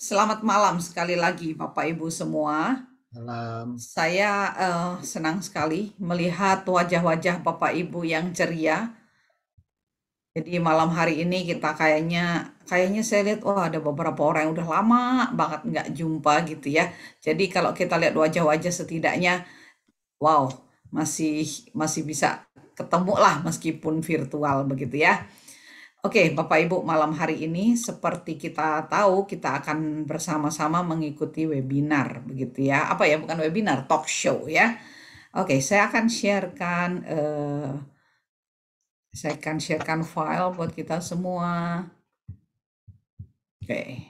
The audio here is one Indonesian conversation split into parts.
Selamat malam sekali lagi Bapak Ibu semua. Malam. Saya senang sekali melihat wajah-wajah Bapak Ibu yang ceria. Jadi malam hari ini kita kayaknya saya lihat wah ada beberapa orang yang udah lama banget nggak jumpa gitu ya. Jadi kalau kita lihat wajah-wajah setidaknya wow masih masih bisa ketemu lah meskipun virtual begitu ya. Oke, Bapak Ibu, malam hari ini seperti kita tahu, kita akan bersama-sama mengikuti webinar, begitu ya. Apa ya, bukan webinar, talk show ya. Oke, saya akan sharekan file buat kita semua. Oke.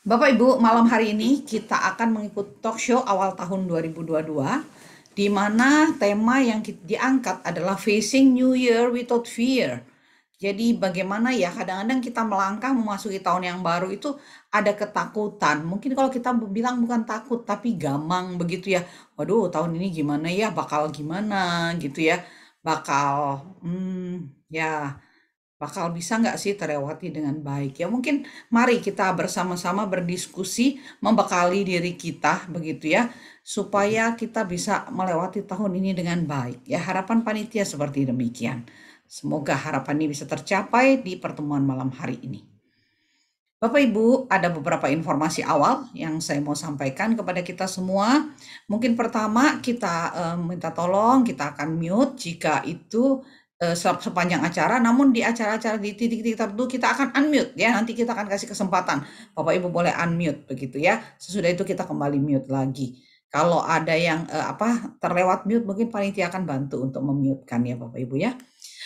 Bapak Ibu, malam hari ini kita akan mengikuti talk show awal tahun 2022, di mana tema yang diangkat adalah Facing New Year Without Fear. Jadi bagaimana ya kadang-kadang kita melangkah memasuki tahun yang baru itu ada ketakutan. Mungkin kalau kita bilang bukan takut tapi gamang begitu ya. Waduh, tahun ini gimana ya? Bakal gimana gitu ya. Bakal ya bakal bisa nggak sih terlewati dengan baik ya. Mungkin mari kita bersama-sama berdiskusi membekali diri kita begitu ya supaya kita bisa melewati tahun ini dengan baik ya. Harapan panitia seperti demikian. Semoga harapan ini bisa tercapai di pertemuan malam hari ini. Bapak Ibu, ada beberapa informasi awal yang saya mau sampaikan kepada kita semua. Mungkin pertama kita minta tolong, kita akan mute jika itu sepanjang acara, namun di acara-acara di titik-titik tertentu kita akan unmute ya. Nanti kita akan kasih kesempatan. Bapak Ibu boleh unmute begitu ya. Sesudah itu kita kembali mute lagi. Kalau ada yang terlewat mute, mungkin panitia akan bantu untuk memute-kan ya Bapak Ibu ya.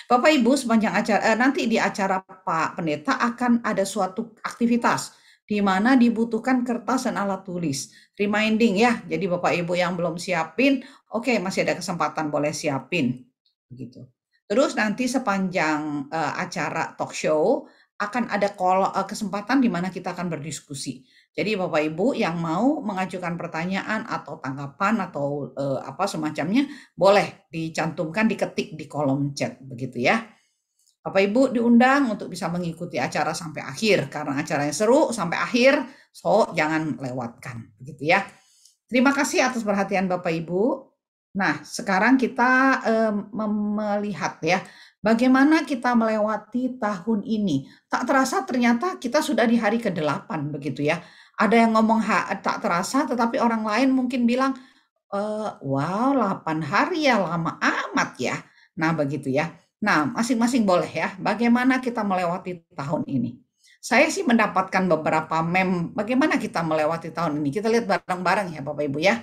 Bapak Ibu sepanjang acara nanti di acara Pak Pendeta akan ada suatu aktivitas di mana dibutuhkan kertas dan alat tulis. Reminding ya. Jadi Bapak Ibu yang belum siapin, oke masih ada kesempatan boleh siapin begitu. Terus nanti sepanjang acara talk show akan ada kesempatan di mana kita akan berdiskusi. Jadi Bapak Ibu yang mau mengajukan pertanyaan atau tanggapan atau apa semacamnya boleh dicantumkan, diketik di kolom chat begitu ya. Bapak Ibu diundang untuk bisa mengikuti acara sampai akhir karena acaranya seru sampai akhir, so jangan lewatkan begitu ya. Terima kasih atas perhatian Bapak Ibu. Nah, sekarang kita melihat ya bagaimana kita melewati tahun ini. Tak terasa ternyata kita sudah di hari ke-8 begitu ya. Ada yang ngomong tak terasa tetapi orang lain mungkin bilang wow 8 hari ya lama amat ya. Nah, begitu ya. Nah, masing-masing boleh ya, bagaimana kita melewati tahun ini. Saya sih mendapatkan beberapa meme bagaimana kita melewati tahun ini. Kita lihat bareng-bareng ya Bapak Ibu ya.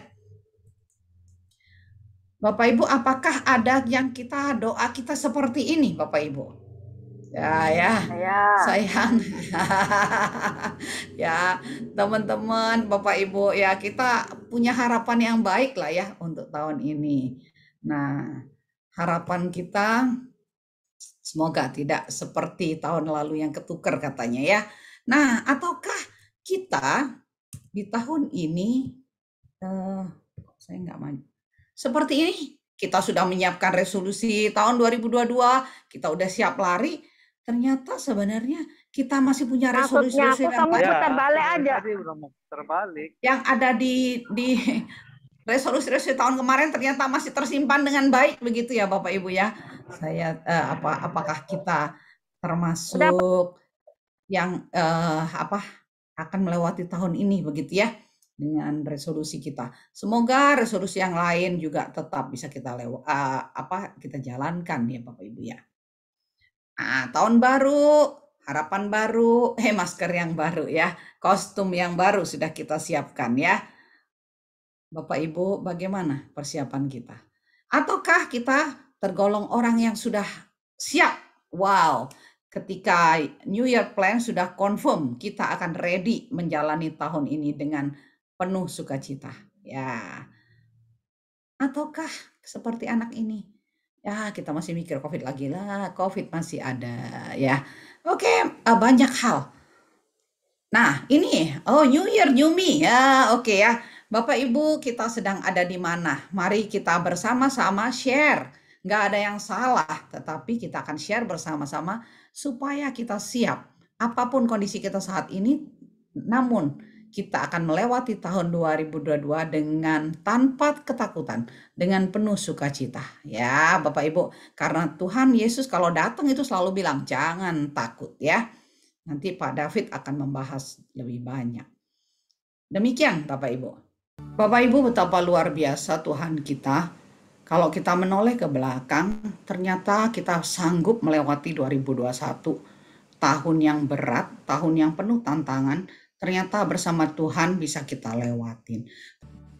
Bapak Ibu, apakah ada yang doa kita seperti ini Bapak Ibu? Ya, sayang. Ya, teman-teman, Bapak Ibu, ya kita punya harapan yang baik lah ya untuk tahun ini. Nah, harapan kita semoga tidak seperti tahun lalu yang ketukar katanya ya. Nah, ataukah kita di tahun ini, saya nggak maju. Seperti ini, kita sudah menyiapkan resolusi tahun 2022, kita udah siap lari, ternyata sebenarnya kita masih punya resolusi-resolusi yang kamu putar balik aja. yang ada di resolusi-resolusi tahun kemarin ternyata masih tersimpan dengan baik begitu ya Bapak Ibu ya. Saya apakah kita termasuk yang akan melewati tahun ini begitu ya dengan resolusi kita. Semoga resolusi yang lain juga tetap bisa kita kita jalankan ya Bapak Ibu ya. Nah, tahun baru, harapan baru, masker yang baru ya, kostum yang baru sudah kita siapkan ya. Bapak Ibu, bagaimana persiapan kita? Ataukah kita tergolong orang yang sudah siap? Wow, ketika New Year plan sudah confirm, kita akan ready menjalani tahun ini dengan penuh sukacita. Ya, ataukah seperti anak ini? Ya, kita masih mikir COVID lagi lah, COVID masih ada ya. Oke, banyak hal. Nah, ini, New Year, New Me. Ya, oke ya. Bapak Ibu, kita sedang ada di mana? Mari kita bersama-sama share. Nggak ada yang salah, tetapi kita akan share bersama-sama supaya kita siap apapun kondisi kita saat ini, namun kita akan melewati tahun 2022 dengan tanpa ketakutan, dengan penuh sukacita. Ya, Bapak Ibu, karena Tuhan Yesus kalau datang itu selalu bilang, jangan takut ya. Nanti Pak David akan membahas lebih banyak. Demikian Bapak Ibu. Bapak Ibu, betapa luar biasa Tuhan kita. Kalau kita menoleh ke belakang, ternyata kita sanggup melewati 2021. Tahun yang berat, tahun yang penuh tantangan, ternyata bersama Tuhan bisa kita lewatin.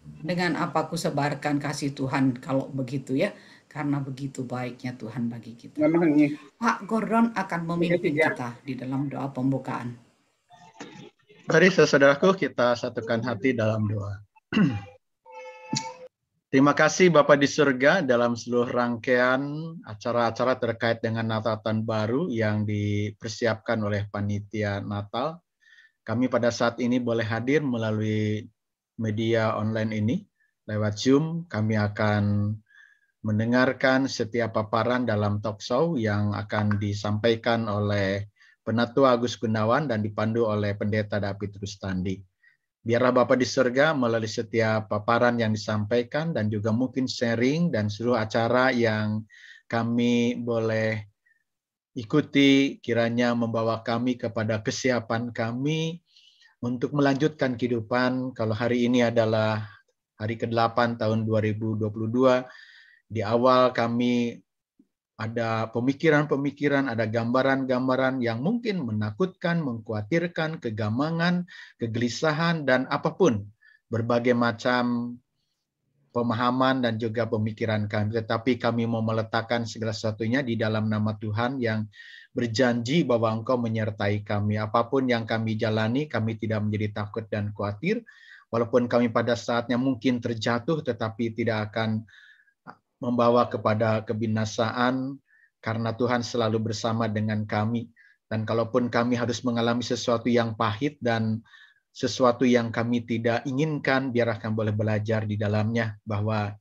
Dengan apa aku sebarkan kasih Tuhan kalau begitu ya, karena begitu baiknya Tuhan bagi kita. Pak Gordon akan memimpin kita di dalam doa pembukaan. Mari saudaraku kita satukan hati dalam doa. Terima kasih Bapa di surga dalam seluruh rangkaian acara-acara terkait dengan Natal Tahun Baru yang dipersiapkan oleh Panitia Natal. Kami pada saat ini boleh hadir melalui media online ini. Lewat Zoom kami akan mendengarkan setiap paparan dalam talkshow yang akan disampaikan oleh Penatua Agus Gunawan dan dipandu oleh Pendeta David Rustandi. Biarlah Bapa di surga melalui setiap paparan yang disampaikan dan juga mungkin sharing dan seluruh acara yang kami boleh ikuti kiranya membawa kami kepada kesiapan kami untuk melanjutkan kehidupan. Kalau hari ini adalah hari ke-8 tahun 2022, di awal kami ada pemikiran-pemikiran, ada gambaran-gambaran yang mungkin menakutkan, mengkhawatirkan, kegamangan, kegelisahan, dan apapun. Berbagai macam pemahaman dan juga pemikiran kami. Tetapi kami mau meletakkan segala sesuatunya di dalam nama Tuhan yang berjanji bahwa Engkau menyertai kami. Apapun yang kami jalani, kami tidak menjadi takut dan khawatir. Walaupun kami pada saatnya mungkin terjatuh, tetapi tidak akan membawa kepada kebinasaan karena Tuhan selalu bersama dengan kami. Dan kalaupun kami harus mengalami sesuatu yang pahit dan sesuatu yang kami tidak inginkan, biar kami boleh belajar di dalamnya bahwa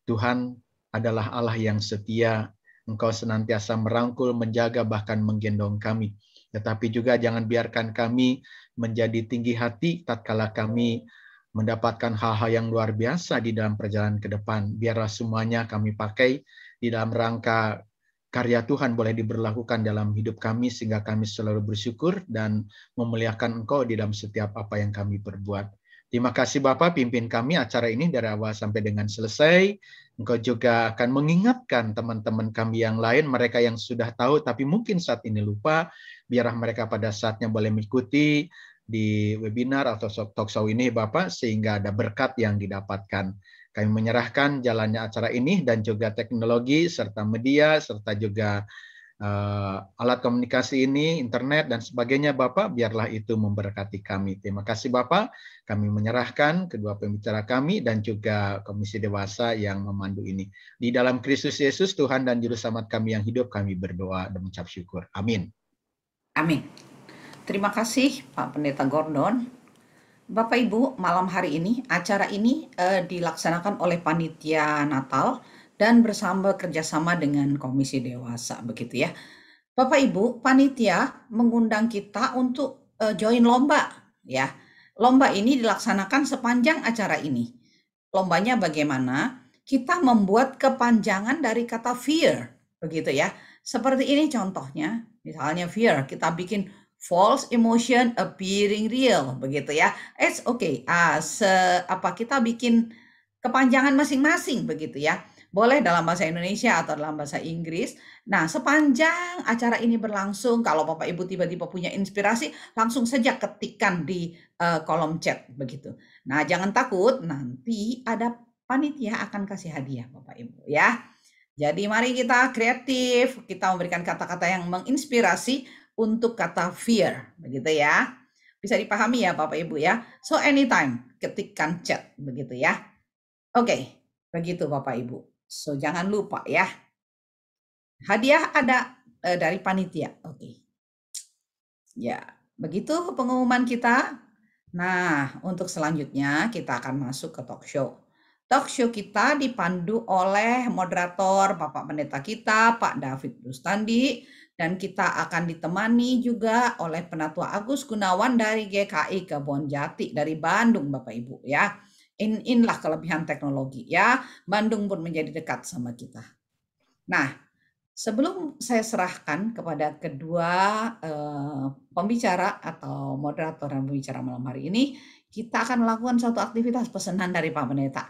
Tuhan adalah Allah yang setia. Engkau senantiasa merangkul, menjaga, bahkan menggendong kami. Tetapi juga jangan biarkan kami menjadi tinggi hati tatkala kami mendapatkan hal-hal yang luar biasa di dalam perjalanan ke depan. Biarlah semuanya kami pakai di dalam rangka karya Tuhan boleh diberlakukan dalam hidup kami sehingga kami selalu bersyukur dan memuliakan Engkau di dalam setiap apa yang kami perbuat. Terima kasih Bapak, pimpin kami acara ini dari awal sampai dengan selesai. Engkau juga akan mengingatkan teman-teman kami yang lain, mereka yang sudah tahu tapi mungkin saat ini lupa, biarlah mereka pada saatnya boleh mengikuti di webinar atau talkshow ini Bapak, sehingga ada berkat yang didapatkan. Kami menyerahkan jalannya acara ini dan juga teknologi serta media serta juga alat komunikasi ini, internet dan sebagainya Bapak, biarlah itu memberkati kami. Terima kasih Bapak, kami menyerahkan kedua pembicara kami dan juga Komisi Dewasa yang memandu ini. Di dalam Kristus Yesus Tuhan dan Juru Selamat kami yang hidup, kami berdoa dan mengucap syukur. Amin. Amin. Terima kasih Pak Pendeta Gordon. Bapak Ibu, malam hari ini acara ini dilaksanakan oleh Panitia Natal dan kerjasama dengan Komisi Dewasa, begitu ya. Bapak Ibu, panitia mengundang kita untuk join lomba ya. Lomba ini dilaksanakan sepanjang acara ini. Lombanya bagaimana? Kita membuat kepanjangan dari kata fear, begitu ya. Seperti ini contohnya, misalnya fear, kita bikin false emotion appearing real, begitu ya. It's okay. Kita bikin kepanjangan masing-masing, begitu ya. Boleh dalam bahasa Indonesia atau dalam bahasa Inggris. Nah, sepanjang acara ini berlangsung, kalau Bapak Ibu tiba-tiba punya inspirasi, langsung saja ketikkan di kolom chat, begitu. Nah, jangan takut, nanti ada panitia akan kasih hadiah, Bapak Ibu ya. Jadi mari kita kreatif, kita memberikan kata-kata yang menginspirasi untuk kata fear, begitu ya. Bisa dipahami ya Bapak Ibu ya. So anytime ketikkan chat, begitu ya. Oke, begitu Bapak Ibu. So jangan lupa ya. Hadiah ada dari panitia. Oke. Ya, begitu pengumuman kita. Nah, untuk selanjutnya kita akan masuk ke talk show. Talk show kita dipandu oleh moderator Bapak Pendeta kita, Pak David Rustandi, Dan kita akan ditemani juga oleh Penatua Agus Gunawan dari GKI Kebonjati dari Bandung, Bapak Ibu ya. Inilah kelebihan teknologi ya. Bandung pun menjadi dekat sama kita. Nah, sebelum saya serahkan kepada kedua pembicara atau moderator dan pembicara malam hari ini, kita akan melakukan suatu aktivitas pesanan dari Pak Pendeta.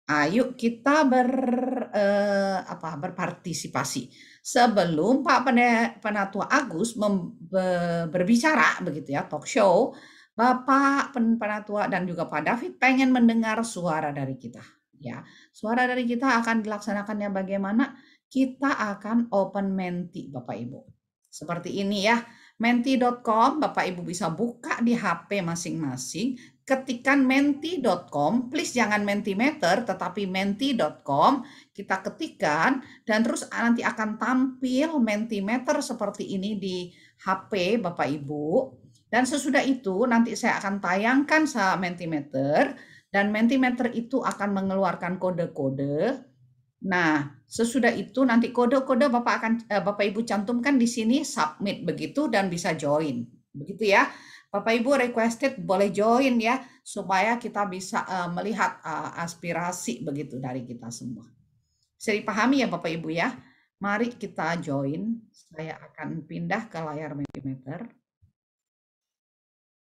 Ayo kita berpartisipasi. Sebelum Pak Penatua Agus berbicara begitu ya, talk show, Bapak Penatua dan juga Pak David pengen mendengar suara dari kita. Ya, suara dari kita akan dilaksanakannya bagaimana? Kita akan open Menti, Bapak Ibu. Seperti ini ya, menti.com, Bapak Ibu bisa buka di HP masing-masing, ketikkan menti.com, please jangan Mentimeter, tetapi menti.com, kita ketikkan, dan terus nanti akan tampil Mentimeter seperti ini di HP Bapak Ibu, dan sesudah itu nanti saya akan tayangkan Mentimeter, dan Mentimeter itu akan mengeluarkan kode-kode. Nah, sesudah itu nanti kode-kode Bapak Ibu cantumkan di sini, submit begitu, dan bisa join. Begitu ya. Bapak Ibu requested boleh join ya, supaya kita bisa melihat aspirasi begitu dari kita semua. Bisa dipahami ya Bapak Ibu ya. Mari kita join. Saya akan pindah ke layar Mentimeter.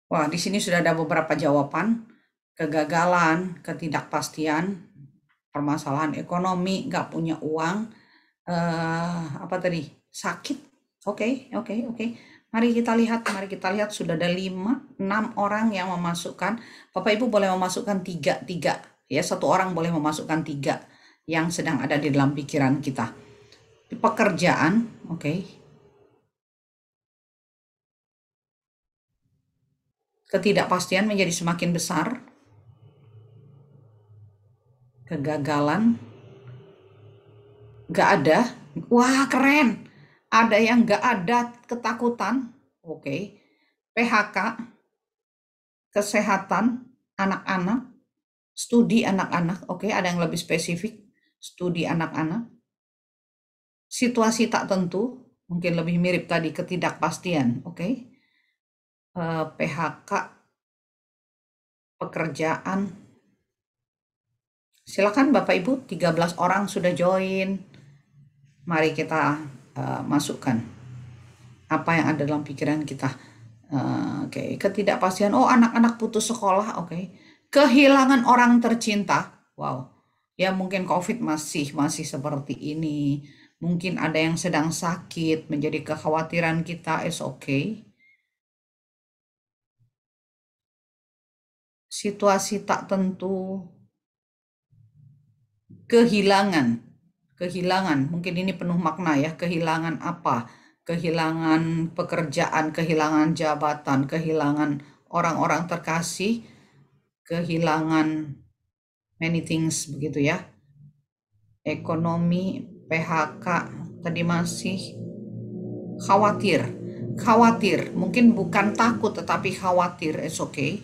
Wah, di sini sudah ada beberapa jawaban. Kegagalan, ketidakpastian, permasalahan ekonomi, nggak punya uang, sakit. Oke. Mari kita lihat sudah ada 6 orang yang memasukkan. Bapak Ibu boleh memasukkan 3 ya, satu orang boleh memasukkan 3 yang sedang ada di dalam pikiran kita. Pekerjaan, oke. Ketidakpastian menjadi semakin besar. Kegagalan, nggak ada. Wah, keren. Ada yang nggak ada, ketakutan. Oke. PHK, kesehatan anak-anak, studi anak-anak. Oke, ada yang lebih spesifik. Studi anak-anak. Situasi tak tentu, mungkin lebih mirip tadi ketidakpastian. Oke. PHK, pekerjaan. Silakan Bapak Ibu, 13 orang sudah join. Mari kita masukkan apa yang ada dalam pikiran kita. Oke. Ketidakpastian. Oh, anak-anak putus sekolah. Oke. Kehilangan orang tercinta. Wow. Ya mungkin COVID masih seperti ini. Mungkin ada yang sedang sakit, menjadi kekhawatiran kita. Is okay. Situasi tak tentu. Kehilangan. Mungkin ini penuh makna ya. Kehilangan apa? Kehilangan pekerjaan, kehilangan jabatan, kehilangan orang-orang terkasih, kehilangan many things begitu ya. Ekonomi, PHK, tadi masih khawatir. Mungkin bukan takut tetapi khawatir. It's okay.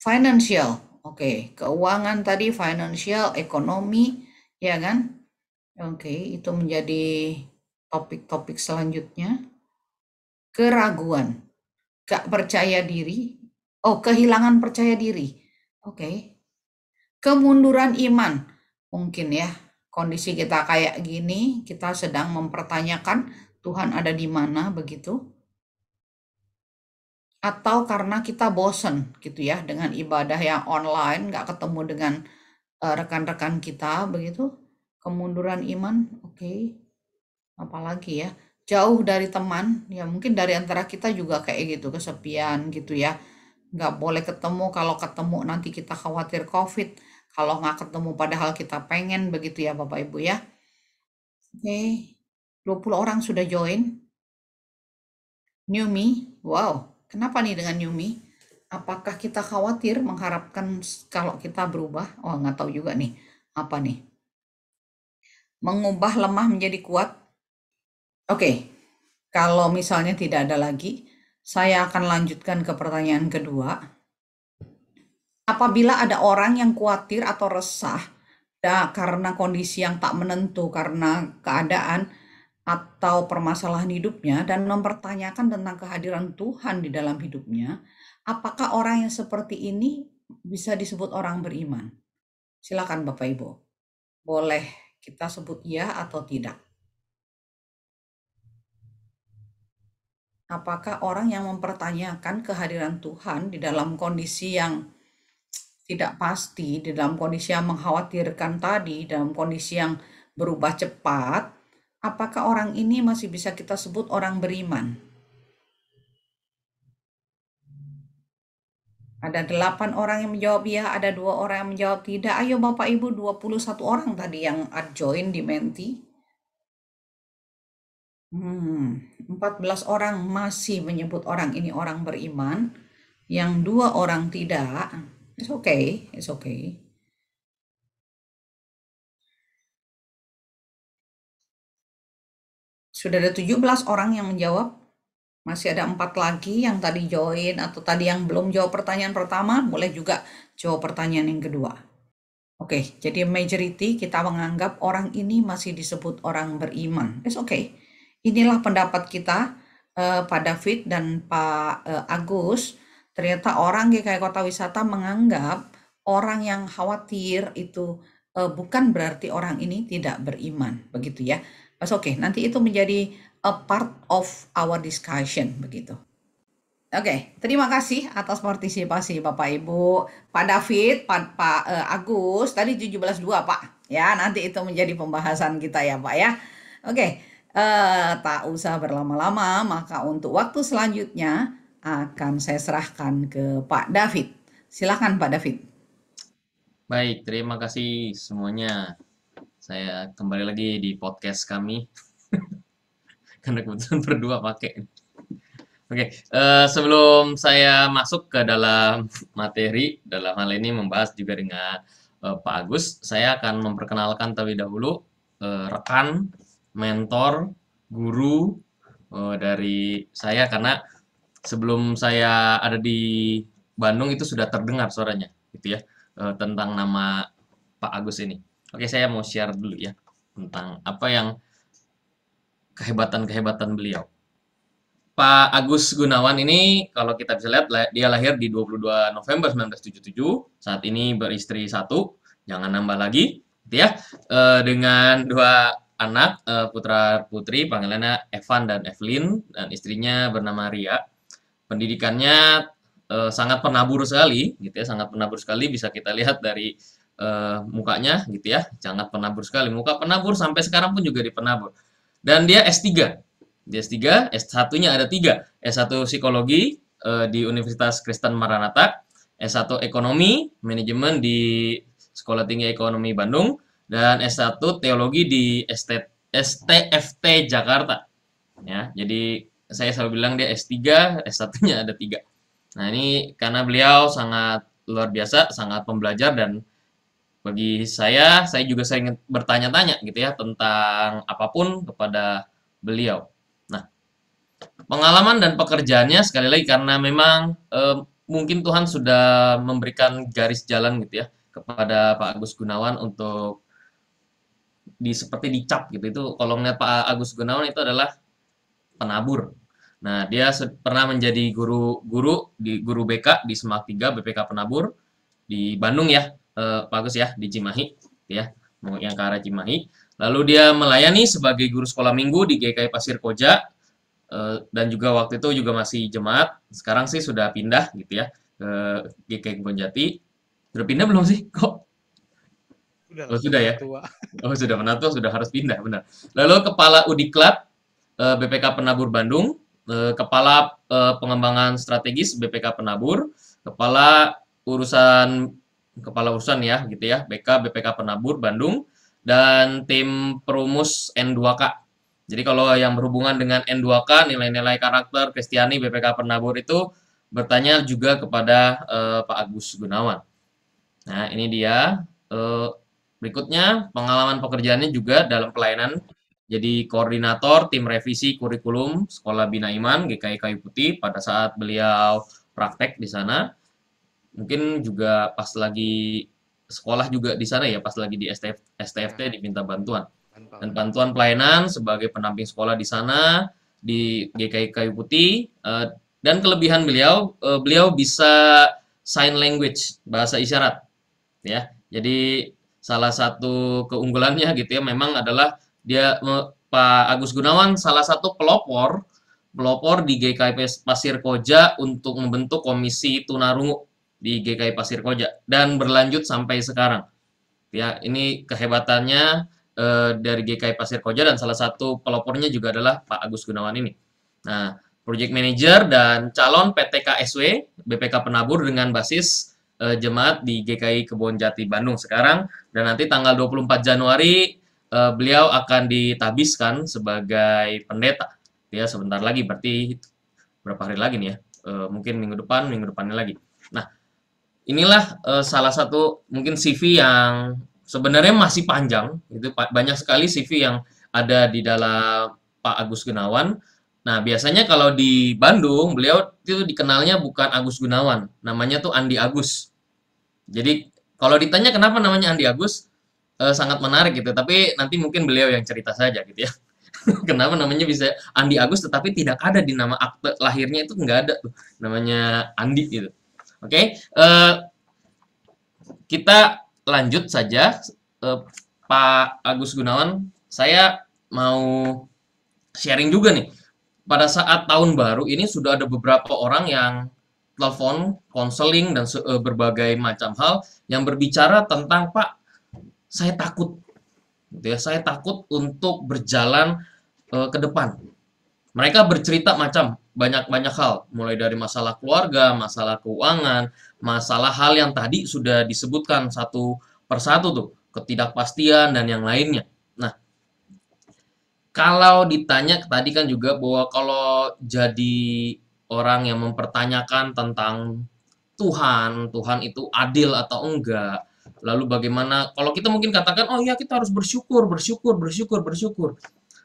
Financial. Oke, keuangan tadi, financial, ekonomi, ya kan? Oke, itu menjadi topik-topik selanjutnya. Keraguan, gak percaya diri. Oh, kehilangan percaya diri. Oke. Kemunduran iman, mungkin ya. Kondisi kita kayak gini, kita sedang mempertanyakan Tuhan ada di mana, begitu. Atau karena kita bosen gitu ya dengan ibadah yang online, nggak ketemu dengan rekan-rekan kita begitu. Kemunduran iman, oke. Apalagi ya, jauh dari teman, ya mungkin dari antara kita juga kayak gitu, kesepian gitu ya. Nggak boleh ketemu, kalau ketemu nanti kita khawatir COVID, kalau nggak ketemu padahal kita pengen begitu ya Bapak Ibu ya. Oke, 20 orang sudah join. New me, wow. Kenapa nih dengan Yumi? Apakah kita khawatir mengharapkan kalau kita berubah? Oh, nggak tahu juga nih. Apa nih? Mengubah lemah menjadi kuat? Oke. Kalau misalnya tidak ada lagi, saya akan lanjutkan ke pertanyaan kedua. Apabila ada orang yang khawatir atau resah karena kondisi yang tak menentu, karena keadaan atau permasalahan hidupnya, dan mempertanyakan tentang kehadiran Tuhan di dalam hidupnya, apakah orang yang seperti ini bisa disebut orang beriman? Silakan Bapak Ibu, boleh kita sebut ya atau tidak. Apakah orang yang mempertanyakan kehadiran Tuhan di dalam kondisi yang tidak pasti, di dalam kondisi yang mengkhawatirkan tadi, dalam kondisi yang berubah cepat, apakah orang ini masih bisa kita sebut orang beriman? Ada 8 orang yang menjawab ya, ada 2 orang yang menjawab tidak. Ayo Bapak Ibu, 21 orang tadi yang join di Menti. 14 orang masih menyebut orang ini orang beriman, yang 2 orang tidak. It's okay, it's okay. Sudah ada 17 orang yang menjawab. Masih ada 4 lagi yang tadi join atau tadi yang belum jawab pertanyaan pertama, boleh juga jawab pertanyaan yang kedua. Oke, jadi majority kita menganggap orang ini masih disebut orang beriman. It's okay. Inilah pendapat kita, Pak David dan Pak Agus. Ternyata orang GKI Kota Wisata menganggap orang yang khawatir itu bukan berarti orang ini tidak beriman, begitu ya. Mas oke, nanti itu menjadi a part of our discussion, begitu. Oke, terima kasih atas partisipasi Bapak Ibu, Pak David, Pak Agus, tadi 17.2 Pak. Ya, nanti itu menjadi pembahasan kita ya Pak ya. Oke, tak usah berlama-lama, maka untuk waktu selanjutnya akan saya serahkan ke Pak David. Silakan Pak David. Baik, terima kasih semuanya. Saya kembali lagi di podcast kami. Karena kebetulan berdua pakai. Oke, sebelum saya masuk ke dalam materi, dalam hal ini membahas juga dengan Pak Agus, saya akan memperkenalkan terlebih dahulu rekan, mentor, guru dari saya, karena sebelum saya ada di Bandung itu sudah terdengar suaranya, gitu ya, tentang nama Pak Agus ini. Oke, saya mau share dulu ya tentang apa yang kehebatan-kehebatan beliau. Pak Agus Gunawan ini, kalau kita bisa lihat, dia lahir di 22 November 1977, saat ini beristri 1, jangan nambah lagi, gitu ya, dengan 2 anak, putra-putri, panggilannya Evan dan Evelyn, dan istrinya bernama Ria. Pendidikannya sangat penabur sekali, gitu ya, sangat penabur sekali, bisa kita lihat dari mukanya, gitu ya, sangat penabur sekali, muka penabur, sampai sekarang pun juga dipenabur. Dan dia S3, S1-nya ada 3, S1 Psikologi di Universitas Kristen Maranatha, S1 Ekonomi, Manajemen di Sekolah Tinggi Ekonomi Bandung, dan S1 Teologi di STFT Jakarta. Ya, jadi saya selalu bilang dia S3, S1-nya ada 3. Nah, ini karena beliau sangat luar biasa, sangat pembelajar, dan bagi saya juga sering bertanya-tanya gitu ya tentang apapun kepada beliau. Nah, pengalaman dan pekerjaannya sekali lagi karena memang mungkin Tuhan sudah memberikan garis jalan gitu ya kepada Pak Agus Gunawan untuk seperti dicap gitu. Itu kalau ngeliat Pak Agus Gunawan itu adalah penabur. Nah, dia pernah menjadi guru BK di Semak 3 BPK Penabur di Bandung ya, Pak Agus ya, di Cimahi ya, yang ke arah Cimahi. Lalu dia melayani sebagai guru sekolah minggu di GKI Pasir Koja, dan juga waktu itu juga masih jemaat. Sekarang sih sudah pindah gitu ya ke GKI Kebonjati. Sudah pindah belum sih? Kok? Oh, sudah ya? Oh, sudah menatua, sudah harus pindah, benar. Lalu Kepala Udiklat BPK Penabur Bandung, Kepala Pengembangan Strategis BPK Penabur, Kepala urusan ya gitu ya, BPK Penabur Bandung, dan tim perumus N2K. Jadi kalau yang berhubungan dengan N2K, nilai-nilai karakter Kristiani BPK Penabur itu bertanya juga kepada Pak Agus Gunawan. Nah, ini dia. Berikutnya, pengalaman pekerjaannya juga dalam pelayanan. Jadi koordinator tim revisi kurikulum Sekolah Bina Iman GKI Kayu Putih pada saat beliau praktek di sana. Mungkin juga pas lagi sekolah juga di sana ya pas lagi di STFT diminta bantuan. Dan bantuan pelayanan sebagai pendamping sekolah di sana di GKI Kayu Putih, dan kelebihan beliau bisa sign language, bahasa isyarat ya. Jadi salah satu keunggulannya gitu ya memang adalah Pak Agus Gunawan salah satu pelopor di GKI Pasir Koja untuk membentuk komisi tunarungu di GKI Pasir Koja dan berlanjut sampai sekarang. Ya, ini kehebatannya dari GKI Pasir Koja dan salah satu pelopornya juga adalah Pak Agus Gunawan ini. Nah, project manager dan calon PTKSW BPK Penabur dengan basis jemaat di GKI Kebon Jati Bandung sekarang, dan nanti tanggal 24 Januari beliau akan ditabiskan sebagai pendeta. Ya, sebentar lagi, berarti berapa hari lagi nih ya? Mungkin minggu depannya lagi. Nah, inilah salah satu mungkin CV yang sebenarnya masih panjang, itu banyak sekali CV yang ada di dalam Pak Agus Gunawan. Nah, biasanya kalau di Bandung, beliau itu dikenalnya bukan Agus Gunawan, namanya tuh Andi Agus. Jadi, kalau ditanya kenapa namanya Andi Agus, sangat menarik gitu, tapi nanti mungkin beliau yang cerita saja gitu ya. Kenapa namanya bisa Andi Agus, tetapi tidak ada di nama akte lahirnya itu nggak ada tuh, namanya Andi gitu. Oke, kita lanjut saja, Pak Agus Gunawan. Saya mau sharing juga nih. Pada saat tahun baru ini sudah ada beberapa orang yang telepon, konseling, dan berbagai macam hal yang berbicara tentang, Pak, saya takut, gitu ya, saya takut untuk berjalan ke depan. Mereka bercerita macam banyak hal, mulai dari masalah keluarga, masalah keuangan, masalah hal yang tadi sudah disebutkan satu persatu tuh, ketidakpastian dan yang lainnya. Nah, kalau ditanya tadi kan juga bahwa kalau jadi orang yang mempertanyakan tentang Tuhan itu adil atau enggak, lalu bagaimana kalau kita mungkin katakan, oh ya kita harus bersyukur.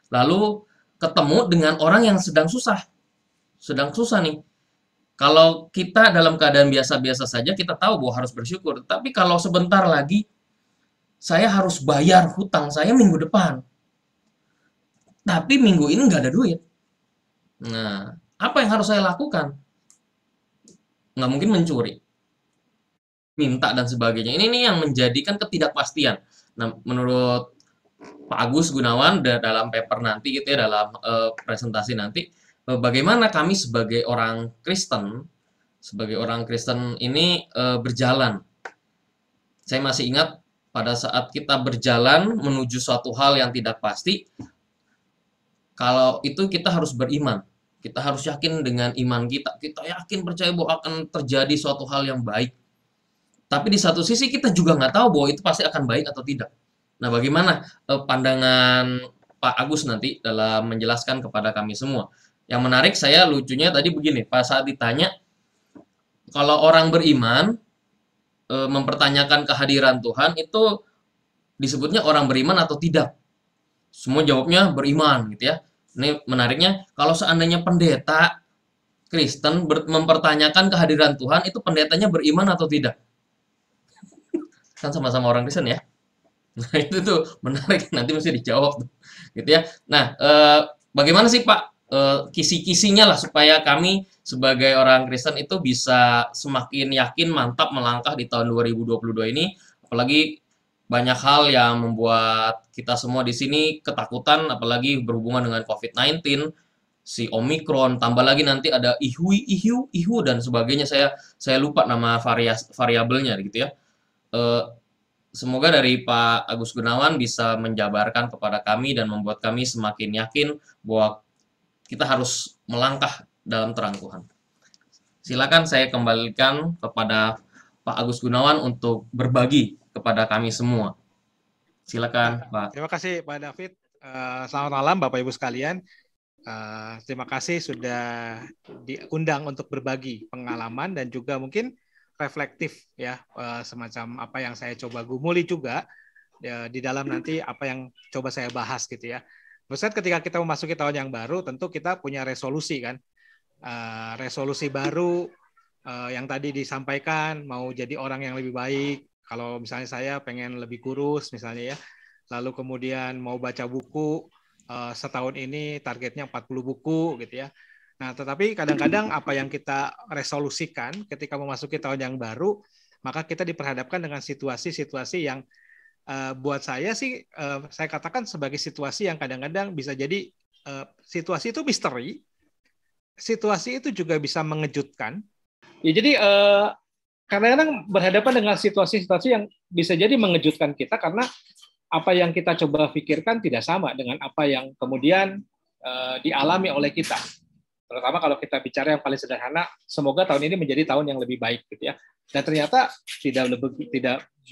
Lalu ketemu dengan orang yang sedang susah nih. Kalau kita dalam keadaan biasa-biasa saja, kita tahu bahwa harus bersyukur. Tapi kalau sebentar lagi, saya harus bayar hutang saya minggu depan. Tapi minggu ini nggak ada duit. Nah, apa yang harus saya lakukan? Nggak mungkin mencuri, minta, dan sebagainya. Ini yang menjadikan ketidakpastian. Nah, menurut Pak Agus Gunawan dalam paper nanti gitu ya, dalam presentasi nanti, bagaimana kami sebagai orang Kristen ini berjalan. Saya masih ingat pada saat kita berjalan menuju suatu hal yang tidak pasti, kalau itu kita harus beriman. Kita harus yakin dengan iman kita. Kita yakin percaya bahwa akan terjadi suatu hal yang baik. Tapi di satu sisi kita juga nggak tahu bahwa itu pasti akan baik atau tidak. Nah, bagaimana pandangan Pak Agus nanti dalam menjelaskan kepada kami semua? Yang menarik, saya lucunya tadi begini, pas saat ditanya, kalau orang beriman mempertanyakan kehadiran Tuhan, itu disebutnya orang beriman atau tidak? Semua jawabnya beriman gitu ya. Ini menariknya, kalau seandainya pendeta Kristen mempertanyakan kehadiran Tuhan, itu pendetanya beriman atau tidak? Kan sama-sama orang Kristen ya. Nah, itu tuh menarik, nanti mesti dijawab tuh. Gitu ya. Nah, bagaimana sih Pak kisi-kisinya lah supaya kami sebagai orang Kristen itu bisa semakin yakin, mantap melangkah di tahun 2022 ini, apalagi banyak hal yang membuat kita semua di sini ketakutan, apalagi berhubungan dengan COVID-19, si Omikron, tambah lagi nanti ada ihu dan sebagainya. Saya lupa nama variabelnya gitu ya. Semoga dari Pak Agus Gunawan bisa menjabarkan kepada kami dan membuat kami semakin yakin bahwa kita harus melangkah dalam terang Tuhan. Silakan saya kembalikan kepada Pak Agus Gunawan untuk berbagi kepada kami semua. Silakan, Pak. Terima kasih Pak David. Selamat malam Bapak Ibu sekalian. Terima kasih sudah diundang untuk berbagi pengalaman dan juga mungkin reflektif ya, semacam apa yang saya coba gumuli juga di dalam nanti apa yang coba saya bahas gitu ya. Maksudnya ketika kita memasuki tahun yang baru, tentu kita punya resolusi kan, resolusi baru yang tadi disampaikan, mau jadi orang yang lebih baik, Kalau misalnya saya pengen lebih kurus misalnya ya, lalu kemudian mau baca buku, setahun ini targetnya 40 buku gitu ya. Nah, tetapi kadang-kadang apa yang kita resolusikan ketika memasuki tahun yang baru, maka kita diperhadapkan dengan situasi-situasi yang buat saya sih, saya katakan sebagai situasi yang kadang-kadang bisa jadi situasi itu misteri, situasi itu juga bisa mengejutkan. Ya, jadi kadang-kadang berhadapan dengan situasi-situasi yang bisa jadi mengejutkan kita karena apa yang kita coba pikirkan tidak sama dengan apa yang kemudian dialami oleh kita. Terutama kalau kita bicara yang paling sederhana, semoga tahun ini menjadi tahun yang lebih baik, gitu ya. Dan ternyata tidak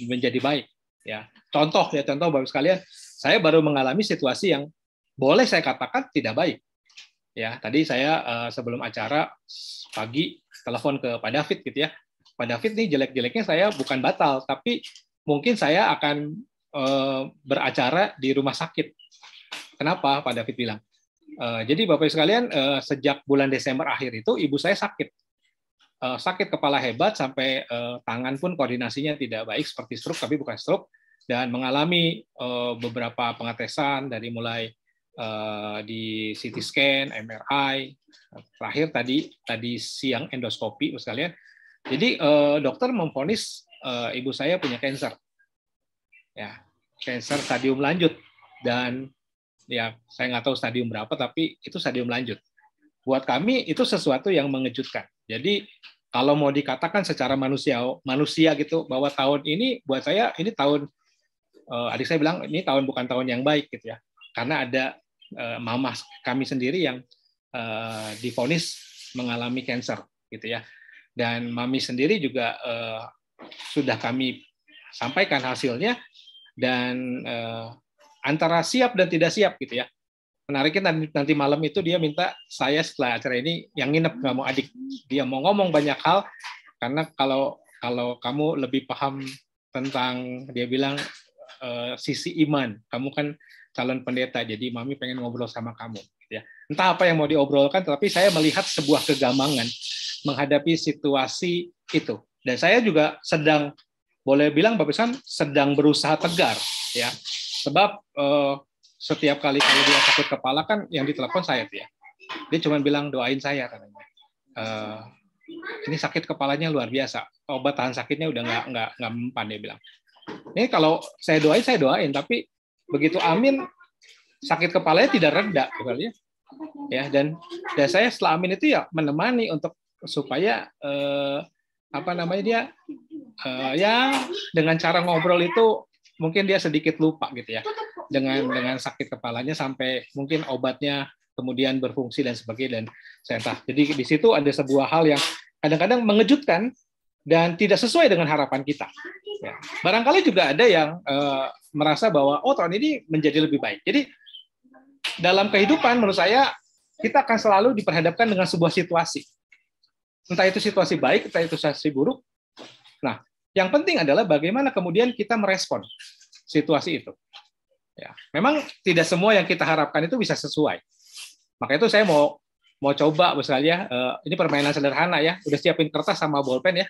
menjadi baik. Ya, contoh Bapak sekalian, saya baru mengalami situasi yang boleh saya katakan tidak baik. Ya, tadi saya sebelum acara pagi telepon ke Pak David, gitu ya. Pak David nih jelek-jeleknya saya bukan batal, tapi mungkin saya akan beracara di rumah sakit. Kenapa? Pak David bilang. Jadi Bapak sekalian, sejak bulan Desember akhir itu ibu saya sakit. Sakit kepala hebat sampai tangan pun koordinasinya tidak baik, seperti stroke tapi bukan stroke, dan mengalami beberapa pengetesan dari mulai di CT scan, MRI, terakhir tadi siang endoskopi sekalian. Jadi dokter memvonis ibu saya punya kanker. Ya, kanker stadium lanjut, dan ya saya nggak tahu stadium berapa, tapi itu stadium lanjut. Buat kami itu sesuatu yang mengejutkan. Jadi kalau mau dikatakan secara manusia gitu, bahwa tahun ini buat saya ini tahun, adik saya bilang ini bukan tahun yang baik gitu ya, karena ada mama kami sendiri yang divonis mengalami kanker gitu ya, dan mami sendiri juga sudah kami sampaikan hasilnya, dan antara siap dan tidak siap gitu ya. Menariknya nanti malam itu dia minta saya setelah acara ini yang nginep, nggak mau adik. Dia mau ngomong banyak hal, karena kalau kamu lebih paham tentang, dia bilang, sisi iman, kamu kan calon pendeta, jadi mami pengen ngobrol sama kamu. Ya. Entah apa yang mau diobrolkan, tetapi saya melihat sebuah kegamangan menghadapi situasi itu. Dan saya juga sedang, boleh bilang Bapak Isan, sedang berusaha tegar, ya. Sebab setiap kali kalau dia sakit kepala kan yang ditelepon saya tuh ya. Dia cuma bilang doain saya katanya. Ini sakit kepalanya luar biasa. Obat tahan sakitnya udah nggak mempan, dia bilang. Ini kalau saya doain, tapi begitu amin sakit kepalanya tidak reda, ya. Dan saya setelah amin itu ya menemani untuk supaya dia ya dengan cara ngobrol itu mungkin dia sedikit lupa gitu ya dengan sakit kepalanya, sampai mungkin obatnya kemudian berfungsi dan sebagainya, dan saya entah. Jadi di situ ada sebuah hal yang kadang-kadang mengejutkan dan tidak sesuai dengan harapan kita. Ya. Barangkali juga ada yang merasa bahwa tahun ini menjadi lebih baik. Jadi dalam kehidupan menurut saya kita akan selalu diperhadapkan dengan sebuah situasi. Entah itu situasi baik, entah itu situasi buruk. Nah, yang penting adalah bagaimana kemudian kita merespon situasi itu. Ya, memang tidak semua yang kita harapkan itu bisa sesuai. Maka itu saya mau coba misalnya, ini permainan sederhana ya. Udah siapin kertas sama bolpen ya.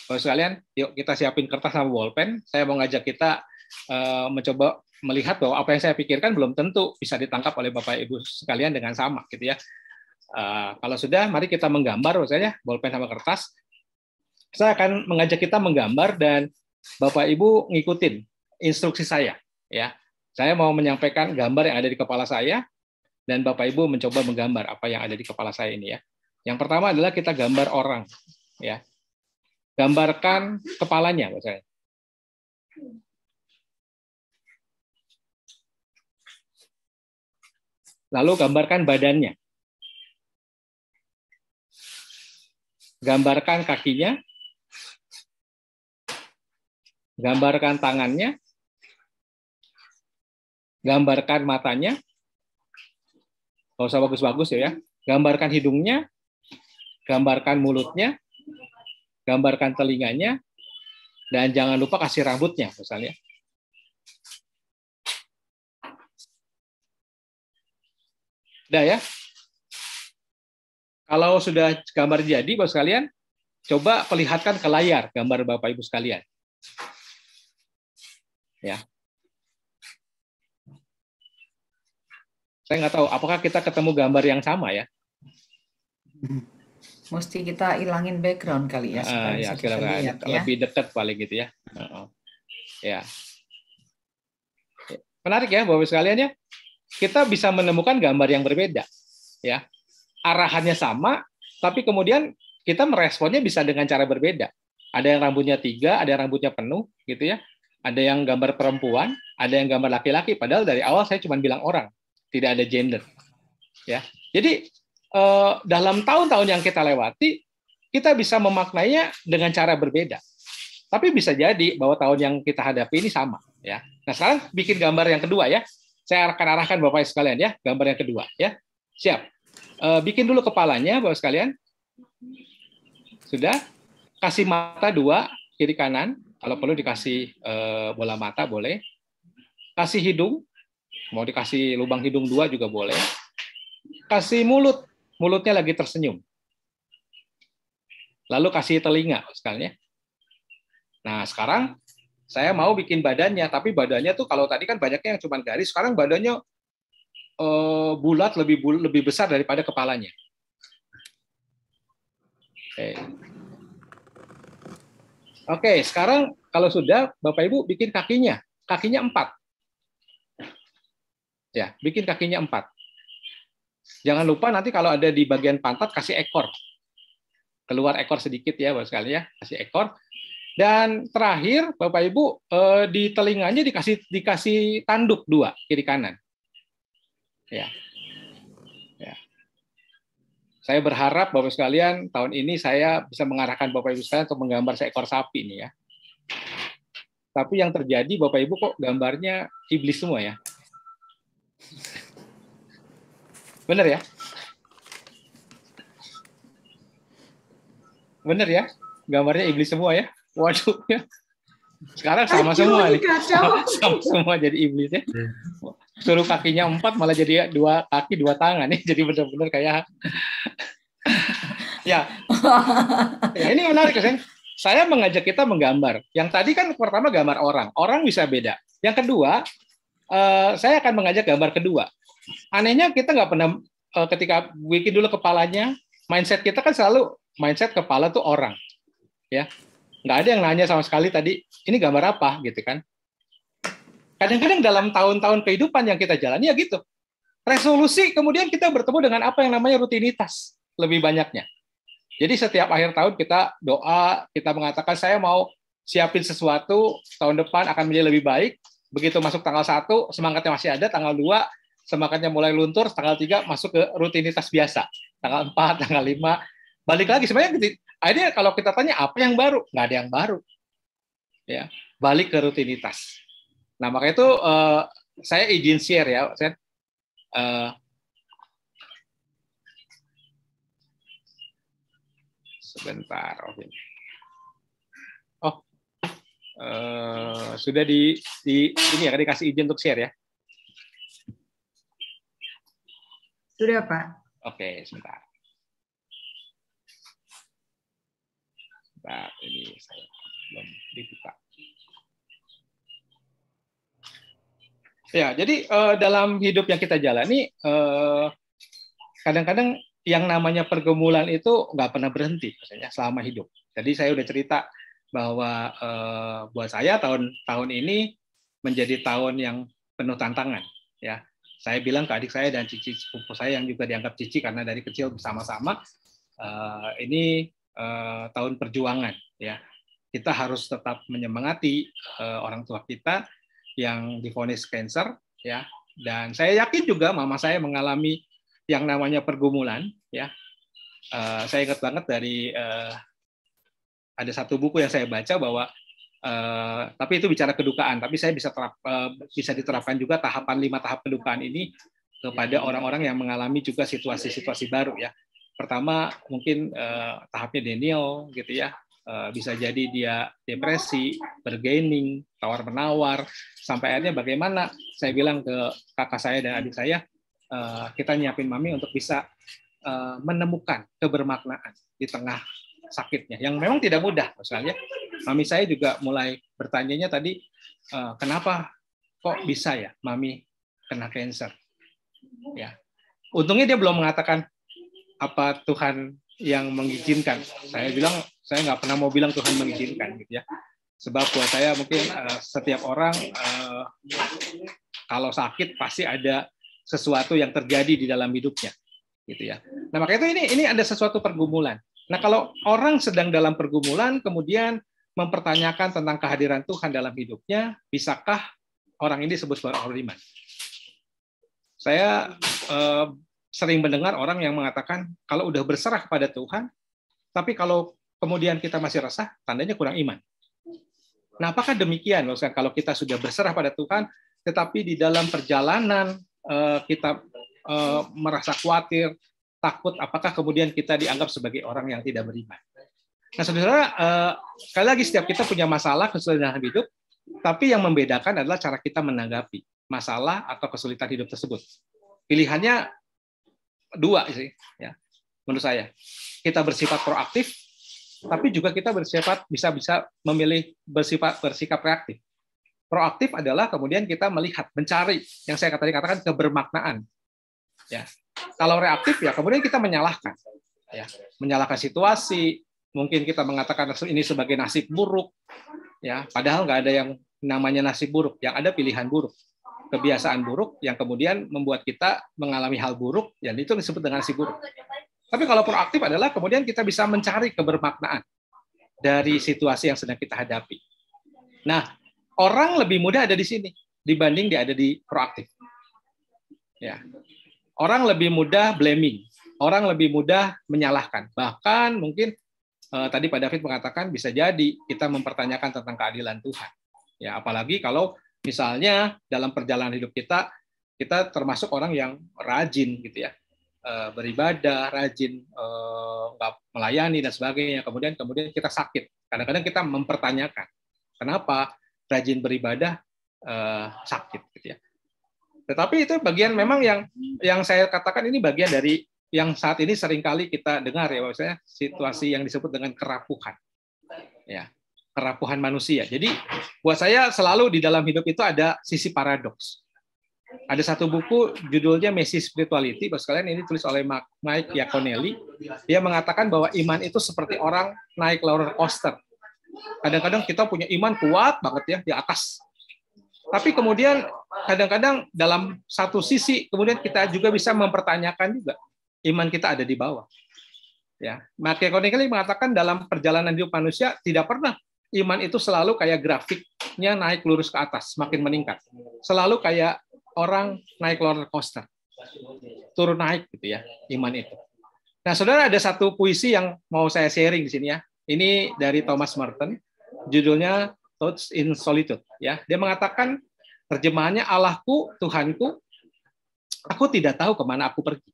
Bapak sekalian, yuk kita siapin kertas sama bolpen. Saya mau ngajak kita mencoba melihat bahwa apa yang saya pikirkan belum tentu bisa ditangkap oleh Bapak Ibu sekalian dengan sama gitu ya. Kalau sudah, mari kita menggambar misalnya bolpen sama kertas. Saya akan mengajak kita menggambar dan Bapak Ibu ngikutin instruksi saya ya. Saya mau menyampaikan gambar yang ada di kepala saya dan Bapak Ibu mencoba menggambar apa yang ada di kepala saya ini ya. Yang pertama adalah kita gambar orang ya. Gambarkan kepalanya misalnya. Lalu gambarkan badannya. Gambarkan kakinya. Gambarkan tangannya. Gambarkan matanya. Nggak usah bagus-bagus ya. Gambarkan hidungnya. Gambarkan mulutnya. Gambarkan telinganya. Dan jangan lupa kasih rambutnya misalnya. Udah ya. Kalau sudah gambar jadi, Bapak sekalian, coba perlihatkan ke layar gambar Bapak Ibu sekalian. Ya. Saya nggak tahu apakah kita ketemu gambar yang sama ya. Mesti kita ilangin background kali ya supaya Ya, bisa kita lihat ya. lebih dekat paling gitu ya. Ya. Menarik ya Bapak sekalian ya. Kita bisa menemukan gambar yang berbeda ya. Arahannya sama, tapi kemudian kita meresponnya bisa dengan cara berbeda. Ada yang rambutnya 3, ada yang rambutnya penuh gitu ya. Ada yang gambar perempuan, ada yang gambar laki-laki. Padahal dari awal saya cuma bilang orang, tidak ada gender. Ya, jadi dalam tahun-tahun yang kita lewati, kita bisa memaknainya dengan cara berbeda. Tapi bisa jadi bahwa tahun yang kita hadapi ini sama. Ya. Nah sekarang bikin gambar yang kedua ya. Saya akan arahkan Bapak sekalian ya, gambar yang kedua ya. Siap. Bikin dulu kepalanya Bapak sekalian. Sudah. Kasih mata 2 kiri kanan. Kalau perlu dikasih bola mata boleh. Kasih hidung. Mau dikasih lubang hidung 2 juga boleh. Kasih mulut. Mulutnya lagi tersenyum. Lalu kasih telinga sekalian ya. Nah, sekarang saya mau bikin badannya, tapi badannya tuh kalau tadi kan banyaknya yang cuma garis, sekarang badannya bulat, lebih besar daripada kepalanya. Oke, sekarang kalau sudah Bapak Ibu bikin kakinya 4. Ya, bikin kakinya 4. Jangan lupa nanti kalau ada di bagian pantat kasih ekor. Keluar ekor sedikit ya Bapak sekalian ya, kasih ekor. Dan terakhir Bapak Ibu di telinganya dikasih tanduk 2 kiri kanan. Ya. Ya. Saya berharap Bapak sekalian tahun ini saya bisa mengarahkan Bapak Ibu sekalian untuk menggambar seekor sapi nih ya. Tapi yang terjadi Bapak Ibu kok gambarnya iblis semua ya. Bener ya? Bener ya? Gambarnya iblis semua ya? Waduh ya. Sekarang sama semua nih. Sama semua jadi iblis ya. Suruh kakinya 4 malah jadi 2 kaki 2 tangan nih. Jadi benar-benar kayak ya. Ya ini menarik kan? Saya mengajak kita menggambar. Yang tadi kan pertama gambar orang. Orang bisa beda. Yang kedua, saya akan mengajak gambar kedua. Anehnya kita nggak pernah ketika bikin dulu kepalanya, mindset kita kan selalu mindset kepala tuh orang. Ya. Nggak ada yang nanya sama sekali tadi, ini gambar apa gitu kan. Kadang-kadang dalam tahun-tahun kehidupan yang kita jalani ya gitu. Resolusi kemudian kita bertemu dengan apa yang namanya rutinitas lebih banyaknya. Jadi setiap akhir tahun kita doa, kita mengatakan saya mau siapin sesuatu tahun depan akan menjadi lebih baik. Begitu masuk tanggal 1, semangatnya masih ada, tanggal 2, semangatnya mulai luntur, tanggal 3 masuk ke rutinitas biasa. Tanggal 4, tanggal 5, balik lagi. Sebenarnya akhirnya kalau kita tanya apa yang baru? Nggak ada yang baru. Ya, balik ke rutinitas. Nah, makanya itu saya izin share ya. Saya, sebentar. Sudah di ini ya, dikasih izin untuk share ya. Sudah Pak. Oke, sebentar. Sebentar, ini saya belum dibuka. Ya, jadi dalam hidup yang kita jalani, kadang-kadang yang namanya pergumulan itu nggak pernah berhenti, misalnya selama hidup. Jadi saya udah cerita bahwa buat saya tahun ini menjadi tahun yang penuh tantangan. Ya, saya bilang ke adik saya dan cici sepupu saya yang juga dianggap cici karena dari kecil bersama-sama, ini tahun perjuangan. Ya, kita harus tetap menyemangati orang tua kita yang divonis kanker, ya. Dan saya yakin juga mama saya mengalami yang namanya pergumulan, ya. Saya ingat banget dari ada satu buku yang saya baca bahwa tapi itu bicara kedukaan, tapi saya bisa diterapkan juga 5 tahap kedukaan ini kepada orang-orang yang mengalami juga situasi-situasi baru ya. Pertama mungkin tahapnya denial gitu ya. Bisa jadi dia depresi, bargaining, tawar-menawar, sampai akhirnya bagaimana saya bilang ke kakak saya dan adik saya, kita nyiapin mami untuk bisa menemukan kebermaknaan di tengah sakitnya, yang memang tidak mudah misalnya. Mami saya juga mulai bertanyanya tadi, kenapa kok bisa ya Mami kena cancer? Ya, untungnya dia belum mengatakan apa Tuhan yang mengizinkan. Saya bilang saya nggak pernah mau bilang Tuhan mengizinkan gitu ya. Sebab buat saya mungkin setiap orang kalau sakit pasti ada sesuatu yang terjadi di dalam hidupnya, gitu ya. Nah makanya itu ini ada sesuatu pergumulan. Nah kalau orang sedang dalam pergumulan kemudian mempertanyakan tentang kehadiran Tuhan dalam hidupnya, bisakah orang ini disebut sebagai orang beriman? Saya sering mendengar orang yang mengatakan kalau udah berserah kepada Tuhan, tapi kalau kemudian kita masih resah, tandanya kurang iman. Nah, apakah demikian? Maksudnya kalau kita sudah berserah pada Tuhan, tetapi di dalam perjalanan kita merasa khawatir, takut, apakah kemudian kita dianggap sebagai orang yang tidak beriman? Nah, saudara, sekali lagi setiap kita punya masalah, kesulitan dalam hidup, tapi yang membedakan adalah cara kita menanggapi masalah atau kesulitan hidup tersebut. Pilihannya dua sih, ya, menurut saya. Kita bersifat proaktif, tapi juga kita bisa memilih bersikap reaktif. Proaktif adalah kemudian kita melihat, mencari yang saya tadi katakan kebermaknaan. Ya. Kalau reaktif ya kemudian kita menyalahkan, ya, menyalahkan situasi. Mungkin kita mengatakan ini sebagai nasib buruk, ya. Padahal nggak ada yang namanya nasib buruk, yang ada pilihan buruk, kebiasaan buruk yang kemudian membuat kita mengalami hal buruk, yang itu disebut dengan nasib buruk. Tapi kalau proaktif adalah kemudian kita bisa mencari kebermaknaan dari situasi yang sedang kita hadapi. Nah, orang lebih mudah ada di sini dibanding dia ada di proaktif. Ya. Orang lebih mudah blaming, orang lebih mudah menyalahkan. Bahkan mungkin tadi Pak David mengatakan bisa jadi kita mempertanyakan tentang keadilan Tuhan. Ya, apalagi kalau misalnya dalam perjalanan hidup kita termasuk orang yang rajin gitu ya. Beribadah, rajin melayani dan sebagainya. Kemudian kita sakit. Kadang-kadang kita mempertanyakan kenapa rajin beribadah sakit, gitu ya. Tetapi itu bagian memang yang saya katakan ini bagian dari yang saat ini seringkali kita dengar ya, maksudnya situasi yang disebut dengan kerapuhan, ya, kerapuhan manusia. Jadi buat saya selalu di dalam hidup itu ada sisi paradoks. Ada satu buku judulnya Messy Spirituality, Bapak sekalian, ini tulis oleh Mike Iaconelli. Dia mengatakan bahwa iman itu seperti orang naik roller coaster. Kadang-kadang kita punya iman kuat banget ya di atas. Tapi kemudian kadang-kadang dalam satu sisi kemudian kita juga bisa mempertanyakan juga iman kita ada di bawah. Ya, Mike Iaconelli mengatakan dalam perjalanan hidup manusia tidak pernah iman itu selalu kayak grafiknya naik lurus ke atas, semakin meningkat. Selalu kayak orang naik roller coaster, turun naik gitu ya, iman itu. Nah, saudara, ada satu puisi yang mau saya sharing di sini ya. Ini dari Thomas Merton, judulnya Thoughts in Solitude. Ya, dia mengatakan terjemahannya, Allahku, Tuhanku, aku tidak tahu kemana aku pergi.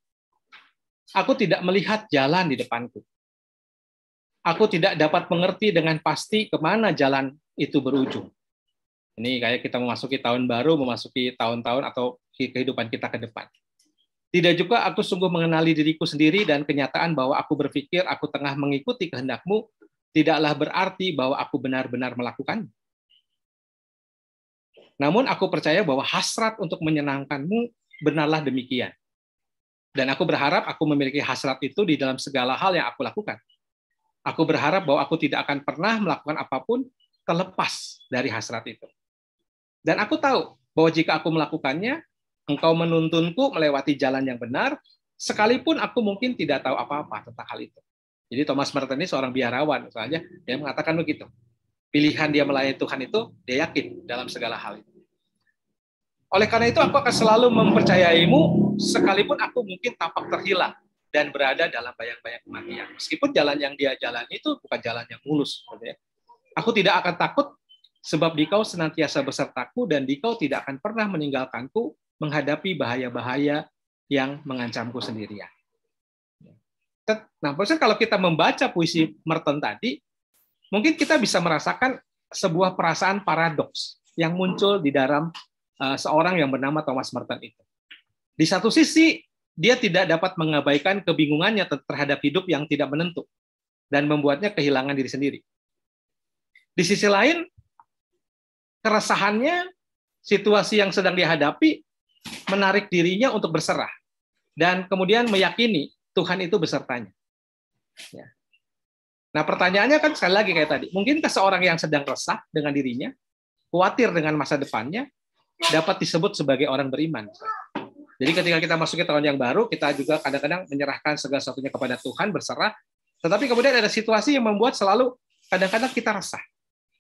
Aku tidak melihat jalan di depanku. Aku tidak dapat mengerti dengan pasti kemana jalan itu berujung. Ini kayak kita memasuki tahun baru, memasuki tahun-tahun atau kehidupan kita ke depan. Tidak juga aku sungguh mengenali diriku sendiri dan kenyataan bahwa aku berpikir aku tengah mengikuti kehendak-Mu tidaklah berarti bahwa aku benar-benar melakukannya. Namun aku percaya bahwa hasrat untuk menyenangkan-Mu benarlah demikian. Dan aku berharap aku memiliki hasrat itu di dalam segala hal yang aku lakukan. Aku berharap bahwa aku tidak akan pernah melakukan apapun terlepas dari hasrat itu. Dan aku tahu bahwa jika aku melakukannya, Engkau menuntunku melewati jalan yang benar, sekalipun aku mungkin tidak tahu apa-apa tentang hal itu. Jadi Thomas Merton ini seorang biarawan, misalnya, dia mengatakan begitu. Pilihan dia melayani Tuhan itu, dia yakin dalam segala hal itu. Oleh karena itu, aku akan selalu mempercayaimu, sekalipun aku mungkin tampak terhilang dan berada dalam bayang-bayang kematian. Meskipun jalan yang dia jalani itu bukan jalan yang mulus. Aku tidak akan takut, sebab Dikau senantiasa besertaku dan Dikau tidak akan pernah meninggalkanku menghadapi bahaya-bahaya yang mengancamku sendirian. Nah, maksudnya kalau kita membaca puisi Merton tadi, mungkin kita bisa merasakan sebuah perasaan paradoks yang muncul di dalam seorang yang bernama Thomas Merton itu. Di satu sisi, dia tidak dapat mengabaikan kebingungannya terhadap hidup yang tidak menentu dan membuatnya kehilangan diri sendiri. Di sisi lain, keresahannya, situasi yang sedang dihadapi, menarik dirinya untuk berserah. Dan kemudian meyakini Tuhan itu besertanya. Ya. Nah, pertanyaannya kan sekali lagi kayak tadi, mungkinkah seorang yang sedang resah dengan dirinya, khawatir dengan masa depannya, dapat disebut sebagai orang beriman? Jadi ketika kita masuk ke tahun yang baru, kita juga kadang-kadang menyerahkan segala sesuatunya kepada Tuhan, berserah, tetapi kemudian ada situasi yang membuat selalu kadang-kadang kita resah.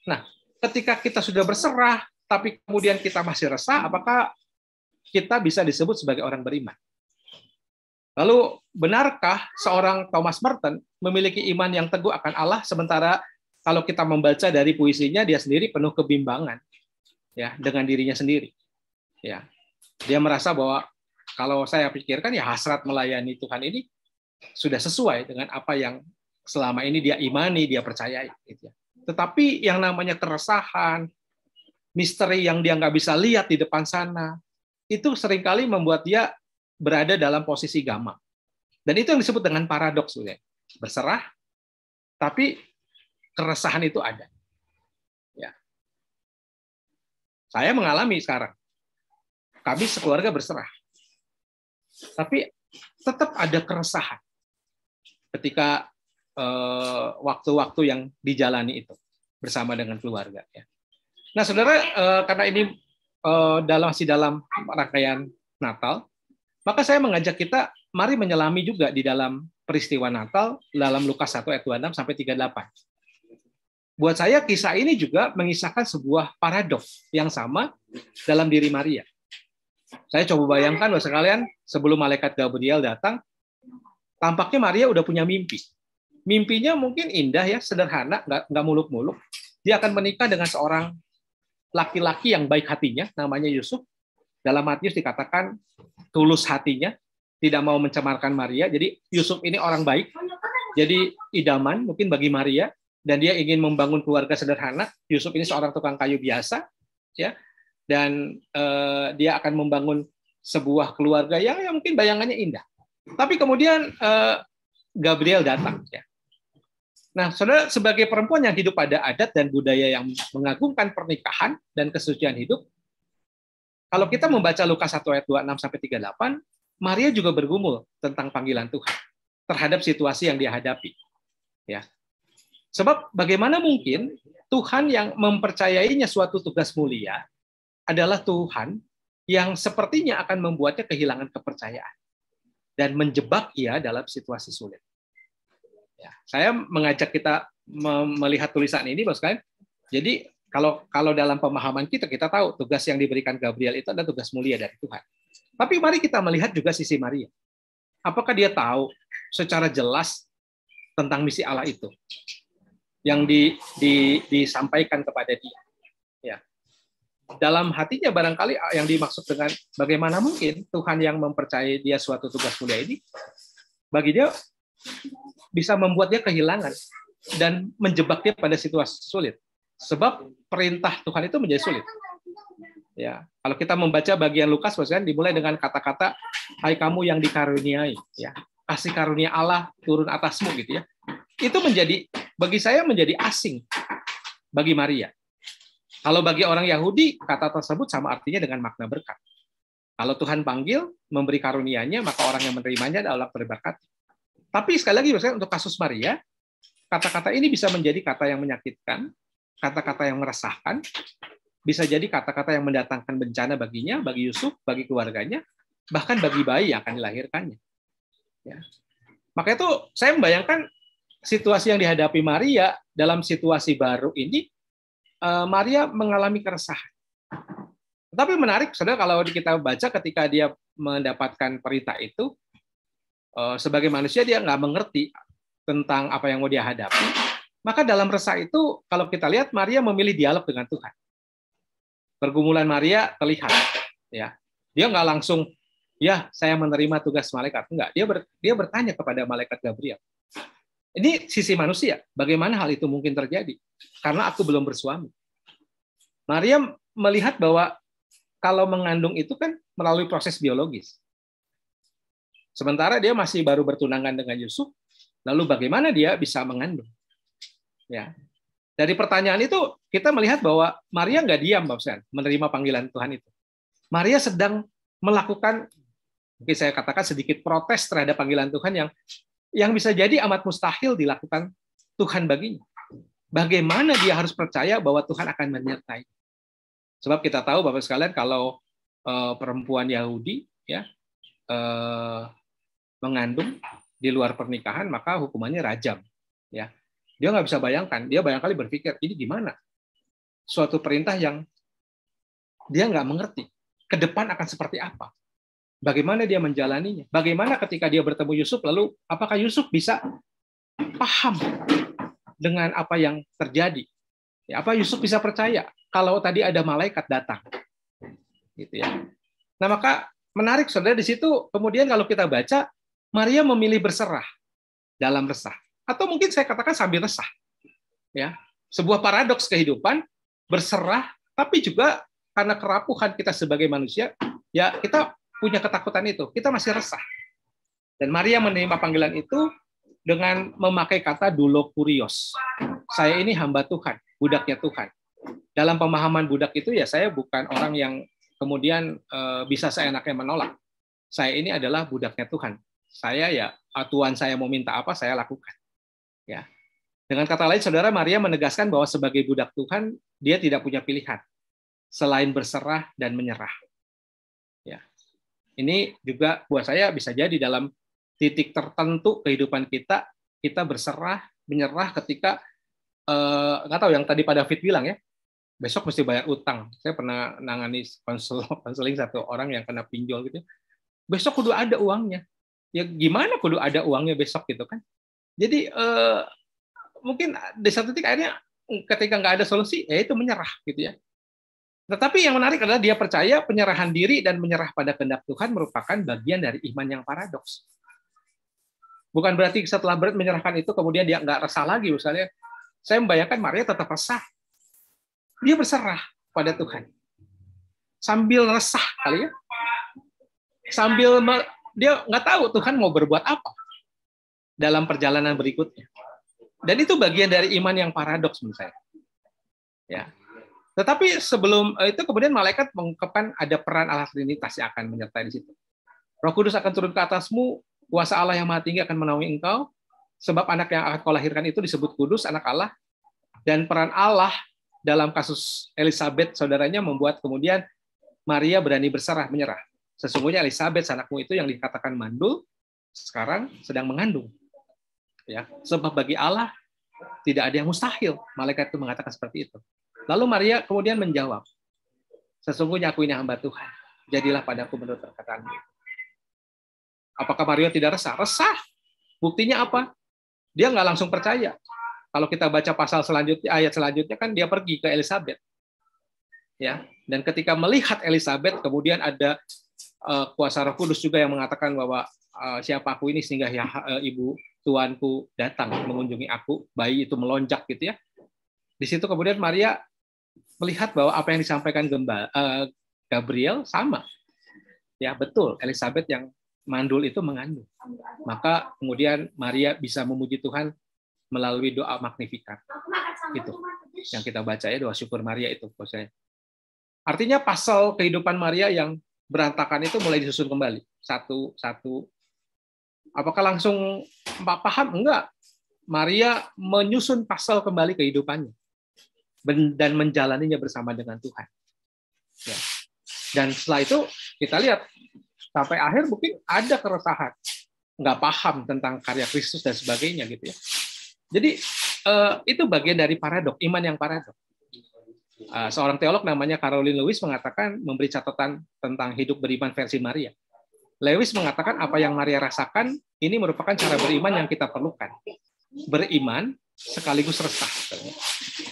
Nah, ketika kita sudah berserah, tapi kemudian kita masih resah, apakah kita bisa disebut sebagai orang beriman? Lalu, benarkah seorang Thomas Merton memiliki iman yang teguh akan Allah, sementara kalau kita membaca dari puisinya, dia sendiri penuh kebimbangan ya dengan dirinya sendiri. Ya, dia merasa bahwa kalau saya pikirkan ya hasrat melayani Tuhan ini sudah sesuai dengan apa yang selama ini dia imani, dia percayai. Gitu ya. Tetapi yang namanya keresahan, misteri yang dia nggak bisa lihat di depan sana, itu seringkali membuat dia berada dalam posisi gamang. Dan itu yang disebut dengan paradoks. Berserah, tapi keresahan itu ada. Ya. Saya mengalami sekarang. Kami sekeluarga berserah. Tapi tetap ada keresahan ketika waktu-waktu yang dijalani itu bersama dengan keluarga. Ya. Nah, saudara, karena ini masih dalam rangkaian Natal, maka saya mengajak kita, mari menyelami juga di dalam peristiwa Natal dalam Lukas 1 ayat 26 sampai 38. Buat saya kisah ini juga mengisahkan sebuah paradoks yang sama dalam diri Maria. Saya coba bayangkan Bapak sekalian, sebelum malaikat Gabriel datang, tampaknya Maria udah punya mimpi. Mimpinya mungkin indah ya, sederhana, nggak muluk-muluk. Dia akan menikah dengan seorang laki-laki yang baik hatinya, namanya Yusuf. Dalam Matius dikatakan tulus hatinya, tidak mau mencemarkan Maria. Jadi Yusuf ini orang baik, jadi idaman mungkin bagi Maria, dan dia ingin membangun keluarga sederhana. Yusuf ini seorang tukang kayu biasa, ya, dan dia akan membangun sebuah keluarga yang mungkin bayangannya indah. Tapi kemudian Gabriel datang. Ya. Nah, saudara, sebagai perempuan yang hidup pada adat dan budaya yang mengagungkan pernikahan dan kesucian hidup, kalau kita membaca Lukas 1 ayat 26 sampai 38, Maria juga bergumul tentang panggilan Tuhan terhadap situasi yang dia hadapi. Ya. Sebab bagaimana mungkin Tuhan yang mempercayainya suatu tugas mulia adalah Tuhan yang sepertinya akan membuatnya kehilangan kepercayaan dan menjebak ia dalam situasi sulit. Ya, saya mengajak kita melihat tulisan ini, Bapak sekalian. Jadi kalau dalam pemahaman kita tahu tugas yang diberikan Gabriel itu adalah tugas mulia dari Tuhan. Tapi mari kita melihat juga sisi Maria. Apakah dia tahu secara jelas tentang misi Allah itu yang disampaikan kepada dia? Ya. Dalam hatinya barangkali yang dimaksud dengan bagaimana mungkin Tuhan yang mempercayai dia suatu tugas mulia ini, bagi dia bisa membuat dia kehilangan dan menjebak dia pada situasi sulit. Sebab perintah Tuhan itu menjadi sulit. Ya, kalau kita membaca bagian Lukas, maksudnya dimulai dengan kata-kata, "Hai kamu yang dikaruniai," ya, kasih karunia Allah turun atasmu, gitu ya. Itu bagi saya menjadi asing bagi Maria. Kalau bagi orang Yahudi, kata tersebut sama artinya dengan makna berkat. Kalau Tuhan panggil, memberi karunia-Nya, maka orang yang menerimanya adalah berberkat. Tapi sekali lagi, maksudnya untuk kasus Maria, kata-kata ini bisa menjadi kata yang menyakitkan, kata-kata yang meresahkan, bisa jadi kata-kata yang mendatangkan bencana baginya, bagi Yusuf, bagi keluarganya, bahkan bagi bayi yang akan dilahirkannya. Ya. Maka itu saya membayangkan situasi yang dihadapi Maria dalam situasi baru ini, Maria mengalami keresahan. Tapi menarik, saudara, kalau kita baca ketika dia mendapatkan perintah itu, sebagai manusia dia nggak mengerti tentang apa yang mau dia hadapi. Maka dalam resah itu, kalau kita lihat, Maria memilih dialog dengan Tuhan. Pergumulan Maria terlihat. Ya, dia nggak langsung, ya saya menerima tugas malaikat. Enggak, dia bertanya kepada malaikat Gabriel. Ini sisi manusia. Bagaimana hal itu mungkin terjadi? Karena aku belum bersuami. Maria melihat bahwa kalau mengandung itu kan melalui proses biologis. Sementara dia masih baru bertunangan dengan Yusuf, lalu bagaimana dia bisa mengandung? Ya. Dari pertanyaan itu kita melihat bahwa Maria nggak diam, Bapak sekalian, menerima panggilan Tuhan itu. Maria sedang melakukan, mungkin saya katakan sedikit protes terhadap panggilan Tuhan yang bisa jadi amat mustahil dilakukan Tuhan baginya. Bagaimana dia harus percaya bahwa Tuhan akan menyertai? Sebab kita tahu Bapak sekalian, kalau perempuan Yahudi ya mengandung di luar pernikahan, maka hukumannya rajam. Ya, dia nggak bisa bayangkan. Dia barangkali berpikir, ini gimana? Suatu perintah yang dia nggak mengerti. Ke depan akan seperti apa? Bagaimana dia menjalaninya? Bagaimana ketika dia bertemu Yusuf, lalu apakah Yusuf bisa paham dengan apa yang terjadi? Ya, apa Yusuf bisa percaya kalau tadi ada malaikat datang? Gitu ya. Nah, maka menarik saudara di situ. Kemudian kalau kita baca, Maria memilih berserah dalam resah, atau mungkin saya katakan sambil resah. Ya, sebuah paradoks kehidupan, berserah, tapi juga karena kerapuhan kita sebagai manusia, ya kita punya ketakutan itu, kita masih resah. Dan Maria menerima panggilan itu dengan memakai kata doulo kurios. Saya ini hamba Tuhan, budaknya Tuhan. Dalam pemahaman budak itu ya saya bukan orang yang kemudian bisa seenaknya menolak. Saya ini adalah budaknya Tuhan. Saya ya Tuhan saya mau minta apa saya lakukan. Ya. Dengan kata lain, saudara, Maria menegaskan bahwa sebagai budak Tuhan dia tidak punya pilihan selain berserah dan menyerah. Ya. Ini juga buat saya bisa jadi dalam titik tertentu kehidupan kita berserah, menyerah ketika nggak tahu yang tadi Pak David bilang ya, besok mesti bayar utang. Saya pernah nangani konseling satu orang yang kena pinjol gitu. Besok kudu ada uangnya. Ya gimana kudu ada uangnya besok gitu kan? Jadi mungkin di satu titik akhirnya ketika nggak ada solusi, ya itu menyerah gitu ya. Tetapi yang menarik adalah dia percaya penyerahan diri dan menyerah pada kehendak Tuhan merupakan bagian dari iman yang paradoks. Bukan berarti setelah berat menyerahkan itu kemudian dia nggak resah lagi. Misalnya, saya membayangkan Maria tetap resah. Dia berserah pada Tuhan. Sambil resah kali ya. Sambil dia nggak tahu Tuhan mau berbuat apa dalam perjalanan berikutnya. Dan itu bagian dari iman yang paradoks menurut saya. Ya. Tetapi sebelum itu kemudian malaikat mengungkapkan ada peran Allah Trinitas yang akan menyertai di situ. Roh Kudus akan turun ke atasmu, kuasa Allah yang Maha Tinggi akan menaungi engkau, sebab anak yang akan kau lahirkan itu disebut kudus, anak Allah. Dan peran Allah dalam kasus Elizabeth saudaranya membuat kemudian Maria berani berserah, menyerah. Sesungguhnya Elizabeth anakmu itu yang dikatakan mandul sekarang sedang mengandung. Ya, sebab bagi Allah tidak ada yang mustahil. Malaikat itu mengatakan seperti itu. Lalu Maria kemudian menjawab, sesungguhnya aku ini hamba Tuhan. Jadilah padaku menurut perkataanmu. Apakah Maria tidak resah? Resah. Buktinya apa? Dia nggak langsung percaya. Kalau kita baca pasal selanjutnya, ayat selanjutnya kan dia pergi ke Elizabeth. Ya, dan ketika melihat Elizabeth, kemudian ada kuasa Roh Kudus juga yang mengatakan bahwa siapa aku ini sehingga ibu tuanku datang mengunjungi aku, bayi itu melonjak gitu ya. Di situ kemudian Maria melihat bahwa apa yang disampaikan Gabriel sama. Ya, betul, Elizabeth yang mandul itu mengandung. Maka kemudian Maria bisa memuji Tuhan melalui doa Magnificat. Itu yang kita baca ya, doa syukur Maria itu. Artinya pasal kehidupan Maria yang berantakan itu mulai disusun kembali satu-satu. Apakah langsung paham? Enggak. Maria menyusun pasal kembali kehidupannya dan menjalaninya bersama dengan Tuhan. Ya. Dan setelah itu kita lihat sampai akhir mungkin ada keresahan, nggak paham tentang karya Kristus dan sebagainya gitu ya. Jadi itu bagian dari paradok, iman yang paradok. Seorang teolog namanya Caroline Lewis mengatakan, memberi catatan tentang hidup beriman versi Maria. Lewis mengatakan apa yang Maria rasakan ini merupakan cara beriman yang kita perlukan. Beriman sekaligus resah.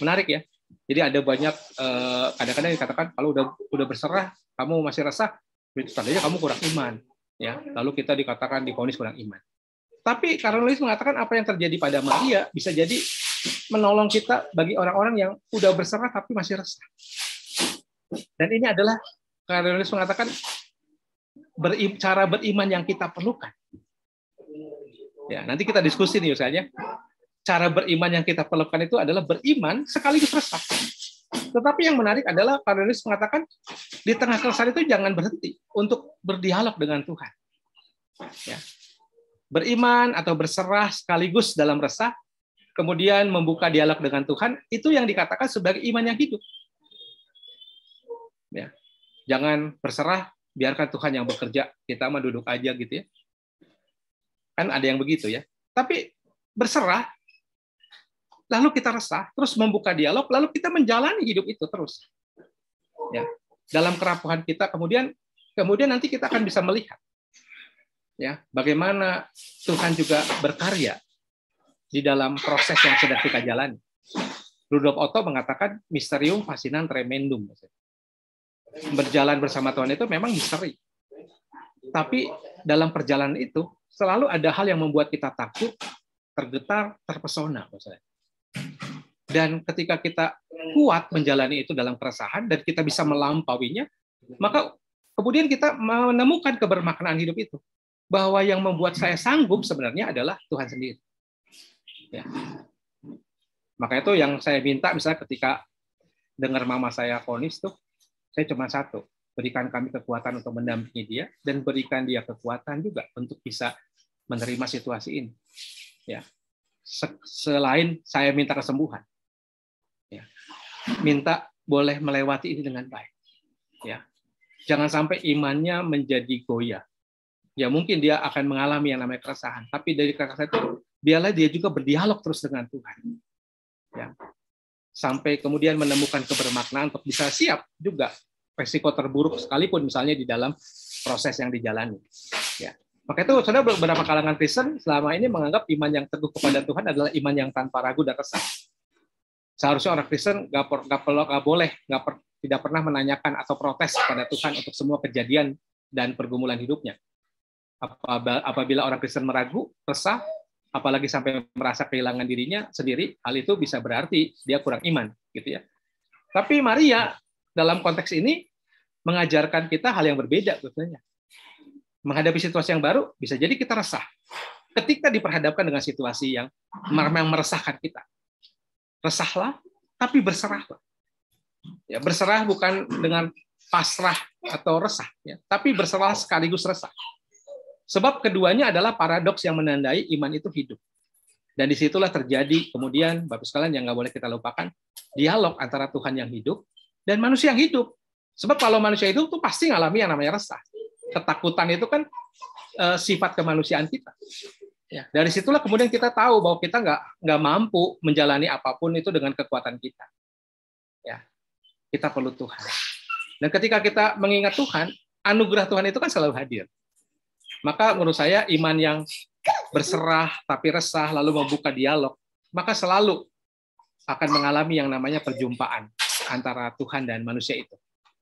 Menarik ya. Jadi ada banyak kadang-kadang dikatakan kalau udah berserah kamu masih resah, tandanya kamu kurang iman. Ya, lalu kita dikatakan divonis kurang iman. Tapi Caroline Lewis mengatakan apa yang terjadi pada Maria bisa jadi menolong kita bagi orang-orang yang udah berserah tapi masih resah. Dan ini adalah Caroline Lewis mengatakan cara beriman yang kita perlukan. Ya, nanti kita diskusi nih misalnya. cara beriman yang kita perlukan itu adalah beriman sekaligus resah. Tetapi yang menarik adalah Cornelius mengatakan di tengah keresahan itu jangan berhenti untuk berdialog dengan Tuhan. Ya. Beriman atau berserah sekaligus dalam resah, kemudian membuka dialog dengan Tuhan, itu yang dikatakan sebagai iman yang hidup. Ya. Jangan berserah, biarkan Tuhan yang bekerja, kita mah duduk aja gitu ya. Kan ada yang begitu ya. Tapi berserah, lalu kita resah, terus membuka dialog, lalu kita menjalani hidup itu terus. Ya. Dalam kerapuhan kita, kemudian nanti kita akan bisa melihat ya bagaimana Tuhan juga berkarya di dalam proses yang sedang kita jalani. Rudolf Otto mengatakan mysterium fascinam tremendum. Berjalan bersama Tuhan itu memang misteri. Tapi dalam perjalanan itu selalu ada hal yang membuat kita takut, tergetar, terpesona. Dan ketika kita kuat menjalani itu dalam keresahan dan kita bisa melampauinya, maka kemudian kita menemukan kebermaknaan hidup itu. Bahwa yang membuat saya sanggup sebenarnya adalah Tuhan sendiri. Ya. Maka itu yang saya minta misalnya ketika dengar mama saya vonis tuh, saya cuma satu, berikan kami kekuatan untuk mendampingi dia dan berikan dia kekuatan juga untuk bisa menerima situasi ini. Ya. Selain saya minta kesembuhan. Ya. Minta boleh melewati ini dengan baik. Ya. Jangan sampai imannya menjadi goyah. Ya mungkin dia akan mengalami yang namanya keresahan, tapi dari keresahan itu biarlah dia juga berdialog terus dengan Tuhan. Ya. Sampai kemudian menemukan kebermaknaan untuk bisa siap juga resiko terburuk sekalipun misalnya di dalam proses yang dijalani. Ya. Maka itu saudara, beberapa kalangan Kristen selama ini menganggap iman yang teguh kepada Tuhan adalah iman yang tanpa ragu dan resah. Seharusnya orang Kristen tidak pernah menanyakan atau protes kepada Tuhan untuk semua kejadian dan pergumulan hidupnya. Apabila orang Kristen meragu, resah, apalagi sampai merasa kehilangan dirinya sendiri, hal itu bisa berarti dia kurang iman, gitu ya. Tapi Maria dalam konteks ini mengajarkan kita hal yang berbeda, sebetulnya. Menghadapi situasi yang baru, bisa jadi kita resah. Ketika diperhadapkan dengan situasi yang meresahkan kita, resahlah, tapi berserahlah. Ya, berserah bukan dengan pasrah atau resah, ya, tapi berserah sekaligus resah. Sebab keduanya adalah paradoks yang menandai iman itu hidup. Dan disitulah terjadi kemudian, Bapak sekalian yang nggak boleh kita lupakan, dialog antara Tuhan yang hidup dan manusia yang hidup. Sebab kalau manusia hidup tuh pasti ngalami yang namanya resah. Ketakutan itu kan sifat kemanusiaan kita. Ya, dari situlah kemudian kita tahu bahwa kita nggak mampu menjalani apapun itu dengan kekuatan kita. Ya, kita perlu Tuhan. Dan ketika kita mengingat Tuhan, anugerah Tuhan itu kan selalu hadir. Maka menurut saya iman yang berserah tapi resah lalu membuka dialog, maka selalu akan mengalami yang namanya perjumpaan antara Tuhan dan manusia itu.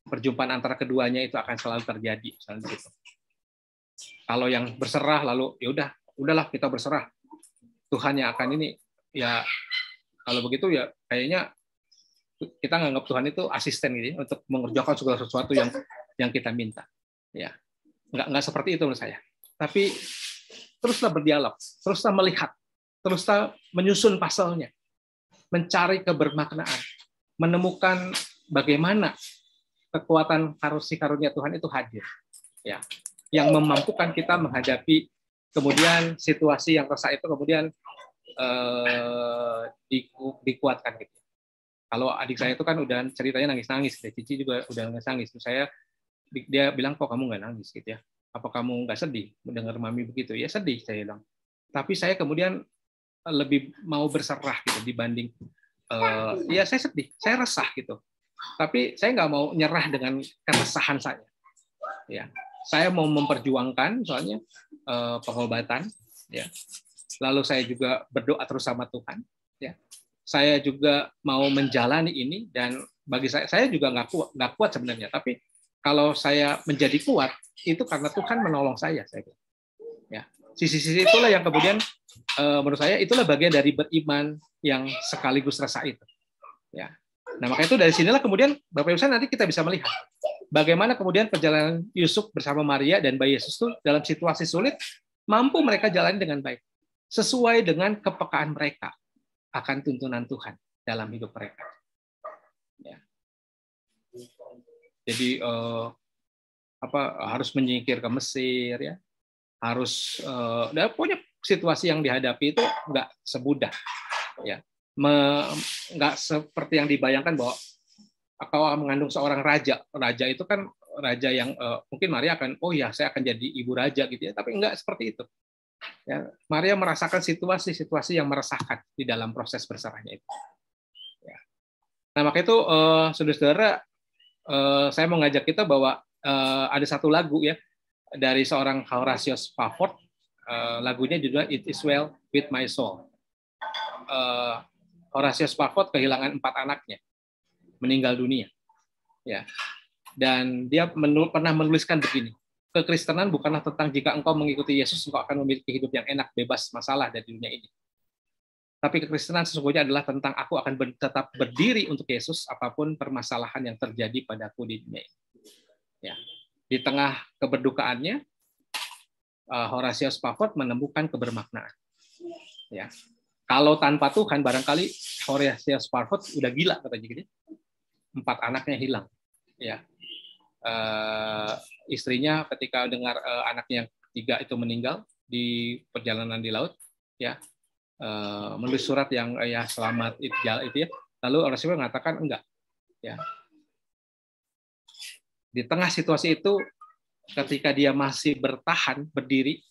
Perjumpaan antara keduanya itu akan selalu terjadi. Gitu. Kalau yang berserah lalu ya udahlah kita berserah. Tuhan yang akan ini ya kalau begitu ya kayaknya kita nganggap Tuhan itu asisten gitu untuk mengerjakan segala sesuatu yang kita minta. Ya. Nggak seperti itu menurut saya. Tapi teruslah berdialog, teruslah melihat, teruslah menyusun pasalnya, mencari kebermaknaan, menemukan bagaimana kekuatan karunia Tuhan itu hadir, ya, yang memampukan kita menghadapi kemudian situasi yang resah itu kemudian dikuatkan gitu. Kalau adik saya itu kan udah ceritanya nangis-nangis, Cici juga udah nangis-nangis. Dia bilang, kok kamu nggak nangis gitu ya? Apa kamu nggak sedih mendengar mami begitu? Ya sedih, saya bilang. Tapi saya kemudian lebih mau berserah gitu dibanding ya saya sedih, saya resah gitu. Tapi saya nggak mau nyerah dengan keresahan saya. Ya, saya mau memperjuangkan soalnya pengobatan. Ya, lalu saya juga berdoa terus sama Tuhan. Ya, saya juga mau menjalani ini dan bagi saya juga nggak kuat sebenarnya. Tapi kalau saya menjadi kuat, itu karena Tuhan menolong saya. Ya, sisi-sisi itulah yang kemudian menurut saya itulah bagian dari beriman yang sekaligus resah itu. Ya, nah maka itu dari sinilah kemudian Bapak Ibu nanti kita bisa melihat bagaimana kemudian perjalanan Yusuf bersama Maria dan bayi Yesus itu dalam situasi sulit mampu mereka jalani dengan baik sesuai dengan kepekaan mereka akan tuntunan Tuhan dalam hidup mereka. Ya. Jadi harus menyingkir ke Mesir, ya, harus pokoknya situasi yang dihadapi itu nggak semudah, ya, nggak seperti yang dibayangkan bahwa kalau mengandung seorang raja itu kan raja yang mungkin Maria akan, oh ya saya akan jadi ibu raja gitu ya, tapi nggak seperti itu. Ya, Maria merasakan situasi-situasi yang meresahkan di dalam proses berserahnya itu. Ya. Nah maka itu saudara-saudara, saya mau ngajak kita bahwa ada satu lagu ya dari seorang Horatius Spafford, lagunya juga It Is Well With My Soul. Horatius Spafford kehilangan 4 anaknya, meninggal dunia, ya. Dan dia pernah menuliskan begini: kekristenan bukanlah tentang jika engkau mengikuti Yesus engkau akan memiliki hidup yang enak, bebas masalah dari dunia ini. Tapi kekristenan sesungguhnya adalah tentang aku akan tetap berdiri untuk Yesus apapun permasalahan yang terjadi padaku di dunia ini. Ya. Di tengah keberdukaannya, Horatius Spafford menemukan kebermaknaan. Ya. Kalau tanpa Tuhan, barangkali Horatius Spafford udah gila katanya gitu. 4 anaknya hilang. Ya. Istrinya ketika dengar anaknya yang 3 itu meninggal di perjalanan di laut, ya, menulis surat yang ya selamat itu ya. Lalu Horatius mengatakan enggak. Ya. Di tengah situasi itu, ketika dia masih bertahan, berdiri,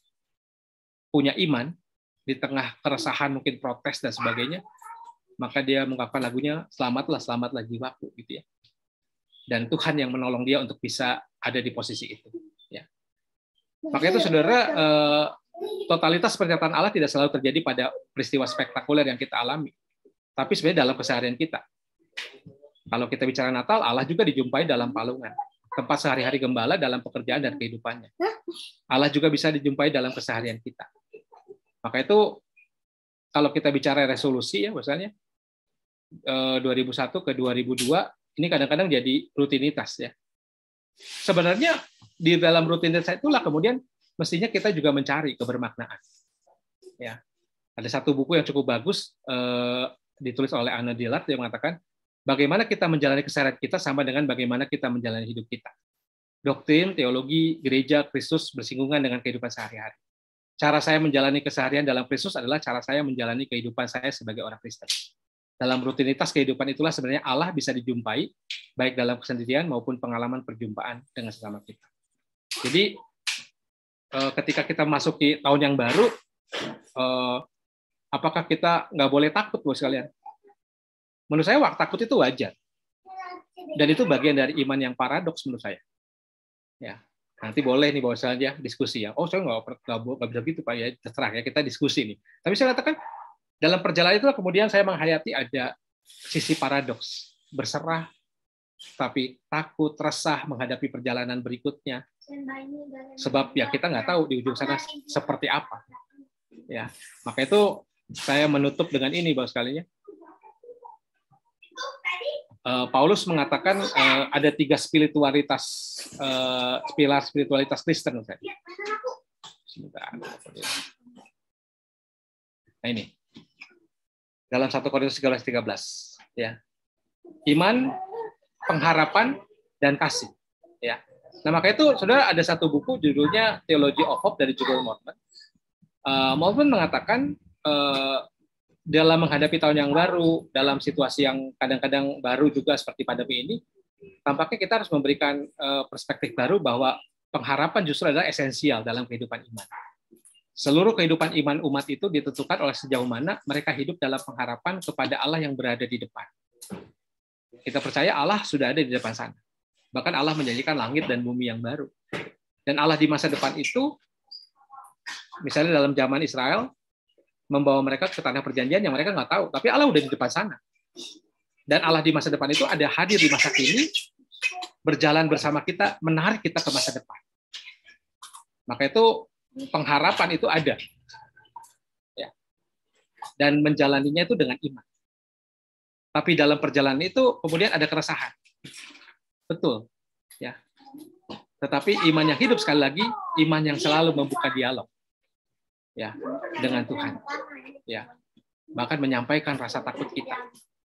punya iman, di tengah keresahan, mungkin protes dan sebagainya, maka dia mengungkapkan lagunya, selamatlah jiwaku, gitu ya. Dan Tuhan yang menolong dia untuk bisa ada di posisi itu. Ya. Maka itu saudara, totalitas pernyataan Allah tidak selalu terjadi pada peristiwa spektakuler yang kita alami, tapi sebenarnya dalam keseharian kita. Kalau kita bicara Natal, Allah juga dijumpai dalam palungan, tempat sehari-hari gembala dalam pekerjaan dan kehidupannya. Allah juga bisa dijumpai dalam keseharian kita. Maka itu kalau kita bicara resolusi ya, misalnya 2001 ke 2002, ini kadang-kadang jadi rutinitas ya. Sebenarnya di dalam rutinitas itulah kemudian mestinya kita juga mencari kebermaknaan. Ya, ada satu buku yang cukup bagus ditulis oleh Anna Dillard yang mengatakan bagaimana kita menjalani keseharian kita sama dengan bagaimana kita menjalani hidup kita. Doktrin, teologi, gereja, Kristus bersinggungan dengan kehidupan sehari-hari. Cara saya menjalani keseharian dalam Kristus adalah cara saya menjalani kehidupan saya sebagai orang Kristen. Dalam rutinitas kehidupan itulah sebenarnya Allah bisa dijumpai, baik dalam kesendirian maupun pengalaman perjumpaan dengan sesama kita. Jadi, ketika kita masuk di tahun yang baru, apakah kita nggak boleh takut, Bos sekalian? Menurut saya takut itu wajar. Dan itu bagian dari iman yang paradoks menurut saya. Ya, nanti boleh nih bawa saja diskusi ya. Oh, saya nggak bisa gitu Pak ya, terserah ya, kita diskusi nih. Tapi saya katakan dalam perjalanan itu kemudian saya menghayati ada sisi paradoks, berserah tapi takut, resah menghadapi perjalanan berikutnya. Sebab ya kita nggak tahu di ujung sana seperti apa. Ya, maka itu saya menutup dengan ini Bapak sekalian. Paulus mengatakan ada 3 spiritualitas, pilar spiritualitas Kristen. Nah ini dalam 1 Korintus 13, ya, iman, pengharapan, dan kasih. Ya. Nah maka itu saudara ada satu buku judulnya Theology of Hope dari Jurgen Moltmann. Moltmann mengatakan dalam menghadapi tahun yang baru, dalam situasi yang kadang-kadang baru juga seperti pandemi ini, tampaknya kita harus memberikan perspektif baru bahwa pengharapan justru adalah esensial dalam kehidupan iman. Seluruh kehidupan iman umat itu ditentukan oleh sejauh mana mereka hidup dalam pengharapan kepada Allah yang berada di depan. Kita percaya Allah sudah ada di depan sana. Bahkan Allah menjanjikan langit dan bumi yang baru. Dan Allah di masa depan itu, misalnya dalam zaman Israel, membawa mereka ke tanah perjanjian yang mereka nggak tahu, tapi Allah udah di depan sana. Dan Allah di masa depan itu ada hadir di masa kini, berjalan bersama kita, menarik kita ke masa depan. Maka itu pengharapan itu ada, ya. Dan menjalaninya itu dengan iman. Tapi dalam perjalanan itu kemudian ada keresahan, betul, ya. Tetapi iman yang hidup sekali lagi, iman yang selalu membuka dialog. Ya, dengan Tuhan. Ya. bahkan menyampaikan rasa takut kita.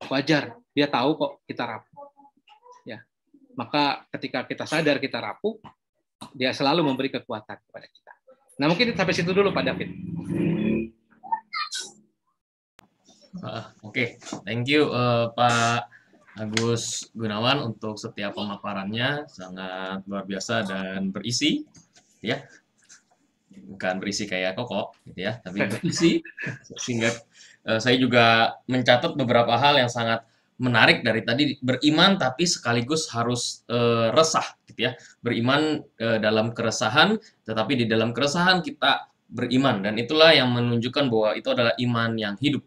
Wajar, dia tahu kok kita rapuh. Ya, maka ketika kita sadar kita rapuh, dia selalu memberi kekuatan kepada kita. Nah, mungkin sampai situ dulu Pak David. Oke, thank you Pak Agus Gunawan untuk setiap pemaparannya, sangat luar biasa dan berisi, ya. Bukan berisi kayak Koko, gitu ya, tapi berisi. Sehingga saya juga mencatat beberapa hal yang sangat menarik dari tadi, beriman tapi sekaligus harus resah, gitu ya. Beriman dalam keresahan, tetapi di dalam keresahan kita beriman, dan itulah yang menunjukkan bahwa itu adalah iman yang hidup.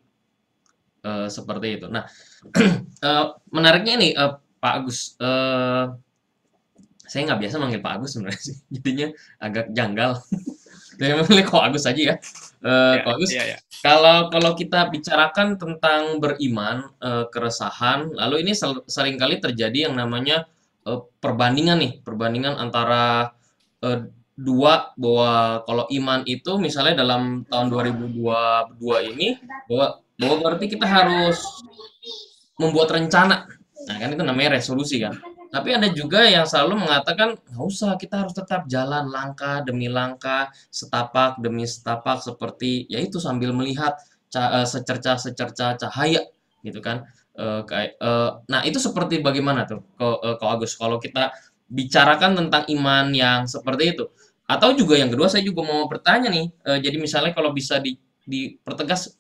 Seperti itu. Nah, menariknya ini Pak Agus, saya nggak biasa manggil Pak Agus sebenarnya sih, jadinya agak janggal. Saya manggil kok Agus aja ya. Kok Agus, kalau kita bicarakan tentang beriman, keresahan, lalu ini seringkali terjadi yang namanya perbandingan antara dua, bahwa kalau iman itu misalnya dalam tahun 2022 ini bahwa berarti kita harus membuat rencana. Nah, kan itu namanya resolusi kan. Tapi ada juga yang selalu mengatakan, nggak usah, kita harus tetap jalan langkah demi langkah, setapak demi setapak, seperti yaitu sambil melihat secerca cahaya gitu kan. Nah, itu seperti bagaimana tuh Kak Agus kalau kita bicarakan tentang iman yang seperti itu? Atau juga yang kedua, saya juga mau bertanya nih, jadi misalnya kalau bisa dipertegas,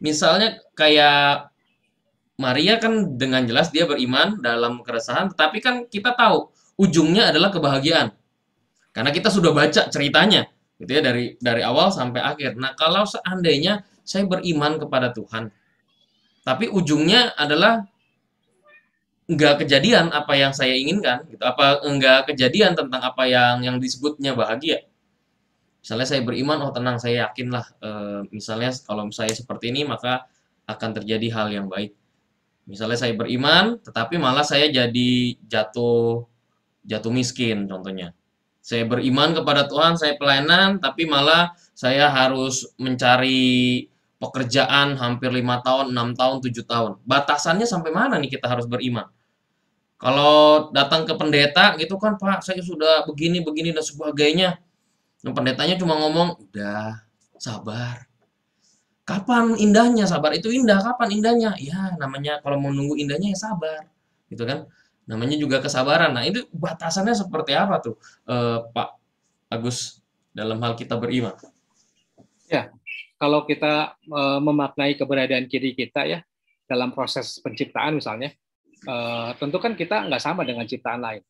misalnya kayak Maria kan dengan jelas dia beriman dalam keresahan, tetapi kan kita tahu ujungnya adalah kebahagiaan. Karena kita sudah baca ceritanya, gitu ya, dari awal sampai akhir. Nah, kalau seandainya saya beriman kepada Tuhan, tapi ujungnya adalah nggak kejadian apa yang saya inginkan, gitu. Apa nggak kejadian tentang apa yang disebutnya bahagia. Misalnya saya beriman, oh tenang, saya yakinlah, misalnya kalau saya seperti ini maka akan terjadi hal yang baik. Misalnya saya beriman, tetapi malah saya jadi jatuh miskin contohnya. Saya beriman kepada Tuhan, saya pelayanan, tapi malah saya harus mencari pekerjaan hampir 5 tahun, 6 tahun, 7 tahun. Batasannya sampai mana nih kita harus beriman? Kalau datang ke pendeta gitu kan, Pak, saya sudah begini dan sebagainya. Nah, pendetanya cuma ngomong, udah, sabar. Kapan indahnya sabar? Itu indah, kapan indahnya? Ya, namanya kalau mau nunggu indahnya ya sabar. Gitu kan? Namanya juga kesabaran. Nah, itu batasannya seperti apa tuh, Pak Agus, dalam hal kita beriman? Ya, kalau kita memaknai keberadaan diri kita ya, dalam proses penciptaan misalnya, tentu kan kita nggak sama dengan ciptaan lain.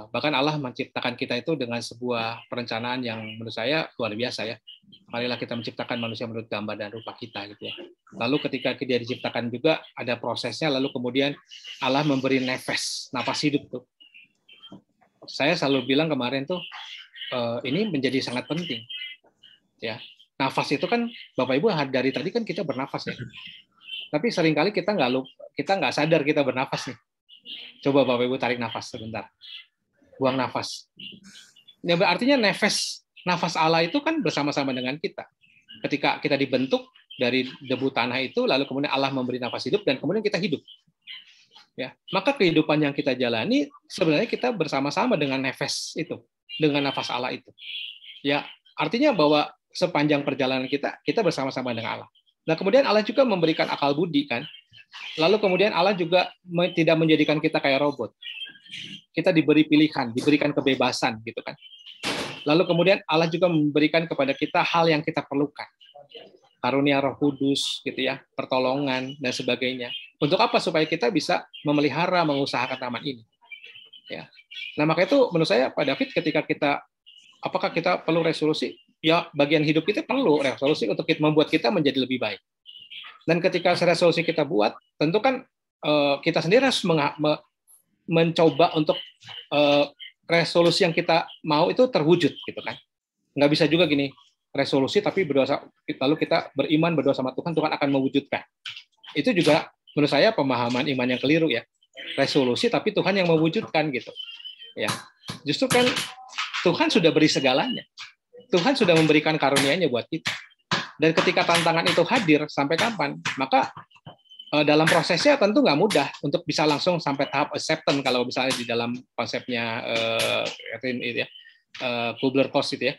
Bahkan Allah menciptakan kita itu dengan sebuah perencanaan yang menurut saya luar biasa ya. Marilah kita menciptakan manusia menurut gambar dan rupa kita gitu ya. Lalu ketika dia diciptakan juga ada prosesnya, lalu kemudian Allah memberi nafas hidup tuh. Saya selalu bilang kemarin tuh ini menjadi sangat penting ya. Nafas itu kan Bapak Ibu dari tadi kan kita bernafas ya. Tapi seringkali kita nggak sadar kita bernafas nih. Coba Bapak Ibu tarik nafas sebentar. Buang nafas. Ya, artinya nafas Allah itu kan bersama-sama dengan kita. Ketika kita dibentuk dari debu tanah itu, lalu kemudian Allah memberi nafas hidup, dan kemudian kita hidup. Ya, maka kehidupan yang kita jalani, sebenarnya kita bersama-sama dengan nafas itu. Dengan nafas Allah itu. Ya, artinya bahwa sepanjang perjalanan kita bersama-sama dengan Allah. Nah, kemudian Allah juga memberikan akal budi, kan? Lalu kemudian Allah juga tidak menjadikan kita kayak robot. Kita diberi pilihan, diberikan kebebasan gitu kan. Lalu kemudian Allah juga memberikan kepada kita hal yang kita perlukan. Karunia Roh Kudus gitu ya, pertolongan dan sebagainya. Untuk apa? Supaya kita bisa memelihara, mengusahakan taman ini. Ya. Nah, maka itu menurut saya Pak David, ketika apakah kita perlu resolusi? Ya, bagian hidup kita perlu resolusi untuk membuat kita menjadi lebih baik. Dan ketika resolusi kita buat, tentu kan kita sendiri harus mencoba untuk resolusi yang kita mau itu terwujud, gitu kan? Nggak bisa juga gini, resolusi tapi berdoa, lalu kita beriman berdoa sama Tuhan, Tuhan akan mewujudkan. Itu juga menurut saya pemahaman iman yang keliru ya. Resolusi tapi Tuhan yang mewujudkan gitu. Ya, justru kan Tuhan sudah beri segalanya. Tuhan sudah memberikan karunia-Nya buat kita. Dan ketika tantangan itu hadir sampai kapan, maka dalam prosesnya tentu nggak mudah untuk bisa langsung sampai tahap acceptance kalau misalnya di dalam konsepnya Kubler-Ross itu ya.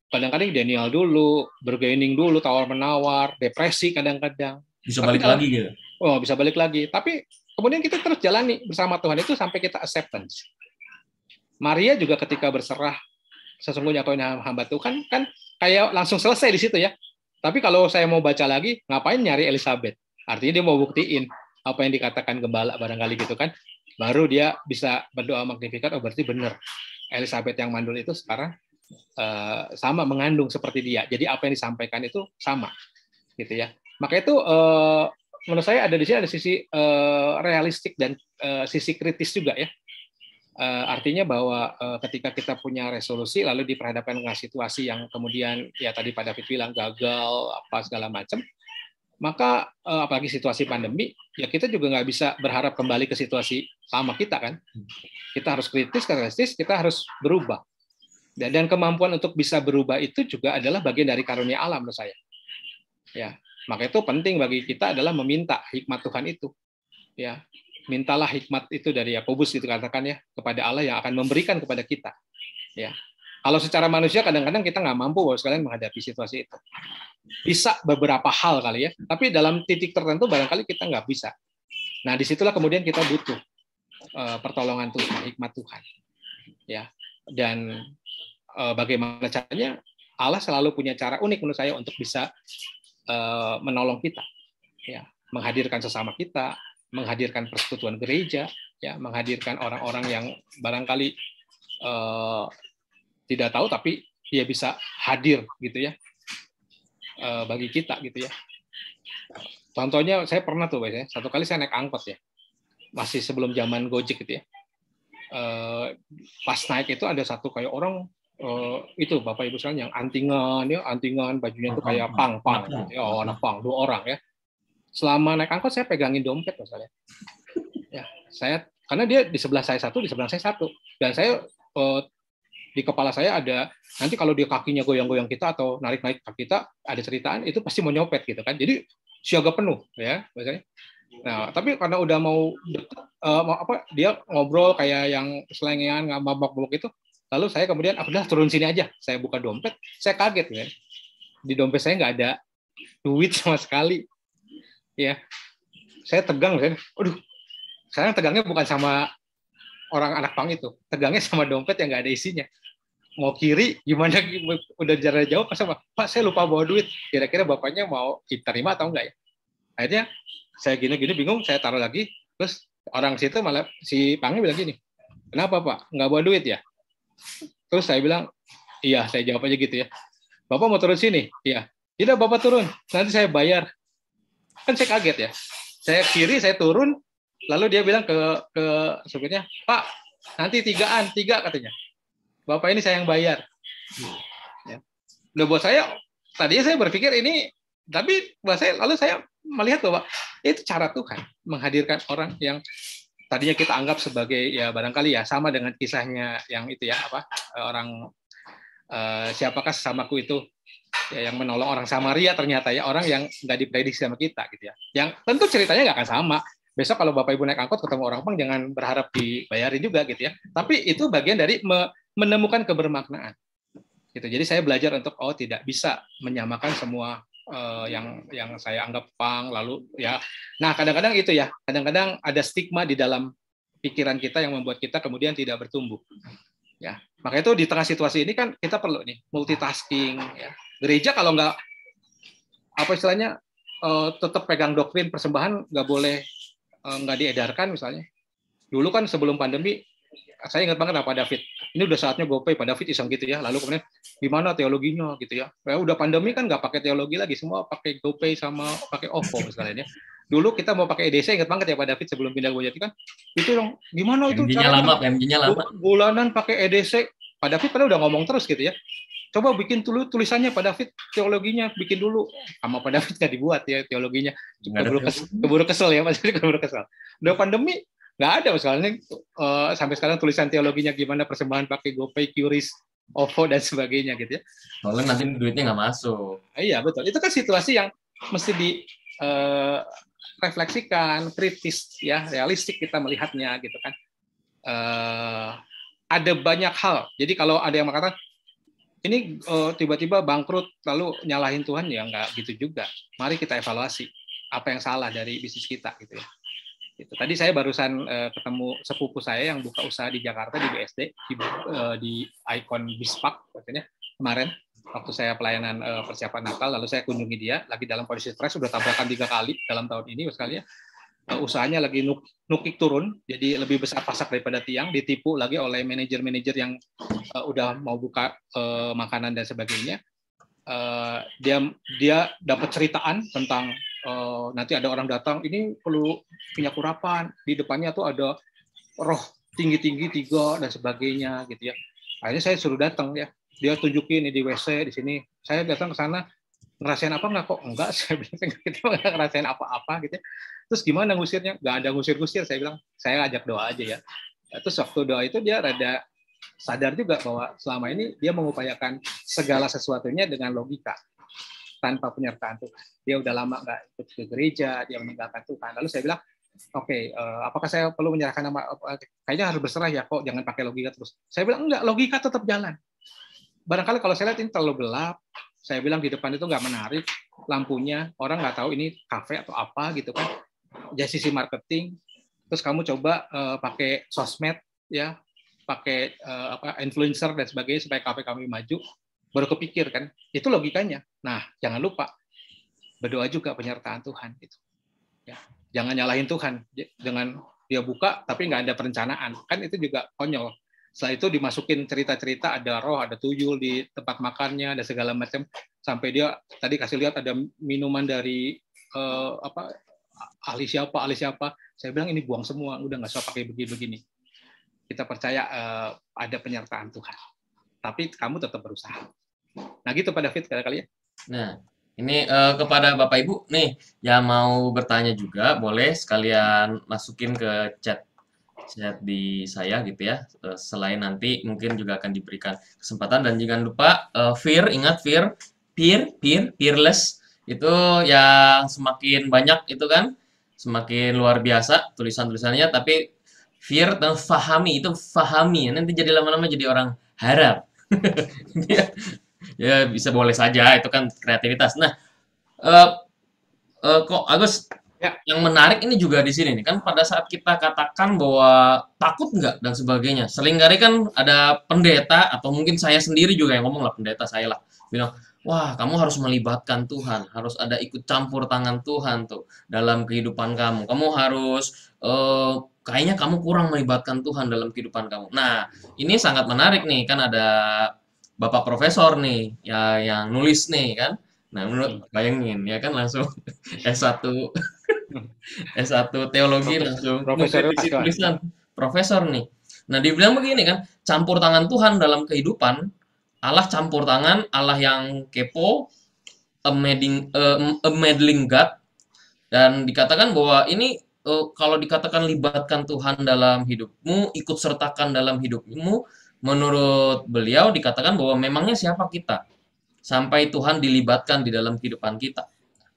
Kadang-kadang denial dulu, bargaining dulu, tawar-menawar, depresi kadang-kadang. Bisa balik lagi gitu. Oh, bisa balik lagi. Tapi kemudian kita terus jalani bersama Tuhan itu sampai kita acceptance. Maria juga ketika berserah, sesungguhnya kau ini hamba Tuhan, kan kayak langsung selesai di situ ya. Tapi kalau saya mau baca lagi, ngapain nyari Elizabeth? Artinya dia mau buktiin apa yang dikatakan gembala barangkali gitu kan. Baru dia bisa berdoa magnifikat, oh berarti benar. Elizabeth yang mandul itu sekarang sama mengandung seperti dia. Jadi apa yang disampaikan itu sama. Gitu ya. Maka itu menurut saya ada di sini ada sisi realistik dan sisi kritis juga ya. Artinya bahwa ketika kita punya resolusi lalu diperhadapkan dengan situasi yang kemudian ya tadi Pak David bilang gagal apa segala macam, maka apalagi situasi pandemi ya kita juga nggak bisa berharap kembali ke situasi lama kita kan. Kita harus kritis, realistis, kita harus berubah. Dan kemampuan untuk bisa berubah itu juga adalah bagian dari karunia Allah menurut saya. Ya, maka itu penting bagi kita adalah meminta hikmat Tuhan itu. Ya, mintalah hikmat itu dari Yakobus itu katakan ya kepada Allah yang akan memberikan kepada kita. Ya, kalau secara manusia kadang-kadang kita nggak mampu Bapak sekalian menghadapi situasi itu. Bisa beberapa hal kali ya, tapi dalam titik tertentu barangkali kita nggak bisa. Nah, disitulah kemudian kita butuh pertolongan Tuhan, hikmat Tuhan. Ya, dan bagaimana caranya? Allah selalu punya cara unik menurut saya untuk bisa menolong kita, ya, menghadirkan sesama kita, menghadirkan persekutuan gereja, ya, menghadirkan orang-orang yang barangkali tidak tahu tapi dia bisa hadir gitu ya bagi kita gitu ya. Contohnya saya pernah tuh biasanya satu kali saya naik angkot ya, masih sebelum zaman Gojek gitu ya. Pas naik itu ada satu kayak orang itu Bapak Ibu sekalian yang antingan bajunya itu kayak pang ya, anak pang 2 orang ya. Selama naik angkot saya pegangin dompet misalnya. Ya, saya karena dia di sebelah saya satu, di sebelah saya satu. Dan saya di kepala saya ada nanti kalau dia kakinya goyang-goyang kita atau narik-narik kaki kita ada ceritaan itu pasti mau nyopet gitu kan. Jadi siaga penuh ya biasanya. Nah, tapi karena udah mau deket, dia ngobrol kayak yang selengean ngambak-ngambak itu. Lalu saya kemudian udah turun sini aja. Saya buka dompet, saya kaget ya. Di dompet saya nggak ada duit sama sekali. Ya, saya tegang, aduh, sekarang tegangnya bukan sama orang anak pang itu, tegangnya sama dompet yang nggak ada isinya. Mau kiri, gimana, udah jarak jauh, Pak, saya lupa bawa duit, kira-kira bapaknya mau diterima atau enggak ya? Akhirnya, saya gini-gini bingung, saya taruh lagi, terus orang situ malah, si pangnya bilang gini, kenapa Pak, nggak bawa duit ya? Terus saya bilang, iya, saya jawab aja gitu ya, Bapak mau turun sini? Iya, tidak Bapak turun, nanti saya bayar. Kan saya kaget ya. Saya kiri, saya turun, lalu dia bilang ke supirnya, Pak, nanti 3 katanya. Bapak ini saya yang bayar. Ya. Udah buat saya, tadinya saya berpikir ini, tapi buat saya, lalu saya melihat bahwa itu cara Tuhan menghadirkan orang yang tadinya kita anggap sebagai ya barangkali ya sama dengan kisahnya yang itu ya orang siapakah sesamaku itu ya, yang menolong orang Samaria ternyata ya orang yang nggak diprediksi sama kita gitu ya. Yang tentu ceritanya nggak akan sama. Besok kalau Bapak Ibu naik angkot ketemu orang pang jangan berharap dibayarin juga gitu ya. Tapi itu bagian dari menemukan kebermaknaan. Gitu. Jadi saya belajar untuk tidak bisa menyamakan semua yang saya anggap pang lalu ya. Nah, kadang-kadang itu ya. Kadang-kadang ada stigma di dalam pikiran kita yang membuat kita kemudian tidak bertumbuh. Ya, maka itu di tengah situasi ini kan kita perlu nih multitasking ya. Gereja kalau nggak apa istilahnya tetap pegang doktrin persembahan nggak boleh nggak diedarkan misalnya. Dulu kan sebelum pandemi saya ingat banget Pak David. Ini udah saatnya GoPay, Pak David iseng gitu ya. Lalu kemudian gimana teologinya gitu ya. Udah pandemi kan nggak pakai teologi lagi, semua pakai GoPay sama pakai OVO misalnya. Dulu kita mau pakai EDC, ingat banget ya Pak David sebelum pindah Gojek kan. Itu dong gimana itu caranya? PMJ-nya lama. Bulanan pakai EDC. Pak David kan udah ngomong terus gitu ya. Coba bikin dulu tulisannya Pak David, teologinya bikin dulu. Sama Pak David nggak dibuat ya teologinya. Keburu kesel ya, Mas. Keburu kesel. Udah pandemi, Nggak ada misalnya sampai sekarang tulisan teologinya gimana, persembahan pakai GoPay, QRIS, OVO dan sebagainya gitu ya. Soalnya nanti duitnya nggak masuk. Iya betul. Itu kan situasi yang mesti direfleksikan, kritis ya, realistik kita melihatnya gitu kan. Ada banyak hal. Jadi kalau ada yang mengatakan ini tiba-tiba bangkrut lalu nyalahin Tuhan, ya nggak gitu juga. Mari kita evaluasi apa yang salah dari bisnis kita gitu ya. Gitu. Tadi saya barusan ketemu sepupu saya yang buka usaha di Jakarta di BSD di Icon Bispak katanya kemarin waktu saya pelayanan persiapan Natal, lalu saya kunjungi dia lagi dalam kondisi stres, sudah tabrakan 3 kali dalam tahun ini sekali ya. Usahanya lagi nukik turun, jadi lebih besar pasak daripada tiang, ditipu lagi oleh manajer-manajer yang udah mau buka makanan dan sebagainya. Dia dapat ceritaan tentang nanti ada orang datang, ini perlu penyakurapan, di depannya tuh ada roh tinggi-tinggi 3 dan sebagainya gitu ya. Akhirnya saya suruh datang ya, dia tunjukin ini di WC di sini. Saya datang ke sana, ngerasain apa nggak kok? Enggak, saya bilang kita nggak ngerasain apa-apa gitu ya. Terus gimana ngusirnya? Nggak ada ngusir-ngusir, saya bilang, saya ajak doa aja ya. Terus waktu doa itu dia rada sadar juga bahwa selama ini dia mengupayakan segala sesuatunya dengan logika, tanpa penyertaan Tuhan. Dia udah lama nggak ikut ke gereja, dia meninggalkan Tuhan. Lalu saya bilang, oke, apakah saya perlu menyerahkan nama? Kayaknya harus berserah ya, kok jangan pakai logika terus. Saya bilang, enggak, logika tetap jalan. Barangkali kalau saya lihat ini terlalu gelap, saya bilang di depan itu nggak menarik, lampunya, orang nggak tahu ini kafe atau apa gitu kan. Jadi sisi marketing, terus kamu coba pakai sosmed, ya, pakai influencer dan sebagainya supaya kafe kami maju, baru kepikir kan, itu logikanya. Nah, jangan lupa berdoa juga penyertaan Tuhan gitu. Ya, jangan nyalahin Tuhan dengan dia buka tapi nggak ada perencanaan, kan itu juga konyol. Setelah itu dimasukin cerita-cerita, ada roh, ada tuyul di tempat makannya, ada segala macam, sampai dia tadi kasih lihat ada minuman dari ahli siapa. Saya bilang ini buang semua, udah nggak usah pakai begini. Kita percaya ada penyertaan Tuhan, tapi kamu tetap berusaha. Nah gitu Pak David kali ya. Nah, ini kepada Bapak Ibu nih yang mau bertanya juga boleh sekalian masukin ke chat di saya gitu ya. Selain nanti mungkin juga akan diberikan kesempatan, dan jangan lupa ingat fearless itu yang semakin banyak itu kan semakin luar biasa tulisan-tulisannya, tapi fear dan fahami nanti jadi lama-lama jadi orang harap. Ya bisa boleh saja, itu kan kreativitas. Nah, kok Agus, Ya. yang menarik ini juga di sini nih kan, pada saat kita katakan bahwa takut nggak dan sebagainya, seringkali kan ada pendeta atau mungkin saya sendiri juga yang ngomong lah, pendeta saya lah bilang, wah kamu harus melibatkan Tuhan, harus ada ikut campur tangan Tuhan tuh dalam kehidupan kamu harus kayaknya kamu kurang melibatkan Tuhan dalam kehidupan kamu. Nah ini sangat menarik nih, kan ada Bapak Profesor nih ya yang nulis nih kan. Nah, menurut bayangin ya kan langsung S1 teologi langsung mengkritisi tulisan profesor nih. Nah, dibilang begini kan, campur tangan Tuhan dalam kehidupan, Allah campur tangan, Allah yang kepo, a meddling God, dan dikatakan bahwa ini kalau dikatakan libatkan Tuhan dalam hidupmu, ikut sertakan dalam hidupmu, menurut beliau dikatakan bahwa memangnya siapa kita sampai Tuhan dilibatkan di dalam kehidupan kita?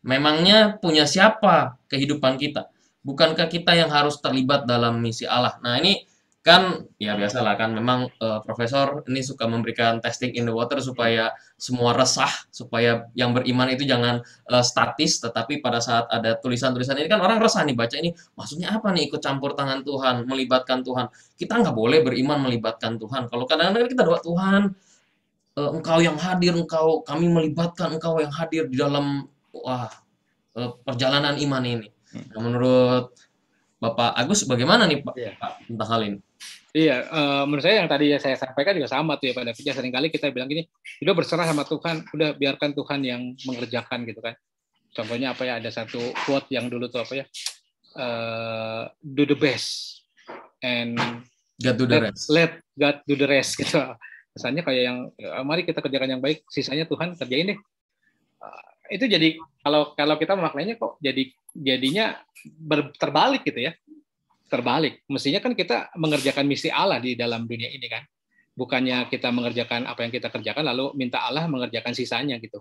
Memangnya punya siapa kehidupan kita? Bukankah kita yang harus terlibat dalam misi Allah? Nah ini kan ya biasalah kan, memang profesor ini suka memberikan testing in the water supaya semua resah, supaya yang beriman itu jangan statis, tetapi pada saat ada tulisan-tulisan ini kan orang resah nih baca ini, maksudnya apa nih ikut campur tangan Tuhan, melibatkan Tuhan? Kita nggak boleh beriman melibatkan Tuhan. Kalau kadang-kadang kita doa, Tuhan Engkau yang hadir, kami melibatkan Engkau yang hadir di dalam perjalanan iman ini. Nah, menurut Bapak Agus bagaimana nih Pak, tentang hal ini? Iya, menurut saya yang tadi saya sampaikan juga sama tuh ya pada David. Seringkali kita bilang gini, udah berserah sama Tuhan, udah biarkan Tuhan yang mengerjakan gitu kan. Contohnya apa ya, ada satu quote yang dulu tuh apa ya, do the best and God do the rest. Let God do the rest gitu. Misalnya kayak yang mari kita kerjakan yang baik, sisanya Tuhan kerjain deh. Itu jadi kalau kita memaknainya kok jadinya terbalik gitu ya. terbalik. Mestinya kan kita mengerjakan misi Allah di dalam dunia ini kan. Bukannya kita mengerjakan apa yang kita kerjakan lalu minta Allah mengerjakan sisanya gitu.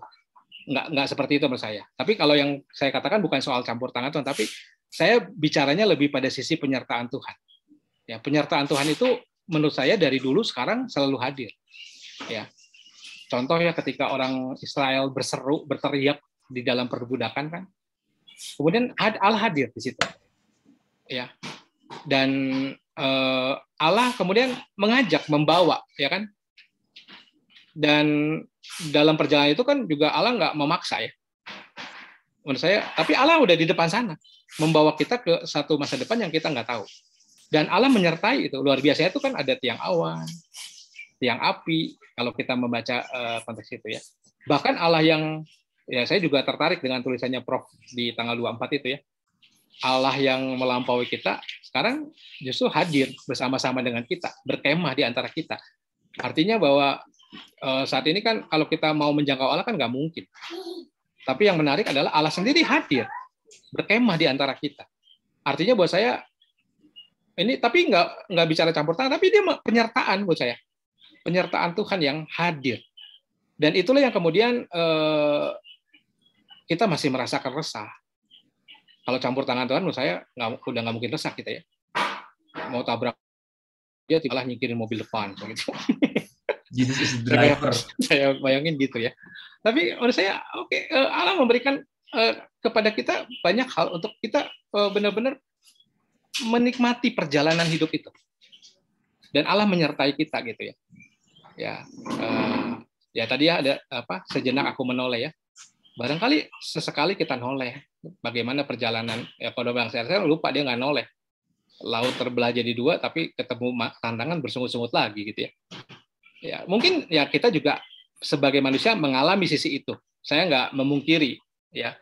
Nggak seperti itu menurut saya. Tapi kalau yang saya katakan bukan soal campur tangan Tuhan, tapi saya bicaranya lebih pada sisi penyertaan Tuhan. Ya, penyertaan Tuhan itu menurut saya dari dulu sekarang selalu hadir. Ya. Contoh ya ketika orang Israel berseru, berteriak di dalam perbudakan kan. Kemudian Allah hadir di situ. Ya. Dan Allah kemudian mengajak, membawa, ya kan? Dan dalam perjalanan itu kan juga Allah nggak memaksa ya. Menurut saya, tapi Allah udah di depan sana, membawa kita ke satu masa depan yang kita nggak tahu. Dan Allah menyertai itu, luar biasa itu kan ada tiang awan, tiang api, kalau kita membaca konteks itu ya. Bahkan Allah yang, ya saya juga tertarik dengan tulisannya Prof di tanggal 24 itu ya. Allah yang melampaui kita sekarang justru hadir bersama-sama dengan kita, berkemah di antara kita. Artinya bahwa saat ini kan kalau kita mau menjangkau Allah kan nggak mungkin. Tapi yang menarik adalah Allah sendiri hadir, berkemah di antara kita. Artinya buat saya ini tapi nggak bicara campur tangan, tapi dia penyertaan buat saya, penyertaan Tuhan yang hadir. Dan itulah yang kemudian kita masih merasakan resah. Kalau campur tangan Tuhan, menurut saya udah nggak mungkin resah kita ya. Mau tabrak dia malah nyingkirin mobil depan, gitu. Jesus is the driver. Saya bayangin gitu ya. Tapi menurut saya, oke, Allah memberikan kepada kita banyak hal untuk kita benar-benar menikmati perjalanan hidup itu. Dan Allah menyertai kita gitu ya. Ya tadi ya ada sejenak aku menoleh ya. Barangkali sesekali kita noleh. Bagaimana perjalanan ya kalau bangsa saya lupa dia nggak noleh. Laut terbelah jadi dua tapi ketemu tantangan bersungut-sungut lagi gitu ya. Ya mungkin ya kita juga sebagai manusia mengalami sisi itu. Saya nggak memungkiri ya.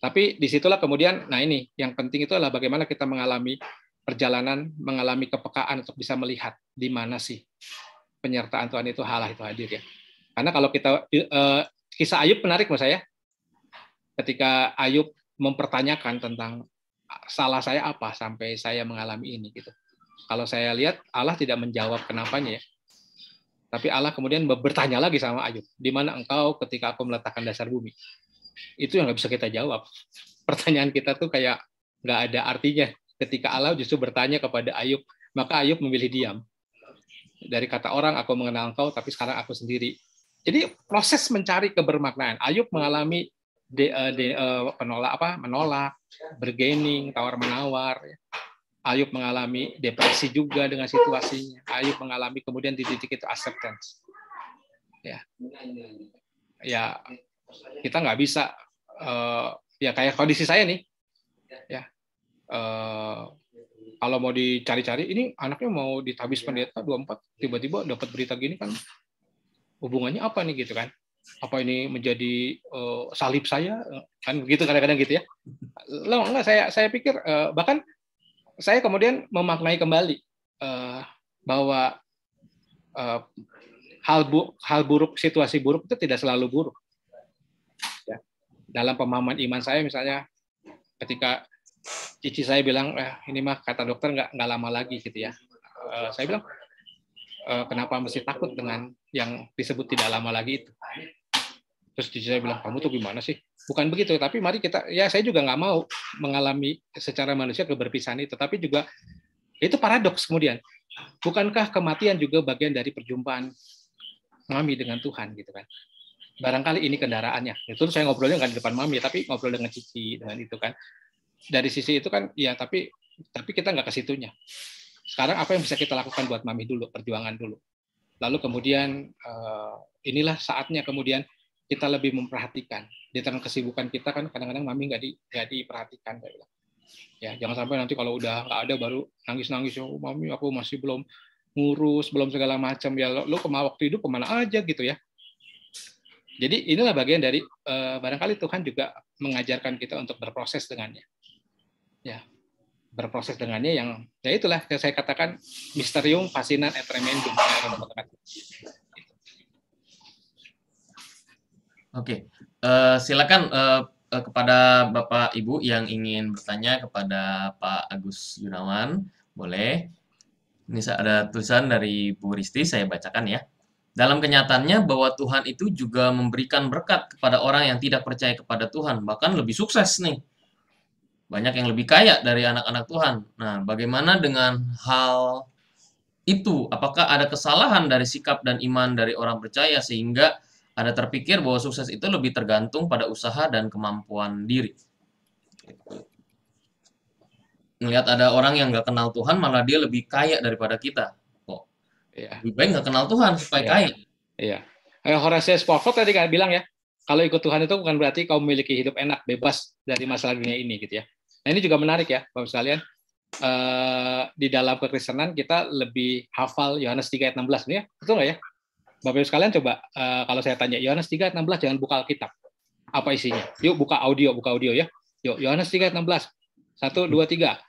Tapi disitulah kemudian nah ini yang penting itu adalah bagaimana kita mengalami perjalanan, mengalami kepekaan untuk bisa melihat di mana sih penyertaan Tuhan itu Allah itu hadir ya. Karena kalau kita kisah Ayub menarik menurut saya. Ketika Ayub mempertanyakan tentang salah saya apa sampai saya mengalami ini gitu. Kalau saya lihat Allah tidak menjawab kenapanya ya. Tapi Allah kemudian bertanya lagi sama Ayub, di mana engkau ketika aku meletakkan dasar bumi? Itu yang nggak bisa kita jawab. Pertanyaan kita tuh kayak nggak ada artinya. Ketika Allah justru bertanya kepada Ayub, maka Ayub memilih diam. Dari kata orang, aku mengenal engkau, tapi sekarang aku sendiri. Jadi proses mencari kebermaknaan. Ayub mengalami menolak, bergaining, tawar-menawar. Ayub mengalami depresi juga dengan situasinya. Ayub mengalami kemudian di titik itu acceptance. Ya kita nggak bisa ya kayak kondisi saya nih. Ya kalau mau dicari-cari, ini anaknya mau ditabis pendeta 24, tiba-tiba dapat berita gini kan, hubungannya apa nih gitu kan? Apa ini menjadi salib saya kan begitu kadang-kadang gitu ya. Enggak saya pikir bahkan saya kemudian memaknai kembali bahwa hal buruk, situasi buruk itu tidak selalu buruk. Ya. Dalam pemahaman iman saya misalnya ketika cici saya bilang ini mah kata dokter nggak lama lagi gitu ya. Saya bilang kenapa mesti takut dengan yang disebut tidak lama lagi itu. Terus saya bilang, kamu tuh gimana sih? Bukan begitu, tapi mari kita, ya saya juga nggak mau mengalami secara manusia keberpisahan itu, tapi juga itu paradoks kemudian. Bukankah kematian juga bagian dari perjumpaan Mami dengan Tuhan gitu kan? Barangkali ini kendaraannya. Itu saya ngobrolnya nggak di depan Mami, tapi ngobrol dengan Cici dengan itu kan. Dari sisi itu kan, ya tapi kita nggak ke situnya. Sekarang apa yang bisa kita lakukan buat Mami dulu, perjuangan dulu. Lalu kemudian inilah saatnya kemudian kita lebih memperhatikan. Di tengah kesibukan kita kan kadang-kadang Mami nggak diperhatikan. Ya, jangan sampai nanti kalau udah nggak ada baru nangis-nangis, oh, Mami aku masih belum ngurus, belum segala macam. Ya lo waktu hidup kemana aja gitu ya. Jadi inilah bagian dari barangkali Tuhan juga mengajarkan kita untuk berproses dengannya. Ya, berproses dengannya yang ya itulah yang saya katakan mysterium fascinan et tremendum. Oke, silakan kepada Bapak Ibu yang ingin bertanya kepada Pak Agus Gunawan, Boleh. Ini ada tulisan dari Bu Risti, saya bacakan ya. Dalam kenyataannya bahwa Tuhan itu juga memberikan berkat kepada orang yang tidak percaya kepada Tuhan, bahkan lebih sukses nih. Banyak yang lebih kaya dari anak-anak Tuhan. Nah, bagaimana dengan hal itu? Apakah ada kesalahan dari sikap dan iman dari orang percaya sehingga ada terpikir bahwa sukses itu lebih tergantung pada usaha dan kemampuan diri? Ngelihat ada orang yang nggak kenal Tuhan, malah dia lebih kaya daripada kita. Kok Iya. lebih baik nggak kenal Tuhan supaya Iya. kaya. Iya. Horace Spafford tadi kan bilang ya, kalau ikut Tuhan itu bukan berarti kau memiliki hidup enak, bebas dari masalah dunia ini gitu ya. Nah ini juga menarik ya, Bapak sekalian. Di dalam kekristenan kita lebih hafal Yohanes 3 ayat 16 nih ya, betul nggak ya? Bapak Ibu sekalian coba kalau saya tanya Yohanes 3 ayat 16 jangan buka Alkitab. Apa isinya? Yuk buka audio ya. Yuk Yohanes 3 ayat 16. 1 2 3.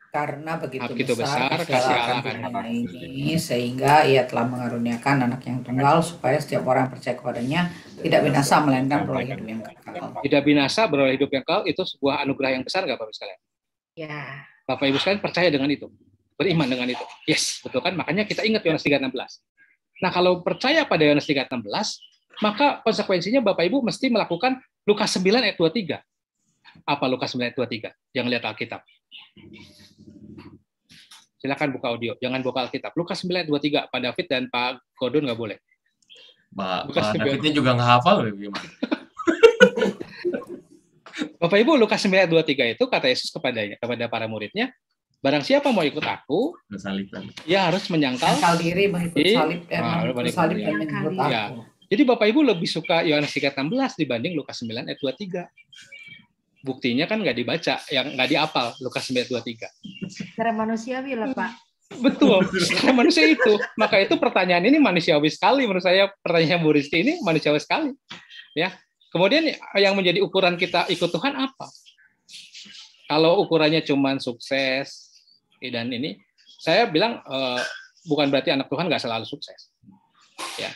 Karena begitu Begitu besar besar kasih kasih Allah akan akan dunia ini, sehingga ia telah mengaruniakan anak yang tunggal, supaya setiap orang yang percaya kepadanya tidak binasa, melainkan beroleh hidup yang kekal. Tidak binasa beroleh hidup yang kekal, itu sebuah anugerah yang besar nggak Bapak Ibu sekalian? Ya. Bapak Ibu sekalian percaya dengan itu, beriman dengan itu. Yes, betul kan? Makanya kita ingat Yohanes 3:16. Nah, kalau percaya pada Yohanes 3:16, maka konsekuensinya Bapak Ibu mesti melakukan Lukas 9 ayat 23. Apa Lukas 9 ayat 23? Jangan lihat Alkitab. Silakan buka audio, jangan buka Alkitab. Lukas 9 ayat 23, Pak David dan Pak Gordon nggak boleh. Pak Lukas 9. Davidnya juga nggak hafal gimana? Bapak Ibu, Lukas 9 ayat 23 itu kata Yesus kepada para muridnya, barang siapa mau ikut aku, Kesaliban. ia harus menyangkal. Menyangkal diri, mengikut salib, mengikut salib dan mengikut aku. Ya. Jadi Bapak Ibu lebih suka Yohanes 3:16 dibanding Lukas 9 ayat 23. Buktinya kan nggak dibaca, yang nggak dihafal Lukas 9 ayat 23. Secara manusiawi lah Pak. Betul, secara manusia itu. Maka itu pertanyaan ini manusiawi sekali menurut saya. Pertanyaan Bu Risti ini manusiawi sekali. Ya. Kemudian yang menjadi ukuran kita ikut Tuhan apa? Kalau ukurannya cuma sukses dan ini, saya bilang bukan berarti anak Tuhan nggak selalu sukses. Ya.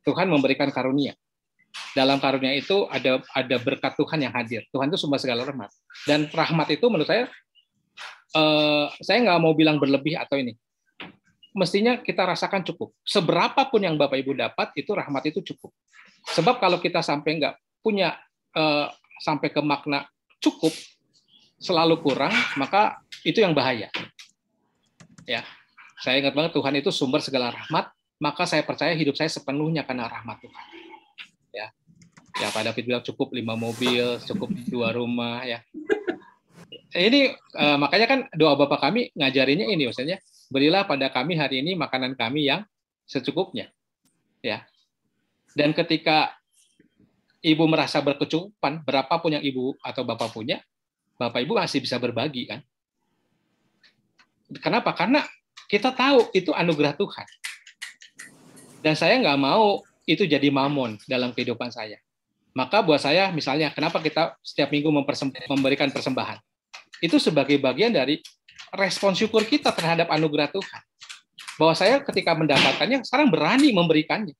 Tuhan memberikan karunia. Dalam karunia itu ada berkat Tuhan yang hadir. Tuhan itu sumber segala rahmat. Dan rahmat itu menurut saya nggak mau bilang berlebih atau ini. Mestinya kita rasakan cukup. Seberapapun yang Bapak Ibu dapat, itu rahmat itu cukup. Sebab kalau kita sampai nggak punya sampai ke makna cukup, selalu kurang, maka itu yang bahaya. Ya, saya ingat banget Tuhan itu sumber segala rahmat, maka saya percaya hidup saya sepenuhnya karena rahmat Tuhan. Ya Pak David bilang cukup 5 mobil, cukup 2 rumah, ya. Ini makanya kan doa Bapak kami ngajarinnya ini, maksudnya berilah pada kami hari ini makanan kami yang secukupnya, ya. Dan ketika Ibu merasa berkecukupan, berapapun yang Ibu atau Bapak punya, Bapak Ibu masih bisa berbagi, kan? Kenapa? Karena kita tahu itu anugerah Tuhan. Dan saya nggak mau itu jadi mamon dalam kehidupan saya. Maka buat saya, misalnya, kenapa kita setiap minggu memberikan persembahan? Itu sebagai bagian dari respon syukur kita terhadap anugerah Tuhan. Bahwa saya ketika mendapatkannya, sekarang berani memberikannya.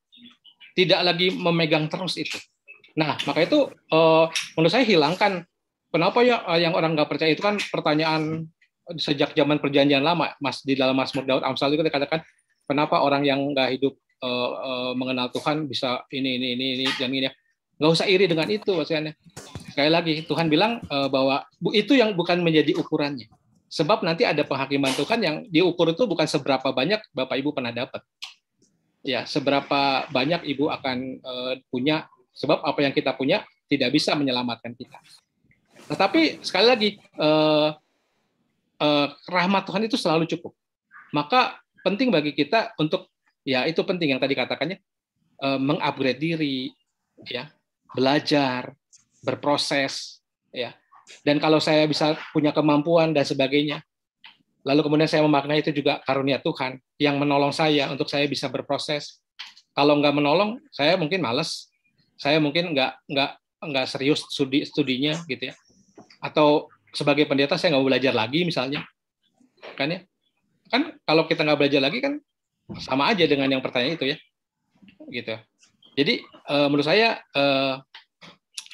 Tidak lagi memegang terus itu. Nah, maka itu menurut saya hilangkan. Kenapa ya yang orang nggak percaya itu kan pertanyaan sejak zaman perjanjian lama, Mas, di dalam Mazmur Daud, Amsal itu dikatakan, kenapa orang yang nggak hidup mengenal Tuhan bisa ini dan ini. Nggak usah iri dengan itu, maksudnya. Sekali lagi, Tuhan bilang bahwa itu yang bukan menjadi ukurannya. Sebab nanti ada penghakiman Tuhan yang diukur itu bukan seberapa banyak Bapak Ibu pernah dapat. Ya, seberapa banyak Ibu akan punya, sebab apa yang kita punya tidak bisa menyelamatkan kita. Tetapi sekali lagi, rahmat Tuhan itu selalu cukup. Maka penting bagi kita untuk, ya itu penting yang tadi katakannya, mengupgrade diri, ya, belajar, berproses, ya. Dan kalau saya bisa punya kemampuan dan sebagainya, lalu kemudian saya memaknai itu juga karunia Tuhan yang menolong saya untuk saya bisa berproses. Kalau nggak menolong, saya mungkin malas, saya mungkin nggak serius studinya, gitu ya. Atau sebagai pendeta saya nggak mau belajar lagi misalnya, kan ya? Kan kalau kita nggak belajar lagi kan sama aja dengan yang pertanyaan itu ya, gitu. Jadi menurut saya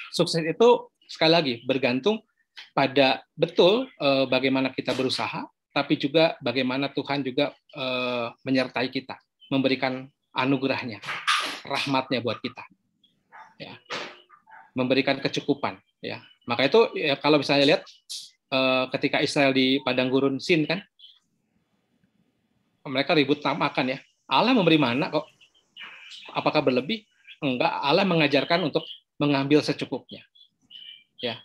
sukses itu sekali lagi bergantung pada betul bagaimana kita berusaha, tapi juga bagaimana Tuhan juga menyertai kita, memberikan anugerahnya, rahmatnya buat kita, ya, memberikan kecukupan, ya. Maka itu ya, kalau misalnya lihat ketika Israel di padang gurun Sin kan, mereka ribut makan ya. Allah memberi mana kok? Apakah berlebih? Enggak. Allah mengajarkan untuk mengambil secukupnya, ya.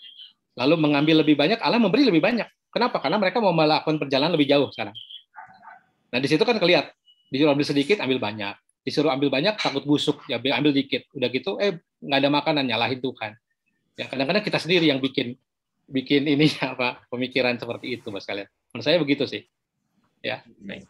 Lalu mengambil lebih banyak, Allah memberi lebih banyak. Kenapa? Karena mereka mau melakukan perjalanan lebih jauh sekarang. Nah, di situ kan kelihatan, disuruh ambil sedikit, ambil banyak. Disuruh ambil banyak, takut busuk, ya ambil dikit. Udah gitu, nggak ada makanan, nyalahin Tuhan. Ya, kadang-kadang kita sendiri yang bikin ini apa pemikiran seperti itu, Mas kalian. Menurut saya begitu sih. Ya. Baik.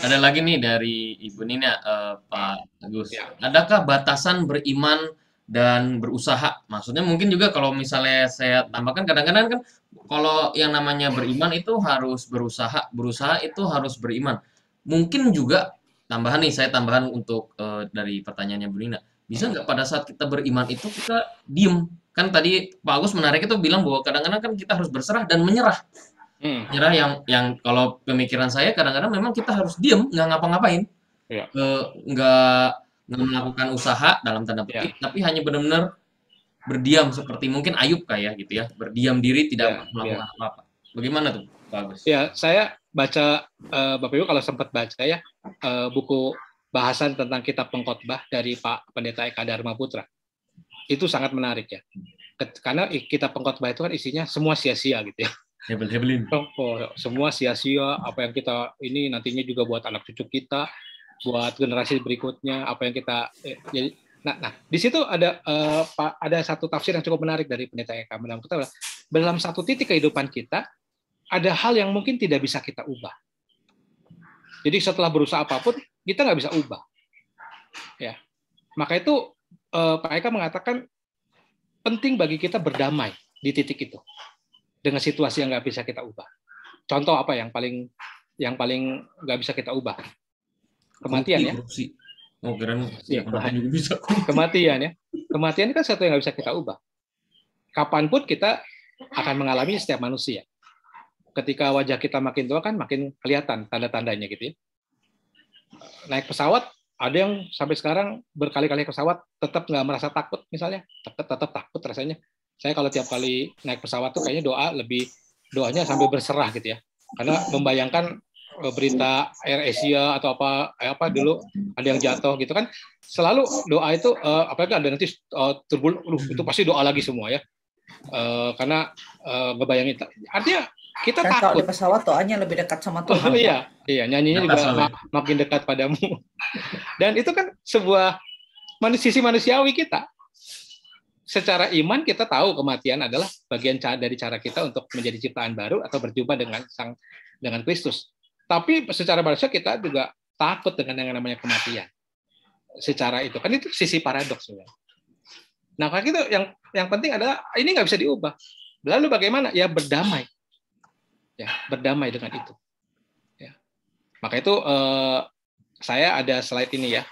Ada lagi nih dari Ibu Nina, Pak Agus. Ya. Adakah batasan beriman dan berusaha? Maksudnya mungkin juga kalau misalnya saya tambahkan, kadang-kadang kan kalau yang namanya beriman itu harus berusaha itu harus beriman. Mungkin juga tambahan nih, saya tambahan untuk dari pertanyaannya Bu Nina. Bisa nggak pada saat kita beriman itu kita diem? Kan tadi Pak Agus menarik itu bilang bahwa kadang-kadang kan kita harus berserah dan menyerah. Menyerah yang kalau pemikiran saya kadang-kadang memang kita harus diem, nggak ngapa-ngapain. Ya. Nggak melakukan usaha dalam tanda petik, tapi hanya benar-benar berdiam seperti mungkin Ayub kayak gitu ya, berdiam diri tidak melakukan apa-apa. Bagaimana tuh Pak Agus? Ya, saya baca Bapak Ibu kalau sempat baca ya buku bahasan tentang kitab pengkhotbah dari Pak Pendeta Eka Dharma Putra. Itu sangat menarik ya. Karena kitab pengkhotbah itu kan isinya semua sia-sia gitu ya. Hebelin. Semua sia-sia, apa yang kita ini nantinya juga buat anak cucu kita, buat generasi berikutnya, apa yang kita jadi. Nah, di situ ada satu tafsir yang cukup menarik dari Pendeta Eka. Dalam satu titik kehidupan kita ada hal yang mungkin tidak bisa kita ubah. Jadi setelah berusaha apapun kita nggak bisa ubah. Ya, maka itu Pak Eka mengatakan penting bagi kita berdamai di titik itu dengan situasi yang nggak bisa kita ubah. Contoh apa yang paling nggak bisa kita ubah? Kematian ya. Oh, keren. Ya, juga bisa. Kematian ya. Kematian kan satu yang nggak bisa kita ubah. Kapanpun kita akan mengalami setiap manusia. Ketika wajah kita makin tua kan makin kelihatan tanda-tandanya gitu ya. Naik pesawat, ada yang sampai sekarang berkali-kali pesawat tetap nggak merasa takut misalnya. Tetap takut rasanya. Saya kalau tiap kali naik pesawat tuh kayaknya doanya sambil berserah gitu ya. Karena membayangkan berita Air Asia atau apa dulu ada yang jatuh gitu kan, selalu doa itu apalagi ada nanti turbul, itu pasti doa lagi semua ya, karena ngebayangin artinya kita kan takut. kalau di pesawat doanya lebih dekat sama Tuhan. Iya nyanyinya juga makin dekat padamu. Dan itu kan sebuah sisi manusiawi kita. Secara iman kita tahu kematian adalah bagian dari cara kita untuk menjadi ciptaan baru atau berjumpa dengan Kristus. Tapi secara manusia kita juga takut dengan yang namanya kematian. Secara itu kan itu sisi paradoks sebenarnya. Nah, kalau itu yang penting adalah ini nggak bisa diubah. Lalu bagaimana? Ya berdamai. Ya, berdamai dengan itu. Ya. Maka itu saya ada slide ini ya.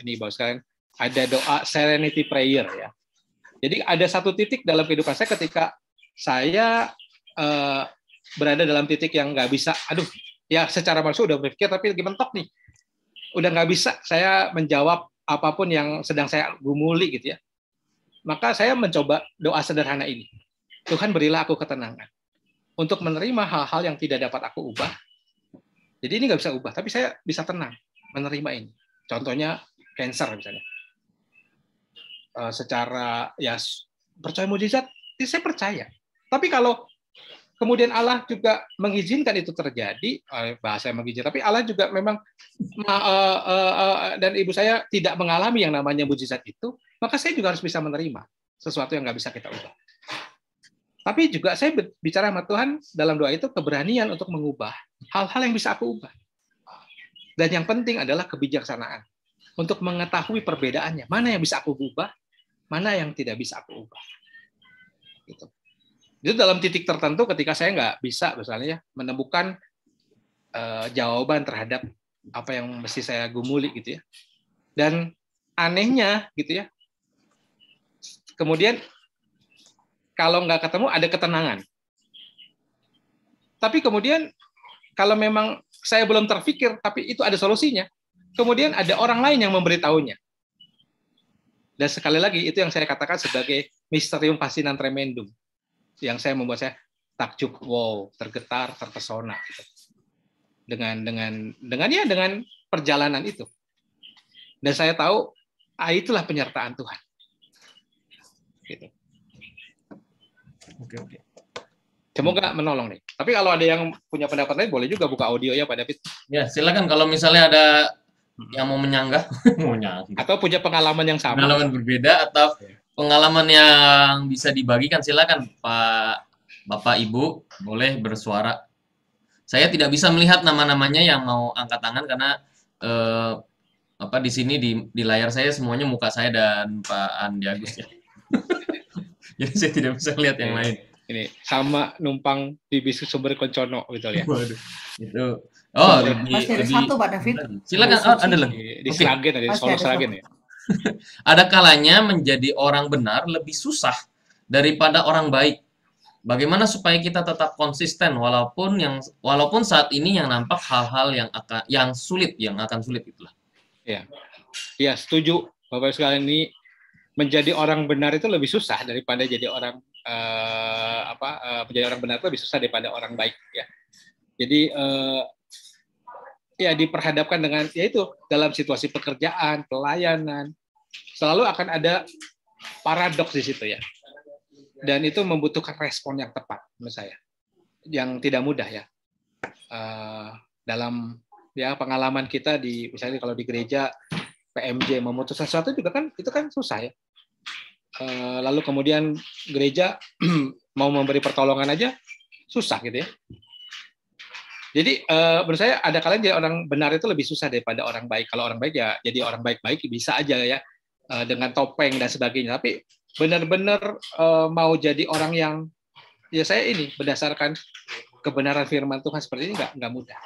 Ini Bapak sekalian, ada doa serenity prayer ya. Jadi ada satu titik dalam kehidupan saya ketika saya berada dalam titik yang nggak bisa, ya secara manusia udah berpikir tapi lagi mentok nih, udah nggak bisa saya menjawab apapun yang sedang saya gumuli gitu ya. Maka saya mencoba doa sederhana ini, Tuhan berilah aku ketenangan untuk menerima hal-hal yang tidak dapat aku ubah. Jadi ini nggak bisa ubah, tapi saya bisa tenang menerima ini. Contohnya cancer misalnya. Secara ya percaya mujizat, saya percaya. Tapi kalau kemudian Allah juga mengizinkan itu terjadi, bahasa yang mengizinkan, tapi Allah juga memang dan ibu saya tidak mengalami yang namanya mujizat itu, maka saya juga harus bisa menerima sesuatu yang nggak bisa kita ubah. Tapi juga saya bicara sama Tuhan dalam doa itu keberanian untuk mengubah hal-hal yang bisa aku ubah. Dan yang penting adalah kebijaksanaan untuk mengetahui perbedaannya, mana yang bisa aku ubah, mana yang tidak bisa aku ubah. Gitu. Itu dalam titik tertentu ketika saya nggak bisa misalnya menemukan jawaban terhadap apa yang mesti saya gumuli gitu ya. Dan anehnya gitu ya, kemudian kalau nggak ketemu ada ketenangan. Tapi kemudian kalau memang saya belum terpikir, tapi itu ada solusinya, kemudian ada orang lain yang memberitahunya. Dan sekali lagi itu yang saya katakan sebagai mysterium fascinam tremendum, yang saya membuat saya takjub, wow, tergetar, terpesona gitu. dengan perjalanan itu. Dan saya tahu itulah penyertaan Tuhan. Gitu. Oke. Semoga menolong nih. Tapi kalau ada yang punya pendapat lain boleh juga buka audio ya Pak David. Ya, silakan kalau misalnya ada yang mau menyanggah, Atau punya pengalaman yang sama. pengalaman berbeda atau pengalaman yang bisa dibagikan, silakan Pak Bapak Ibu boleh bersuara. Saya tidak bisa melihat nama-namanya yang mau angkat tangan karena di sini di layar saya semuanya muka saya dan Pak Andi Agus ya. Jadi saya tidak bisa lihat yang lain. Ini sama numpang di bis sumber Koncono gitu ya. Waduh. Itu. Masih ada satu Pak David. Silakan, ada lagi. Di Sragen, di Solo Sragen ya. Ada kalanya menjadi orang benar lebih susah daripada orang baik. Bagaimana supaya kita tetap konsisten walaupun saat ini yang nampak hal-hal yang sulit, yang akan sulit itulah. Ya. Ya, setuju. Bapak sekalian, ini menjadi orang benar itu lebih susah daripada jadi orang menjadi orang benar itu lebih susah daripada orang baik ya. Jadi ya diperhadapkan dengan yaitu dalam situasi pekerjaan, pelayanan, selalu akan ada paradoks di situ ya. Dan itu membutuhkan respon yang tepat menurut saya, yang tidak mudah ya. Dalam ya pengalaman kita di misalnya kalau di gereja PMJ memutuskan sesuatu juga kan itu kan susah ya. Lalu kemudian gereja mau memberi pertolongan aja susah gitu ya. Jadi menurut saya ada kalanya jadi orang benar itu lebih susah daripada orang baik. Kalau orang baik ya jadi orang baik-baik bisa aja ya dengan topeng dan sebagainya. Tapi benar-benar mau jadi orang yang ya saya ini berdasarkan kebenaran firman Tuhan seperti ini nggak mudah.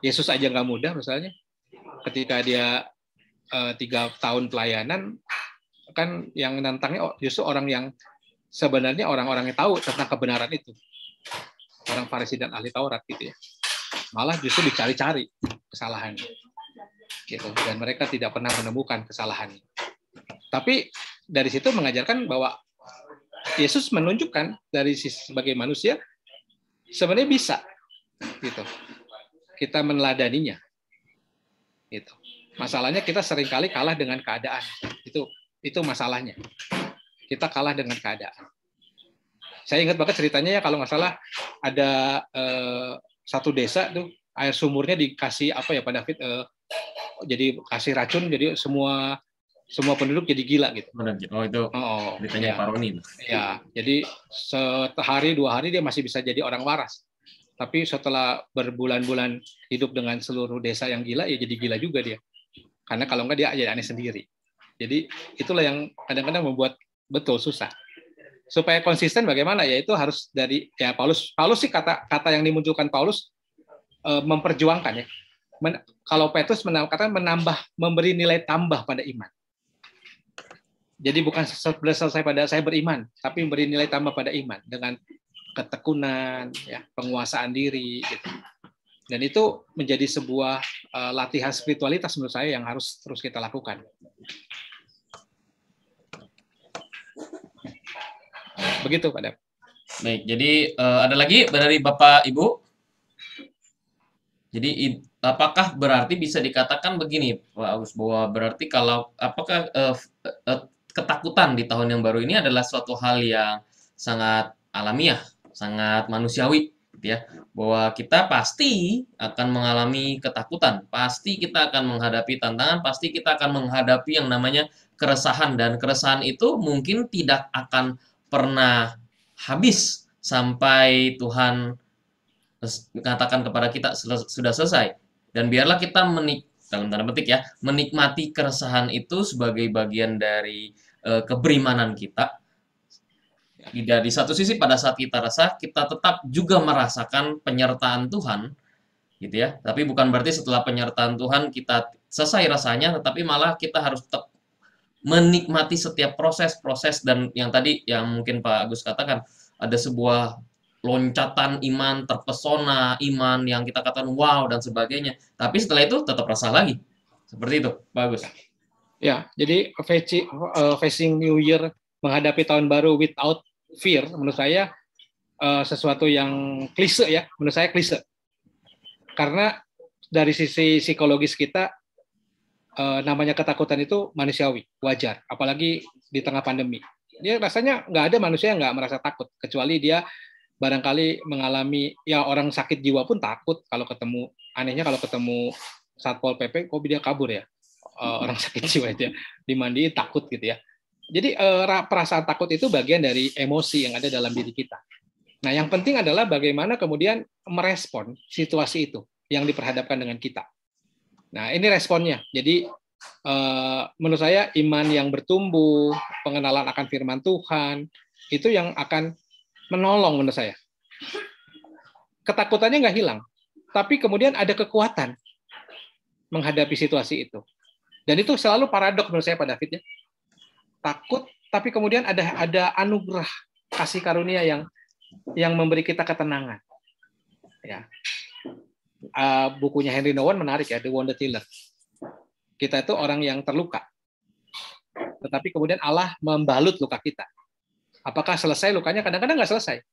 Yesus aja nggak mudah misalnya ketika dia 3 tahun pelayanan kan yang nantangnya justru orang yang sebenarnya orang-orang yang tahu tentang kebenaran itu, orang Farisi dan ahli Taurat gitu ya, malah justru dicari-cari kesalahannya gitu, dan mereka tidak pernah menemukan kesalahannya. Tapi dari situ mengajarkan bahwa Yesus menunjukkan dari sisi sebagai manusia sebenarnya bisa gitu kita meneladaninya gitu. Masalahnya kita seringkali kalah dengan keadaan. Itu masalahnya. Kita kalah dengan keadaan. Saya ingat banget ceritanya ya kalau nggak salah ada satu desa tuh air sumurnya dikasih apa ya Pak David jadi kasih racun jadi semua penduduk jadi gila gitu. Oh itu ceritanya Pak Roni. Ya, jadi sehari 2 hari dia masih bisa jadi orang waras. Tapi setelah berbulan-bulan hidup dengan seluruh desa yang gila ya jadi gila juga dia. Karena kalau nggak dia jadi aneh sendiri. Jadi itulah yang kadang-kadang membuat betul susah. Supaya konsisten bagaimana? Ya itu harus dari ya Paulus sih kata yang dimunculkan Paulus memperjuangkan ya. Kalau Petrus kata menambah memberi nilai tambah pada iman. Jadi bukan selesai pada saya beriman, tapi memberi nilai tambah pada iman dengan ketekunan, ya, penguasaan diri gitu. Dan itu menjadi sebuah latihan spiritualitas menurut saya yang harus terus kita lakukan. Begitu, Pak Dap. Baik, jadi ada lagi dari Bapak Ibu? Jadi apakah berarti bisa dikatakan begini, Pak Agus, bahwa berarti apakah ketakutan di tahun yang baru ini adalah suatu hal yang sangat alamiah, sangat manusiawi, gitu ya, bahwa kita pasti akan mengalami ketakutan, pasti kita akan menghadapi tantangan, pasti kita akan menghadapi yang namanya keresahan, dan keresahan itu mungkin tidak akan pernah habis sampai Tuhan mengatakan kepada kita sudah selesai. Dan biarlah kita dalam tanda petik ya, menikmati keresahan itu sebagai bagian dari keberimanan kita. Tidak di satu sisi pada saat kita resah, kita tetap juga merasakan penyertaan Tuhan, gitu ya. Tapi bukan berarti setelah penyertaan Tuhan kita selesai rasanya, tetapi malah kita harus tetap menikmati setiap proses-proses, dan yang tadi yang mungkin Pak Agus katakan, ada sebuah loncatan iman, terpesona iman yang kita katakan wow dan sebagainya. Tapi setelah itu tetap rasa lagi. Seperti itu, Pak Agus. Ya, jadi facing New Year, menghadapi tahun baru without fear, menurut saya sesuatu yang klise ya, menurut saya klise. Karena dari sisi psikologis kita, namanya ketakutan itu manusiawi, wajar. Apalagi di tengah pandemi. Dia rasanya nggak ada manusia yang nggak merasa takut, kecuali dia barangkali mengalami, ya orang sakit jiwa pun takut kalau ketemu, anehnya kalau ketemu Satpol PP, kok dia kabur ya? Orang sakit jiwa itu ya, dimandiin takut gitu ya. Jadi perasaan takut itu bagian dari emosi yang ada dalam diri kita. Nah, yang penting adalah bagaimana kemudian merespon situasi itu yang diperhadapkan dengan kita. Nah, ini responnya. Jadi menurut saya iman yang bertumbuh, pengenalan akan firman Tuhan, itu yang akan menolong menurut saya. Ketakutannya nggak hilang, tapi kemudian ada kekuatan menghadapi situasi itu. Dan itu selalu paradok menurut saya Pak David ya. Takut, tapi kemudian ada anugerah kasih karunia yang memberi kita ketenangan. Ya. Bukunya Henry Nouwen menarik ya, The Wounded Healer. Kita itu orang yang terluka, tetapi kemudian Allah membalut luka kita. Apakah selesai lukanya? Kadang-kadang nggak selesai.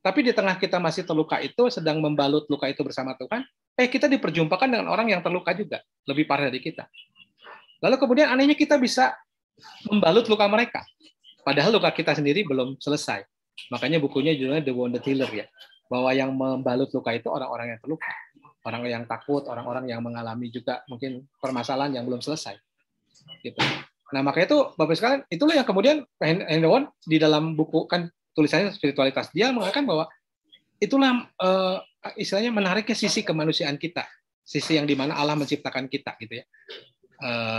Tapi di tengah kita masih terluka itu, sedang membalut luka itu bersama Tuhan, kita diperjumpakan dengan orang yang terluka juga, lebih parah dari kita. Lalu kemudian anehnya kita bisa membalut luka mereka, padahal luka kita sendiri belum selesai. Makanya bukunya judulnya The Wounded Healer ya, bahwa yang membalut luka itu orang-orang yang terluka, orang yang takut, orang-orang yang mengalami juga mungkin permasalahan yang belum selesai. Gitu. Nah makanya itu Bapak sekalian, itulah yang kemudian Henry Nouwen di dalam buku kan tulisannya spiritualitas, dia mengatakan bahwa itulah istilahnya menariknya sisi kemanusiaan kita, sisi yang dimana Allah menciptakan kita gitu ya.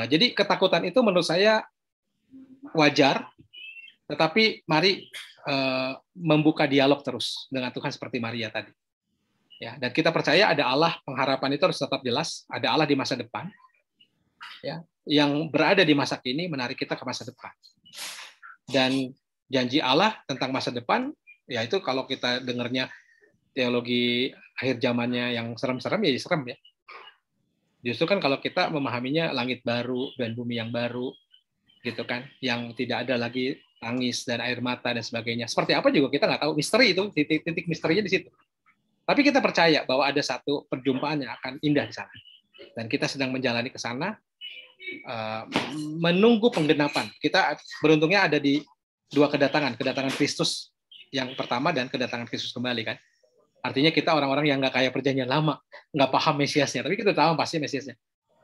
Jadi ketakutan itu menurut saya wajar, tetapi mari membuka dialog terus dengan Tuhan seperti Maria tadi. Ya, dan kita percaya ada Allah, pengharapan itu harus tetap jelas, ada Allah di masa depan. Ya, yang berada di masa kini menarik kita ke masa depan. Dan janji Allah tentang masa depan, ya itu kalau kita dengarnya teologi akhir zamannya yang serem-serem ya serem ya. Justru kan kalau kita memahaminya langit baru dan bumi yang baru, gitu kan, yang tidak ada lagi tangis dan air mata dan sebagainya. Seperti apa juga kita nggak tahu, misteri itu, titik misterinya di situ. Tapi kita percaya bahwa ada satu perjumpaan yang akan indah di sana. Dan kita sedang menjalani ke sana, menunggu penggenapan. Kita beruntungnya ada di dua kedatangan Kristus yang pertama dan kedatangan Kristus kembali kan. Artinya kita orang-orang yang nggak kayak perjanjian lama, nggak paham Mesiasnya, tapi kita tahu pasti Mesiasnya,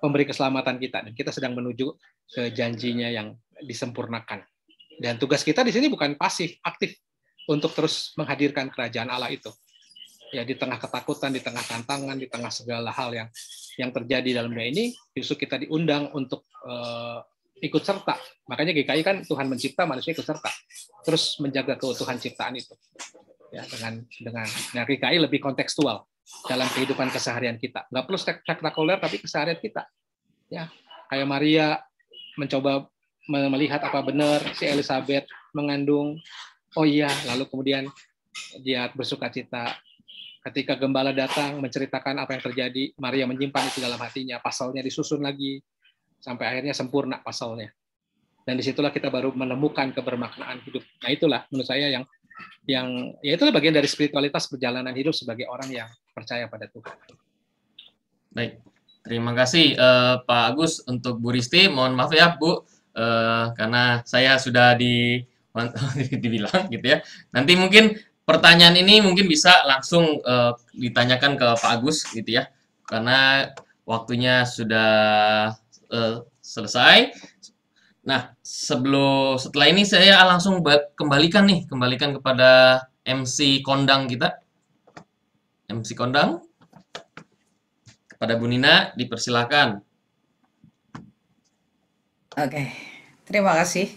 pemberi keselamatan kita, dan kita sedang menuju ke janjinya yang disempurnakan. Dan tugas kita di sini bukan pasif, aktif untuk terus menghadirkan kerajaan Allah itu. Ya di tengah ketakutan, di tengah tantangan, di tengah segala hal yang terjadi dalam dunia ini, justru kita diundang untuk ikut serta. Makanya GKI kan Tuhan mencipta, manusia ikut serta, terus menjaga keutuhan ciptaan itu. Ya, dengan nah, GKI lebih kontekstual dalam kehidupan keseharian kita. Nggak perlu spektakuler, tapi keseharian kita. Ya, kayak Maria mencoba melihat apa benar si Elizabeth mengandung. Oh iya, lalu kemudian dia bersukacita. Ketika gembala datang menceritakan apa yang terjadi, Maria menyimpan itu dalam hatinya. Pasalnya disusun lagi sampai akhirnya sempurna pasalnya. Dan disitulah kita baru menemukan kebermaknaan hidup. Nah itulah menurut saya yang ya itulah bagian dari spiritualitas perjalanan hidup sebagai orang yang percaya pada Tuhan. Baik, terima kasih Pak Agus. Untuk Bu Risti, mohon maaf ya Bu, karena saya sudah dibilang gitu ya. Nanti mungkin pertanyaan ini mungkin bisa langsung ditanyakan ke Pak Agus gitu ya, karena waktunya sudah selesai. Nah, setelah ini saya langsung kembalikan kepada MC kondang kita. MC kondang, kepada Bu Nina, dipersilakan. Oke, terima kasih.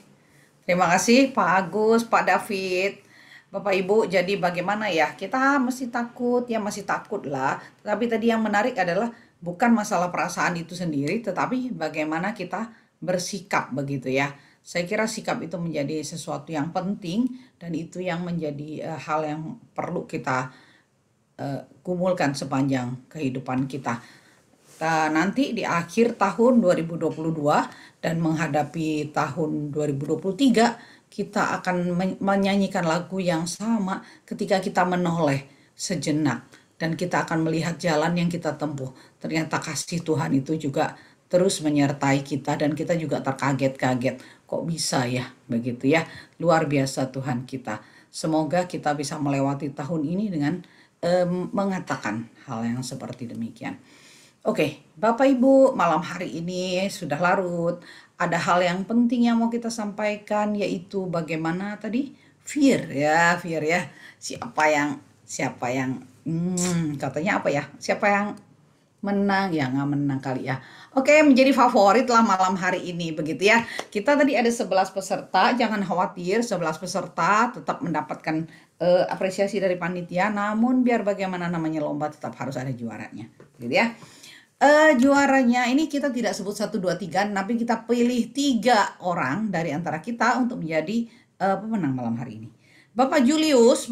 Terima kasih Pak Agus, Pak David, Bapak Ibu. Jadi bagaimana ya, kita mesti takut, ya masih takut lah. Tapi tadi yang menarik adalah bukan masalah perasaan itu sendiri, tetapi bagaimana kita bersikap begitu ya. Saya kira sikap itu menjadi sesuatu yang penting dan itu yang menjadi hal yang perlu kita kumulkan sepanjang kehidupan kita. Nanti di akhir tahun 2022 dan menghadapi tahun 2023, kita akan menyanyikan lagu yang sama ketika kita menoleh sejenak dan kita akan melihat jalan yang kita tempuh. Ternyata kasih Tuhan itu juga terus menyertai kita dan kita juga terkaget-kaget. Kok bisa ya begitu ya? Luar biasa Tuhan kita. Semoga kita bisa melewati tahun ini dengan mengatakan hal yang seperti demikian. Oke, Bapak Ibu, malam hari ini sudah larut. Ada hal yang penting yang mau kita sampaikan, yaitu bagaimana tadi fear ya. Siapa yang katanya apa ya? Siapa yang menang ya, nggak menang kali ya. Oke, menjadi favorit lah malam hari ini begitu ya. Kita tadi ada 11 peserta, jangan khawatir, 11 peserta tetap mendapatkan apresiasi dari panitia, namun biar bagaimana namanya lomba tetap harus ada juaranya gitu ya. Juaranya ini kita tidak sebut 1, 2, 3, tapi kita pilih 3 orang dari antara kita untuk menjadi pemenang malam hari ini. Bapak Julius,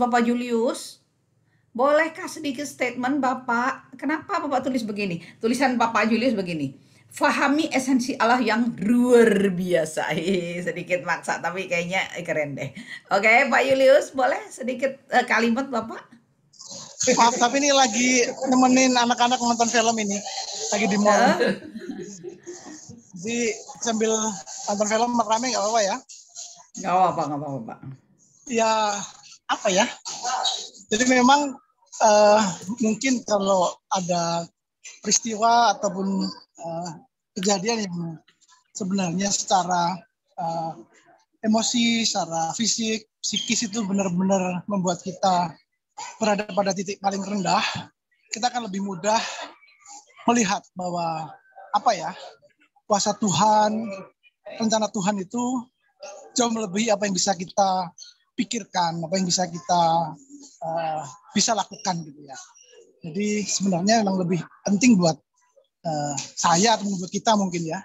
bolehkah sedikit statement Bapak? Kenapa Bapak tulis begini? Tulisan Bapak Julius begini. Fahami esensi Allah yang luar biasa. Sedikit maksa tapi kayaknya keren deh. Oke, Pak Julius, boleh sedikit kalimat Bapak? Maaf, tapi ini lagi nemenin anak-anak nonton film ini. Lagi di mall. Jadi sambil nonton film rame nggak apa-apa ya? Nggak apa-apa, Pak. Ya, apa ya? Jadi memang mungkin kalau ada peristiwa ataupun kejadian yang sebenarnya secara emosi, secara fisik, psikis itu benar-benar membuat kita berada pada titik paling rendah, kita akan lebih mudah melihat bahwa kuasa Tuhan, rencana Tuhan itu jauh melebihi apa yang bisa kita pikirkan, apa yang bisa kita bisa lakukan gitu ya. Jadi sebenarnya memang lebih penting buat saya atau buat kita mungkin ya,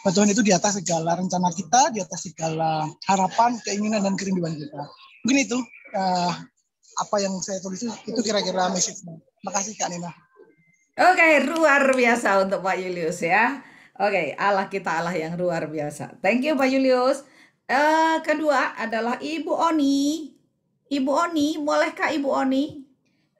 bahwa Tuhan itu di atas segala rencana kita, di atas segala harapan, keinginan dan kerinduan kita. Mungkin itu apa yang saya tulis itu kira-kira message-nya. Makasih Kak Nina. Oke, luar biasa untuk Pak Julius ya. Oke, Allah kita Allah yang luar biasa. Thank you Pak Julius. Kedua adalah Ibu Oni. Ibu Oni, bolehkah Ibu Oni?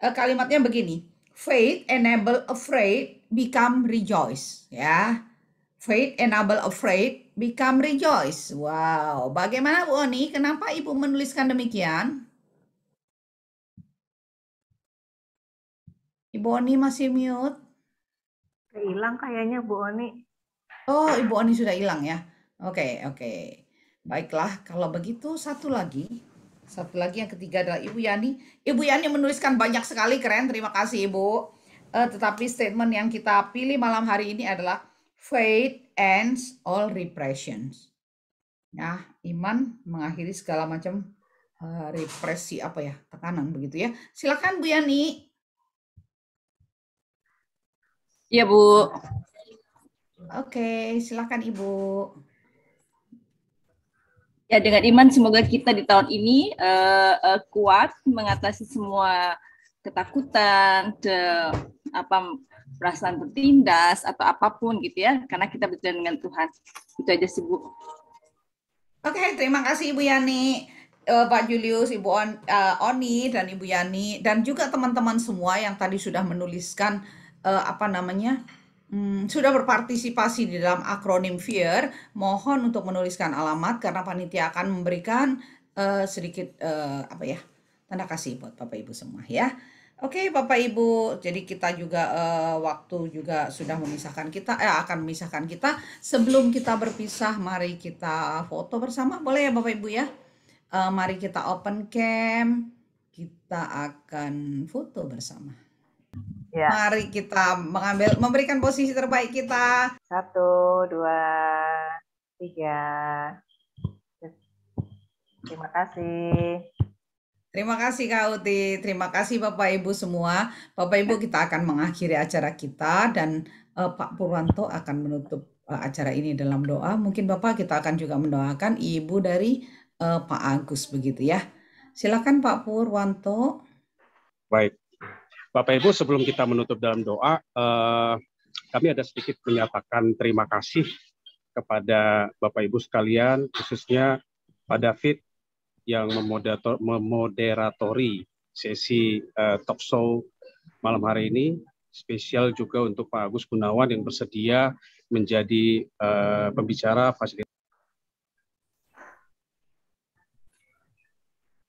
Kalimatnya begini. Faith enable afraid become rejoice. Ya, faith enable afraid become rejoice. Wow, bagaimana Bu Oni? Kenapa Ibu menuliskan demikian? Ibu Oni masih mute. Hilang kayaknya Bu Oni. Oh, Ibu Oni sudah hilang ya. Oke. Baiklah, kalau begitu satu lagi yang ketiga adalah Ibu Yani. Ibu Yani menuliskan banyak sekali, keren. Terima kasih Ibu. Tetapi statement yang kita pilih malam hari ini adalah faith ends all repressions. Ya, iman mengakhiri segala macam represi tekanan begitu ya. Silakan Bu Yani. Iya, Bu. Oke, silakan Ibu. Ya, dengan iman semoga kita di tahun ini kuat mengatasi semua ketakutan, perasaan tertindas atau apapun gitu ya, karena kita berjalan dengan Tuhan. Itu aja sih, Bu. Oke, terima kasih Ibu Yani, Pak Julius, Ibu Oni dan Ibu Yani, dan juga teman-teman semua yang tadi sudah menuliskan sudah berpartisipasi di dalam akronim FEAR. Mohon untuk menuliskan alamat karena panitia akan memberikan sedikit tanda kasih buat Bapak Ibu semua ya. Oke Bapak Ibu, jadi kita juga waktu juga sudah memisahkan kita, akan memisahkan kita. Sebelum kita berpisah, mari kita foto bersama, boleh ya Bapak Ibu ya? Mari kita open cam, kita akan foto bersama. Ya. Mari kita memberikan posisi terbaik kita. 1, 2, 3. Terima kasih. Terima kasih Kak Uti, terima kasih Bapak Ibu semua. Bapak Ibu, kita akan mengakhiri acara kita dan Pak Purwanto akan menutup acara ini dalam doa. Mungkin Bapak kita akan juga mendoakan Ibu dari Pak Agus begitu ya. Silakan Pak Purwanto. Baik, Bapak Ibu, sebelum kita menutup dalam doa, kami ada sedikit menyatakan terima kasih kepada Bapak Ibu sekalian, khususnya Pak David yang memoderatori sesi talk show malam hari ini. Spesial juga untuk Pak Agus Gunawan yang bersedia menjadi pembicara fasilitas.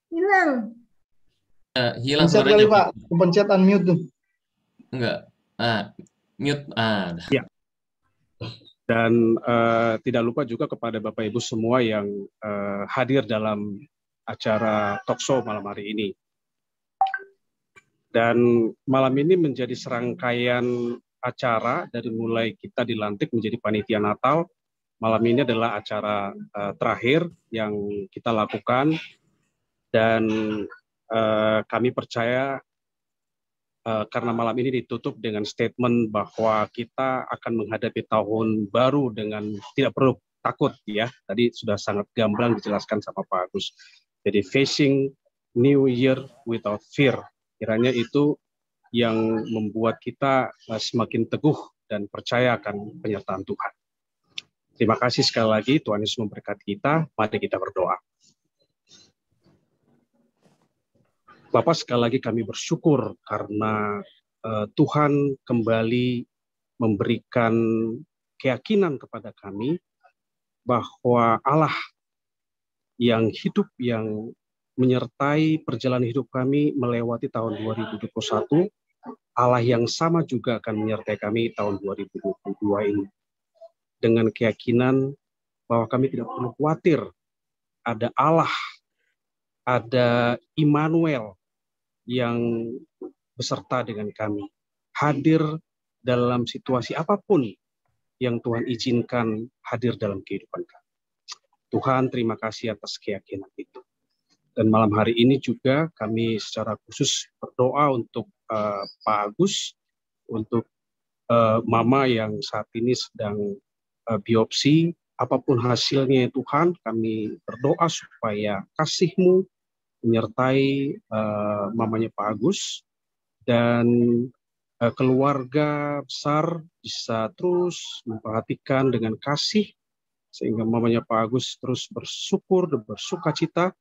Hilang. Hilang Pencet suaranya. kali Pak, pencet unmute tuh. Enggak. Mute. Ya. Dan tidak lupa juga kepada Bapak Ibu semua yang hadir dalam acara talk show malam hari ini. Dan malam ini menjadi serangkaian acara dari mulai kita dilantik menjadi panitia Natal. Malam ini adalah acara terakhir yang kita lakukan, dan kami percaya karena malam ini ditutup dengan statement bahwa kita akan menghadapi tahun baru dengan tidak perlu takut ya. Tadi sudah sangat gamblang dijelaskan sama Pak Agus. Jadi facing New Year without fear. Kiranya itu yang membuat kita semakin teguh dan percaya akan penyertaan Tuhan. Terima kasih sekali lagi, Tuhan Yesus memberkati kita. Mari kita berdoa. Bapak, sekali lagi kami bersyukur karena Tuhan kembali memberikan keyakinan kepada kami bahwa Allah yang hidup, yang menyertai perjalanan hidup kami melewati tahun 2021, Allah yang sama juga akan menyertai kami tahun 2022 ini. Dengan keyakinan bahwa kami tidak perlu khawatir, ada Allah, ada Immanuel yang beserta dengan kami, hadir dalam situasi apapun yang Tuhan izinkan hadir dalam kehidupan kami. Tuhan, terima kasih atas keyakinan itu. Dan malam hari ini juga kami secara khusus berdoa untuk Pak Agus, untuk Mama yang saat ini sedang biopsi. Apapun hasilnya Tuhan, kami berdoa supaya kasih-Mu menyertai mamanya Pak Agus, dan keluarga besar bisa terus memperhatikan dengan kasih, sehingga mamanya Pak Agus terus bersyukur dan bersukacita,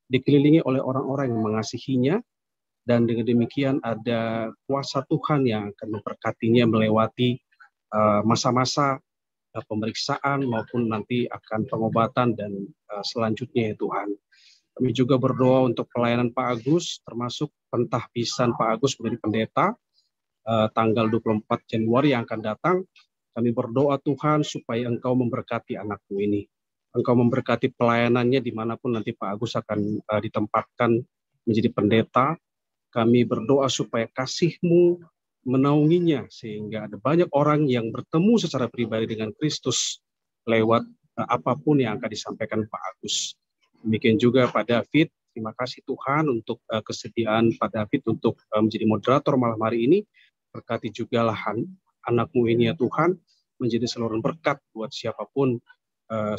dikelilingi oleh orang-orang yang mengasihinya, dan dengan demikian ada kuasa Tuhan yang akan memberkatinya melewati masa-masa pemeriksaan maupun nanti akan pengobatan dan selanjutnya ya Tuhan. Kami juga berdoa untuk pelayanan Pak Agus, termasuk pentahbisan Pak Agus menjadi pendeta tanggal 24 Januari yang akan datang. Kami berdoa Tuhan supaya Engkau memberkati anakku ini. Engkau memberkati pelayanannya dimanapun nanti Pak Agus akan ditempatkan menjadi pendeta. Kami berdoa supaya kasih-Mu menaunginya, sehingga ada banyak orang yang bertemu secara pribadi dengan Kristus lewat apapun yang akan disampaikan Pak Agus. Demikian juga Pak David, terima kasih Tuhan untuk kesediaan Pak David untuk menjadi moderator malam hari ini. Berkati juga lahan anak-Mu ini ya Tuhan, menjadi saluran berkat buat siapapun,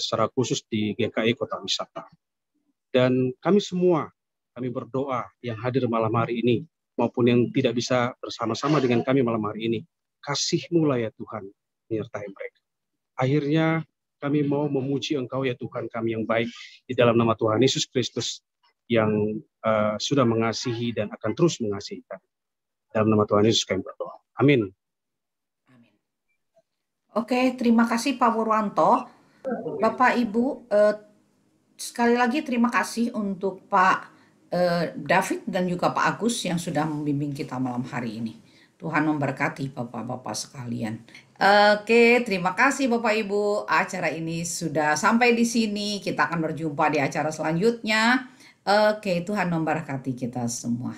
secara khusus di GKI Kota Wisata. Dan kami semua, kami berdoa yang hadir malam hari ini, maupun yang tidak bisa bersama-sama dengan kami malam hari ini, kasih-Mu lah ya Tuhan, menyertai mereka. Akhirnya kami mau memuji Engkau ya Tuhan kami yang baik, di dalam nama Tuhan Yesus Kristus yang sudah mengasihi dan akan terus mengasihi kami. Dalam nama Tuhan Yesus kami berdoa. Amin. Oke, terima kasih Pak Purwanto. Bapak Ibu, sekali lagi terima kasih untuk Pak David dan juga Pak Agus yang sudah membimbing kita malam hari ini. Tuhan memberkati Bapak-Bapak sekalian. Oke, terima kasih Bapak Ibu. Acara ini sudah sampai di sini. Kita akan berjumpa di acara selanjutnya. Oke, Tuhan memberkati kita semua.